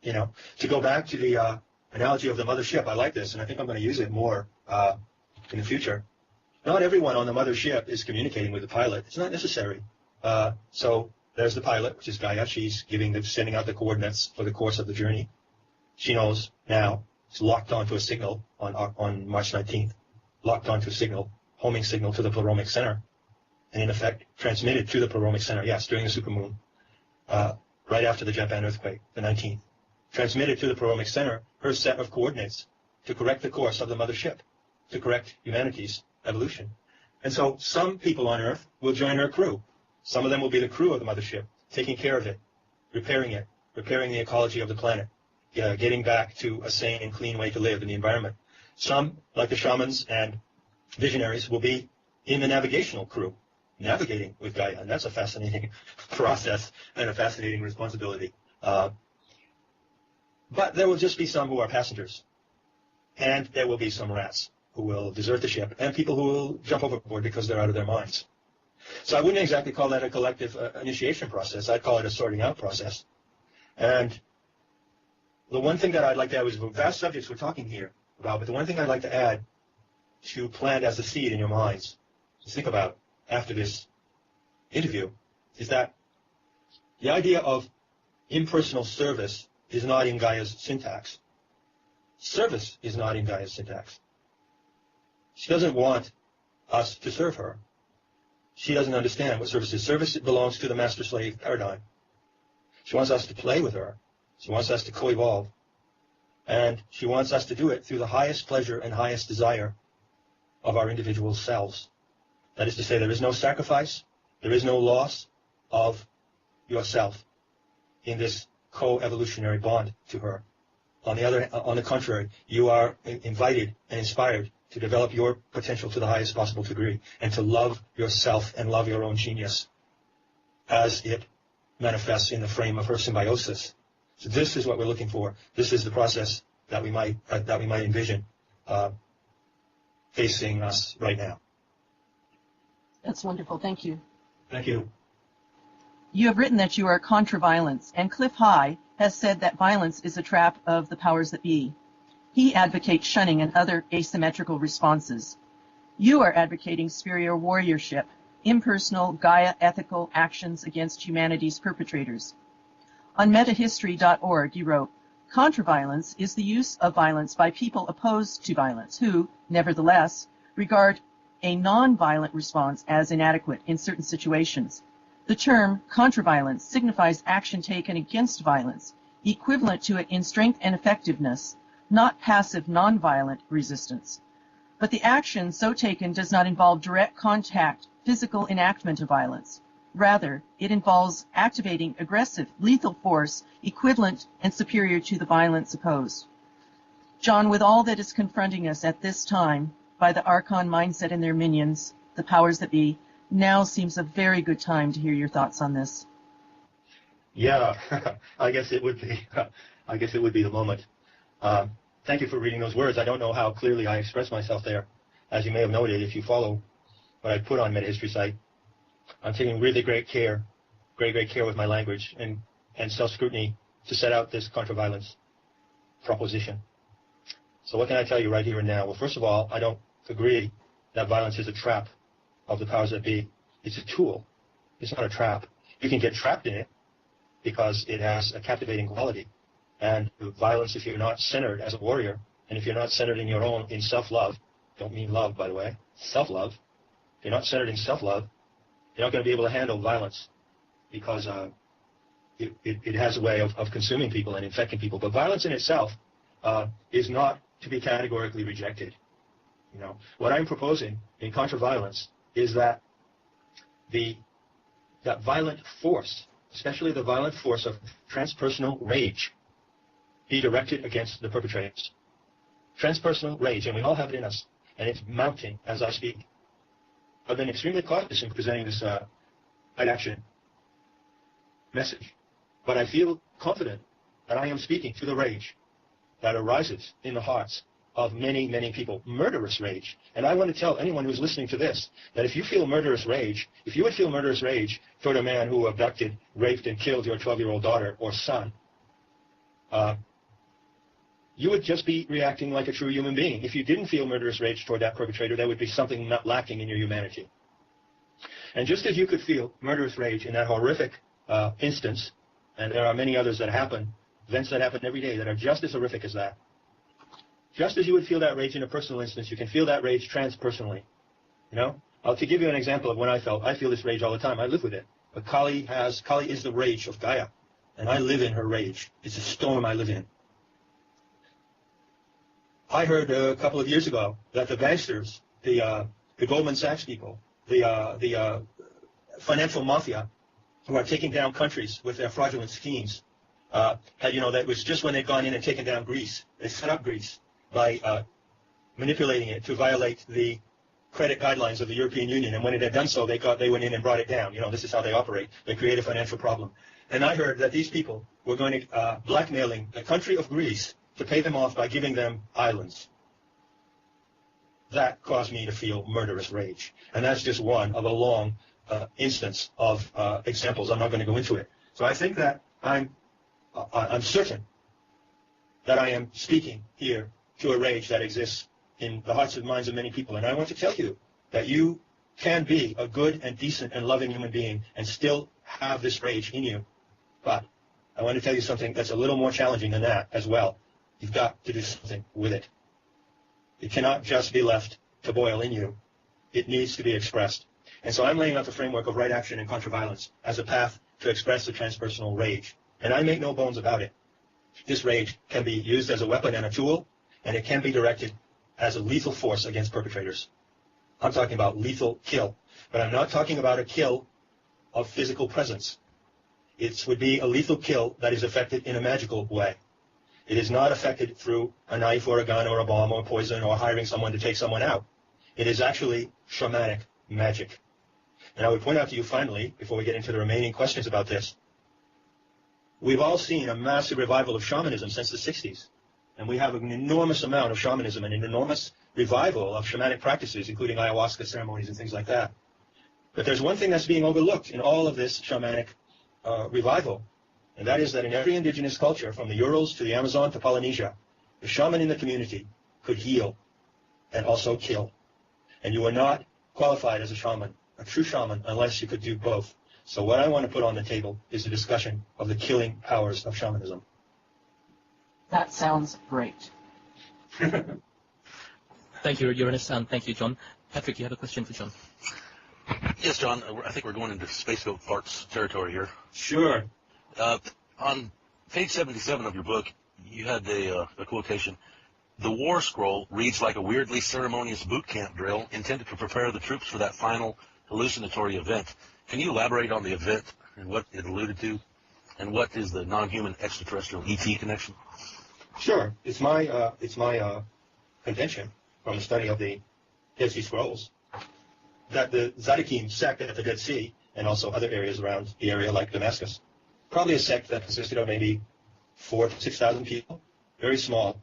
You know, to go back to the analogy of the mothership, I like this, and I think I'm going to use it more in the future. Not everyone on the mothership is communicating with the pilot. It's not necessary. So there's the pilot, which is Gaia. She's sending out the coordinates for the course of the journey. She knows now. It's locked onto a signal on March 19th. Locked onto a signal, homing signal to the Pleroma Center, and in effect transmitted to the Pleroma Center. Yes, during the supermoon, right after the Japan earthquake, the 19th. Transmitted to the Pleroma Center her set of coordinates to correct the course of the mothership, to correct humanity's evolution. And so some people on Earth will join her crew. Some of them will be the crew of the mothership, taking care of it, repairing the ecology of the planet, getting back to a sane and clean way to live in the environment. Some, like the shamans and visionaries will be in the navigational crew, navigating with Gaia, and that's a fascinating process and a fascinating responsibility. But there will just be some who are passengers, and there will be some rats who will desert the ship, and people who will jump overboard because they're out of their minds. So I wouldn't exactly call that a collective initiation process. I'd call it a sorting out process. And the one thing that I'd like to add is vast subjects we're talking here about, but the one thing I'd like to add to plant as a seed in your minds to think about after this interview is that the idea of impersonal service is not in Gaia's syntax. Service is not in Gaia's syntax. She doesn't want us to serve her. She doesn't understand what service is. Service belongs to the master-slave paradigm. She wants us to play with her. She wants us to co-evolve. And she wants us to do it through the highest pleasure and highest desire of our individual selves. That is to say, there is no sacrifice, there is no loss of yourself in this co-evolutionary bond to her. On the contrary, you are invited and inspired to develop your potential to the highest possible degree and to love yourself and love your own genius as it manifests in the frame of her symbiosis. So this is what we're looking for. This is the process that we might envision facing us right now. That's wonderful. Thank you. Thank you. You have written that you are contra violence, and Cliff High has said that violence is a trap of the powers that be. He advocates shunning and other asymmetrical responses. You are advocating superior warriorship, impersonal, Gaia ethical actions against humanity's perpetrators. On metahistory.org, you wrote, "Contra-violence is the use of violence by people opposed to violence who, nevertheless, regard a non-violent response as inadequate in certain situations. The term contra-violence signifies action taken against violence, equivalent to it in strength and effectiveness, not passive non-violent resistance. But the action so taken does not involve direct contact, physical enactment of violence. Rather, it involves activating aggressive, lethal force equivalent and superior to the violence opposed." John, with all that is confronting us at this time by the Archon mindset and their minions, the powers that be, now seems a very good time to hear your thoughts on this. Yeah, I guess it would be. I guess it would be the moment. Thank you for reading those words. I don't know how clearly I expressed myself there. As you may have noted, if you follow what I put on MetaHistory site, I'm taking really great care with my language and self-scrutiny to set out this contra-violence proposition. So what can I tell you right here and now? Well, first of all, I don't agree that violence is a trap of the powers that be. It's a tool. It's not a trap. You can get trapped in it because it has a captivating quality. And violence, if you're not centered as a warrior, and if you're not centered in self-love, don't mean love, by the way, self-love, if you're not centered in self-love, you're not going to be able to handle violence because it has a way of consuming people and infecting people. But violence in itself is not to be categorically rejected. You know, what I'm proposing in contra-violence is that that violent force, especially the violent force of transpersonal rage, be directed against the perpetrators. Transpersonal rage, and we all have it in us, and it's mounting as I speak. I've been extremely cautious in presenting this right action message, but I feel confident that I am speaking to the rage that arises in the hearts of many, many people, murderous rage. And I want to tell anyone who's listening to this that if you feel murderous rage, if you would feel murderous rage toward a man who abducted, raped, and killed your 12-year-old daughter or son, you would just be reacting like a true human being. If you didn't feel murderous rage toward that perpetrator, there would be something not lacking in your humanity. And just as you could feel murderous rage in that horrific instance, and there are many others that happen, events that happen every day that are just as horrific as that, just as you would feel that rage in a personal instance, you can feel that rage transpersonally. You know? To give you an example of when I feel this rage all the time. I live with it. But Kali is the rage of Gaia, and I live in her rage. It's a storm I live in. I heard a couple of years ago that the gangsters, the Goldman Sachs people, the financial mafia, who are taking down countries with their fraudulent schemes, that was just when they'd gone in and taken down Greece. They set up Greece by manipulating it to violate the credit guidelines of the European Union, and when it had done so, they went in and brought it down. This is how they operate. They create a financial problem. And I heard that these people were going to blackmailing the country of Greece to pay them off by giving them islands. That caused me to feel murderous rage. And that's just one of a long instance of examples. I'm not going to go into it. So I think that I'm certain that I am speaking here to a rage that exists in the hearts and minds of many people. And I want to tell you that you can be a good and decent and loving human being and still have this rage in you. But I want to tell you something that's a little more challenging than that as well. You've got to do something with it. It cannot just be left to boil in you. It needs to be expressed. And so I'm laying out the framework of right action and contra-violence as a path to express the transpersonal rage. And I make no bones about it. This rage can be used as a weapon and a tool, and it can be directed as a lethal force against perpetrators. I'm talking about lethal kill. But I'm not talking about a kill of physical presence. It would be a lethal kill that is effected in a magical way. It is not affected through a knife or a gun or a bomb or poison or hiring someone to take someone out. It is actually shamanic magic. And I would point out to you finally, before we get into the remaining questions about this, we've all seen a massive revival of shamanism since the 60s. And we have an enormous amount of shamanism and an enormous revival of shamanic practices, including ayahuasca ceremonies and things like that. But there's one thing that's being overlooked in all of this shamanic revival, and that is that in every indigenous culture, from the Urals to the Amazon to Polynesia, the shaman in the community could heal and also kill. And you are not qualified as a shaman, a true shaman, unless you could do both. So what I want to put on the table is a discussion of the killing powers of shamanism. That sounds great. Thank you, Uranus, and thank you, John. Patrick, you have a question for John. Yes, John, I think we're going into space goat farts territory here. Sure. On page 77 of your book, you had a quotation. The war scroll reads like a weirdly ceremonious boot camp drill intended to prepare the troops for that final hallucinatory event. Can you elaborate on the event and what it alluded to? And what is the non-human extraterrestrial ET connection? Sure. It's my contention from the study of the Dead Sea Scrolls that the Zadokine sect at the Dead Sea and also other areas around the area like Damascus, probably a sect that consisted of maybe 4,000 to 6,000 people, very small,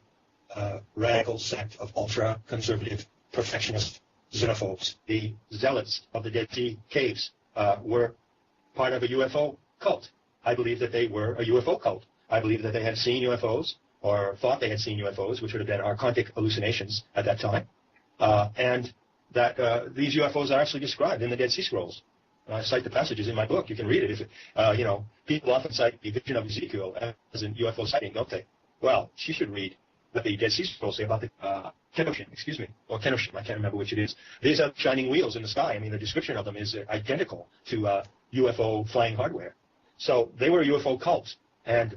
radical sect of ultra-conservative, perfectionist xenophobes. The zealots of the Dead Sea caves were part of a UFO cult. I believe that they were a UFO cult. I believe that they had seen UFOs or thought they had seen UFOs, which would have been archontic hallucinations at that time, and that these UFOs are actually described in the Dead Sea Scrolls. I cite the passages in my book. You can read it. People often cite the vision of Ezekiel as a UFO sighting, don't they? Well, she should read what the Dead Sea Scrolls say about the Kenoshin, or Kenoshin, I can't remember which it is. These are shining wheels in the sky. I mean, the description of them is identical to UFO flying hardware. So they were a UFO cult, and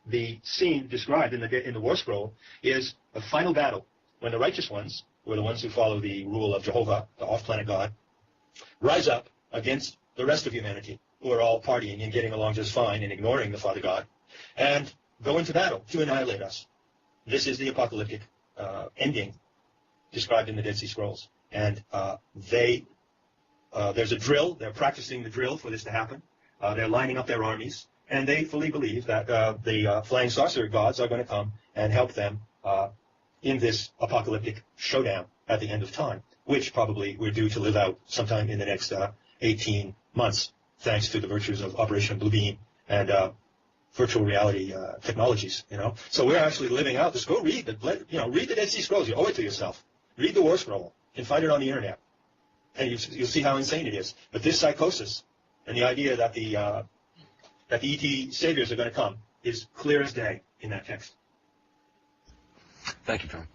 the scene described in the War Scroll is a final battle when the righteous ones, who are the ones who follow the rule of Jehovah, the off-planet God, rise up against the rest of humanity, who are all partying and getting along just fine and ignoring the Father God, and go into battle to annihilate us. This is the apocalyptic ending described in the Dead Sea Scrolls. And there's a drill. They're practicing the drill for this to happen. They're lining up their armies, and they fully believe that the flying saucer gods are going to come and help them in this apocalyptic showdown at the end of time, which probably we're due to live out sometime in the next 18 months, thanks to the virtues of Operation Blue Beam and virtual reality technologies. So we're actually living out this. Go read read the Dead Sea Scrolls. You owe it to yourself. Read the War Scroll. You can find it on the internet, and you'll see how insane it is. But this psychosis and the idea that the ET saviors are going to come is clear as day in that text. Thank you, John.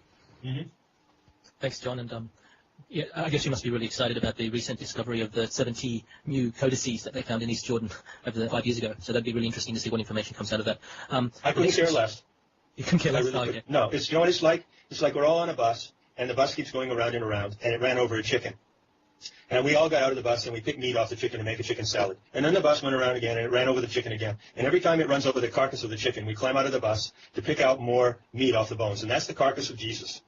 Mm-hmm. Thanks, John. And yeah, I guess you must be really excited about the recent discovery of the 70 new codices that they found in East Jordan over 5 years ago. So that'd be really interesting to see what information comes out of that. I couldn't care less. You can care less. Really okay. No, you know what it's like? It's like we're all on a bus, and the bus keeps going around and around, and it ran over a chicken. And we all got out of the bus, and we picked meat off the chicken to make a chicken salad. And then the bus went around again, and it ran over the chicken again. And every time it runs over the carcass of the chicken, we climb out of the bus to pick out more meat off the bones. And that's the carcass of Jesus,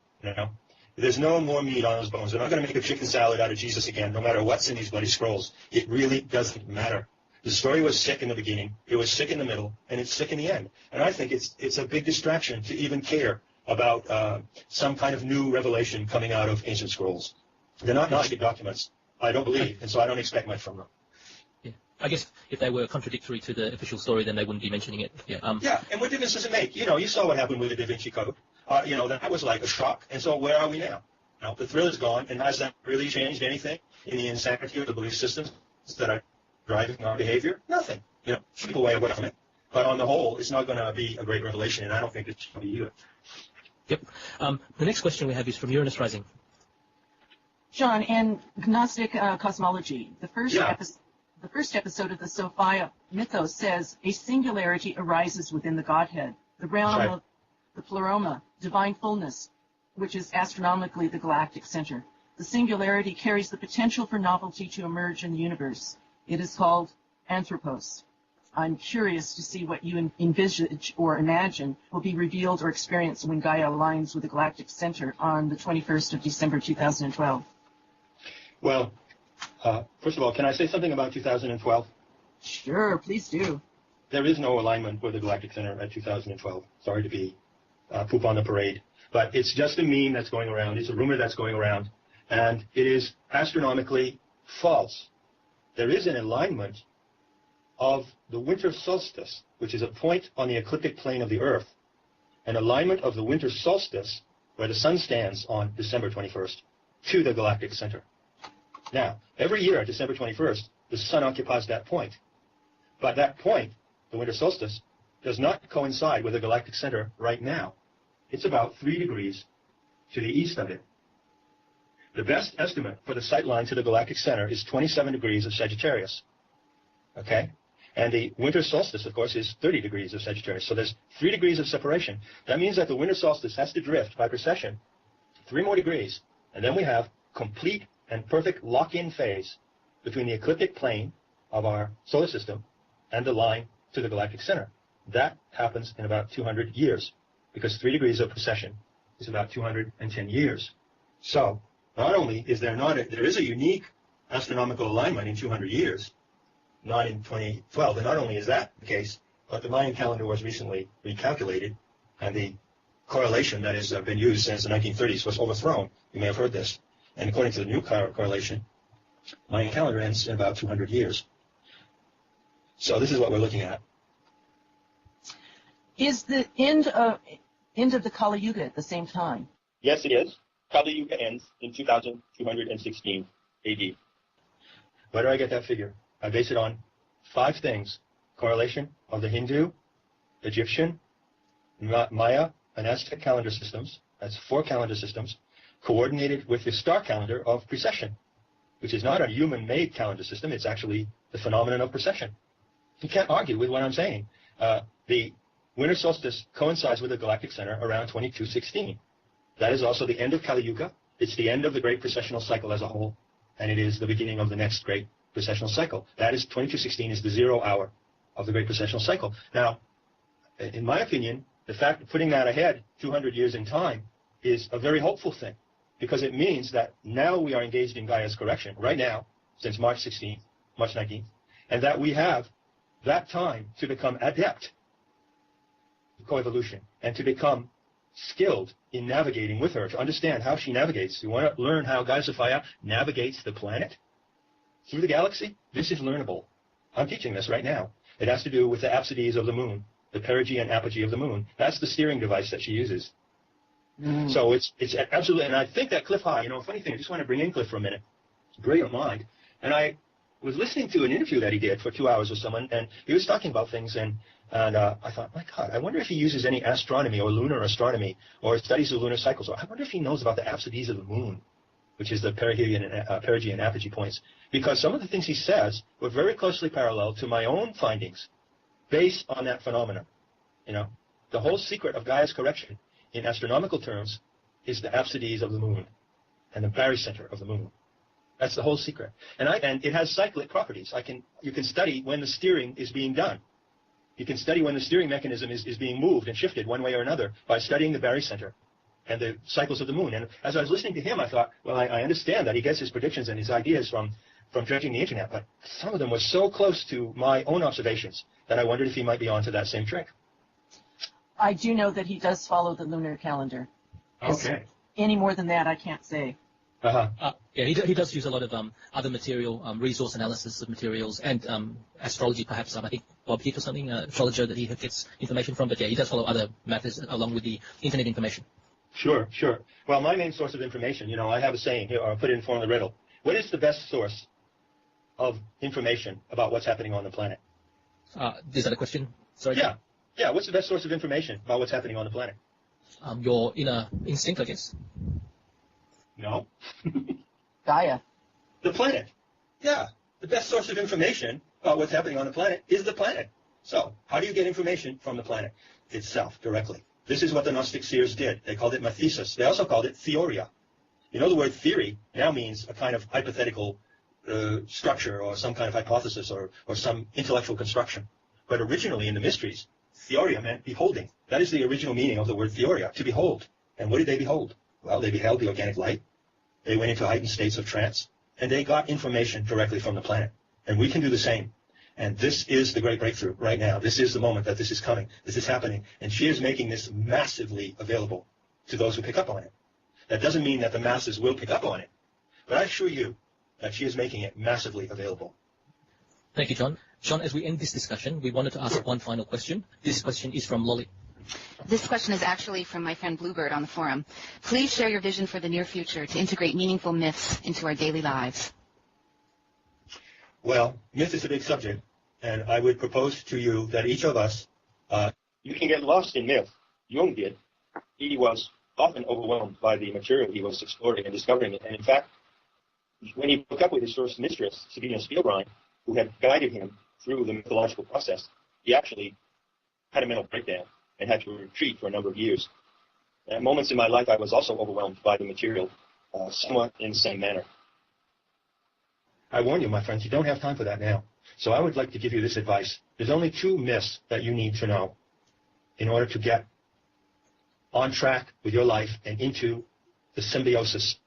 There's no more meat on those bones. They're not going to make a chicken salad out of Jesus again, no matter what's in these bloody scrolls. It really doesn't matter. The story was sick in the beginning, it was sick in the middle, and it's sick in the end. And I think it's a big distraction to even care about some kind of new revelation coming out of ancient scrolls. They're not Gnostic documents, I don't believe, and so I don't expect much from them. Yeah. I guess if they were contradictory to the official story, then they wouldn't be mentioning it. Yeah. And what difference does it make? You know, you saw what happened with the Da Vinci Code. You know, that was like a shock. And so where are we now? Now, the thrill is gone, and has that really changed anything in the insanity of the belief systems that are driving our behavior? Nothing. You know, people away away from it. But on the whole, it's not going to be a great revelation, and I don't think it's going to be either. Yep. The next question we have is from Uranus Rising. John, in Gnostic cosmology, the first episode of the Sophia mythos says a singularity arises within the Godhead, the realm of the pleroma, divine fullness, which is astronomically the galactic center. The singularity carries the potential for novelty to emerge in the universe. It is called anthropos. I'm curious to see what you envisage or imagine will be revealed or experienced when Gaia aligns with the galactic center on the 21st of December 2012. Well, first of all, can I say something about 2012? Sure, please do. There is no alignment with the galactic center at 2012. Sorry to be poop on the parade. But it's just a meme that's going around. It's a rumor that's going around. And it is astronomically false. There is an alignment of the winter solstice, which is a point on the ecliptic plane of the Earth, an alignment of the winter solstice, where the sun stands on December 21st, to the galactic center. Now, every year at December 21st, the sun occupies that point. But that point, the winter solstice, does not coincide with the galactic center right now. It's about 3 degrees to the east of it. The best estimate for the sight line to the galactic center is 27 degrees of Sagittarius. Okay? And the winter solstice, of course, is 30 degrees of Sagittarius. So there's 3 degrees of separation. That means that the winter solstice has to drift by precession 3 more degrees. And then we have complete and perfect lock-in phase between the ecliptic plane of our solar system and the line to the galactic center. That happens in about 200 years, because 3 degrees of precession is about 210 years. So not only is there there is a unique astronomical alignment in 200 years, not in 2012, and not only is that the case, but the Mayan calendar was recently recalculated, and the correlation that has been used since the 1930s was overthrown. You may have heard this. And according to the new correlation, Mayan calendar ends in about 200 years. So this is what we're looking at. Is the end of the Kali Yuga at the same time? Yes, it is. Kali Yuga ends in 2216 AD. Where do I get that figure? I base it on 5 things. Correlation of the Hindu, Egyptian, Maya, and Aztec calendar systems. That's 4 calendar systems, coordinated with the star calendar of precession, which is not a human-made calendar system. It's actually the phenomenon of precession. You can't argue with what I'm saying. The winter solstice coincides with the galactic center around 2216. That is also the end of Kali Yuga. It's the end of the great precessional cycle as a whole, and it is the beginning of the next great precessional cycle. That is 2216 is the 0 hour of the great precessional cycle. Now, in my opinion, the fact of putting that ahead 200 years in time is a very hopeful thing, because it means that now we are engaged in Gaia's correction, right now, since March 19th, and that we have that time to become adept in coevolution and to become skilled in navigating with her, to understand how she navigates. You want to learn how Gaia Sophia navigates the planet through the galaxy? This is learnable. I'm teaching this right now. It has to do with the apsides of the moon, the perigee and apogee of the moon. That's the steering device that she uses. So it's absolutely, and I think that Cliff High, funny thing, I just want to bring in Cliff for a minute. Brilliant mind. And I was listening to an interview that he did for 2 hours with someone, and he was talking about things, and I thought, my God, I wonder if he uses any astronomy or lunar astronomy or studies of lunar cycles. Or I wonder if he knows about the apsides of the moon, which is the perigee and apogee points. Because some of the things he says were very closely parallel to my own findings based on that phenomenon. The whole secret of Gaia's correction in astronomical terms is the apsides of the moon and the barycenter of the moon. That's the whole secret. And it has cyclic properties. You can study when the steering is being done. You can study when the steering mechanism is being moved and shifted one way or another by studying the barycenter. and the cycles of the moon. And as I was listening to him, I thought, well, I understand that he gets his predictions and his ideas from dredging the internet, but some of them were so close to my own observations that I wondered if he might be onto that same trick. I do know that he does follow the lunar calendar. Okay. Any more than that, I can't say. Uh-huh. Yeah, he does use a lot of other material, resource analysis of materials, and astrology perhaps. I think Bob Heath or something, astrologer that he gets information from. But yeah, he does follow other methods along with the internet information. Sure, sure. Well, my main source of information, I have a saying here, or I'll put it in form of the riddle. What is the best source of information about what's happening on the planet? Is that a question? Sorry. Yeah. Yeah, what's the best source of information about what's happening on the planet? Your inner instinct, I guess. No. Gaia. The planet. Yeah. The best source of information about what's happening on the planet is the planet. So, how do you get information from the planet itself directly? This is what the Gnostic seers did. They called it mathesis. They also called it theoria. The word theory now means a kind of hypothetical structure or some kind of hypothesis or some intellectual construction. But originally in the mysteries, theoria meant beholding. That is the original meaning of the word theoria, to behold. And what did they behold? Well, they beheld the organic light. They went into heightened states of trance, and they got information directly from the planet. And we can do the same. And this is the great breakthrough right now. This is the moment that this is coming. This is happening. And she is making this massively available to those who pick up on it. That doesn't mean that the masses will pick up on it. But I assure you that she is making it massively available. Thank you, John. John, as we end this discussion, we wanted to ask one final question. This question is from Lolly. This question is actually from my friend Bluebird on the forum. Please share your vision for the near future to integrate meaningful myths into our daily lives. Well, myth is a big subject, and I would propose to you that each of us... You can get lost in myth. Jung did. He was often overwhelmed by the material he was exploring and discovering. And in fact, when he broke up with his first mistress, Sabina Spielrein, who had guided him through the mythological process, he actually had a mental breakdown and had to retreat for a number of years. At moments in my life, I was also overwhelmed by the material, somewhat in the same manner. I warn you, my friends, you don't have time for that now. So I would like to give you this advice. There's only 2 myths that you need to know in order to get on track with your life and into the symbiosis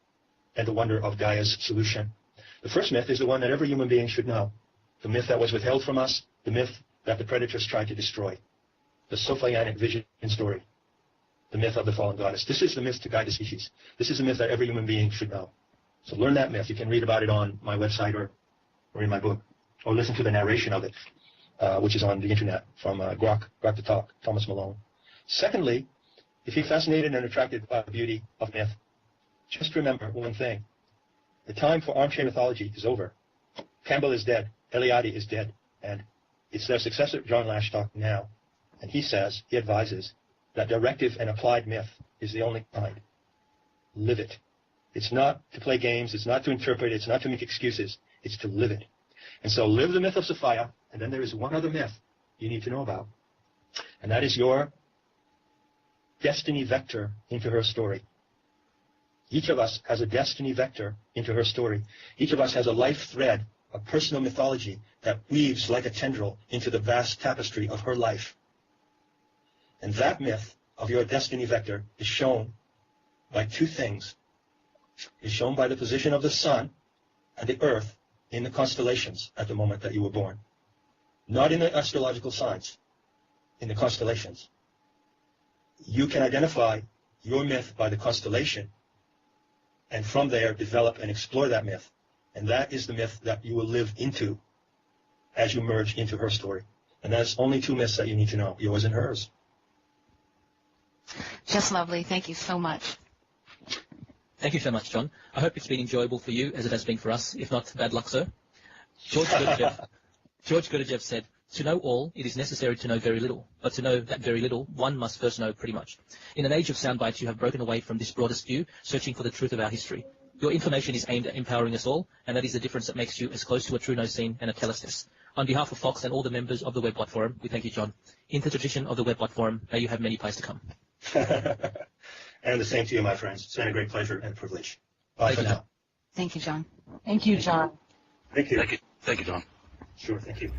and the wonder of Gaia's solution. The first myth is the one that every human being should know. The myth that was withheld from us, the myth that the predators tried to destroy. The Sophianic vision story, the myth of the fallen goddess. This is the myth to guide the species. This is the myth that every human being should know. So learn that myth. You can read about it on my website or in my book, or listen to the narration of it, which is on the internet from Grok the Talk, Thomas Malone. Secondly, if you're fascinated and attracted by the beauty of myth, just remember one thing. The time for armchair mythology is over. Campbell is dead. Eliade is dead. And it's their successor, John Lash, talking now. And he advises, that directive and applied myth is the only kind. Live it. It's not to play games. It's not to interpret. It's not to make excuses. It's to live it. And so live the myth of Sophia, and then there is one other myth you need to know about. And that is your destiny vector into her story. Each of us has a destiny vector into her story. Each of us has a life thread, a personal mythology that weaves like a tendril into the vast tapestry of her life. And that myth of your destiny vector is shown by 2 things. It's shown by the position of the sun and the earth in the constellations at the moment that you were born. Not in the astrological signs, in the constellations. You can identify your myth by the constellation, and from there develop and explore that myth. And that is the myth that you will live into as you merge into her story. And that's only 2 myths that you need to know, yours and hers. Just lovely. Thank you so much. Thank you so much, John. I hope it's been enjoyable for you as it has been for us. If not, bad luck, sir. George Gurdjieff said, "To know all, it is necessary to know very little. But to know that very little, one must first know pretty much. In an age of sound bites, you have broken away from this broadest view, searching for the truth of our history. Your information is aimed at empowering us all, and that is the difference that makes you as close to a true no-scene and a telestis. On behalf of Fox and all the members of the Webbot Forum, we thank you, John. In the tradition of the Webbot Forum, may you have many pies to come." And the same to you, my friends. It's been a great pleasure and privilege. Bye for now. Thank you, John. Thank you, John. Thank you. Thank you, John. Sure, thank you.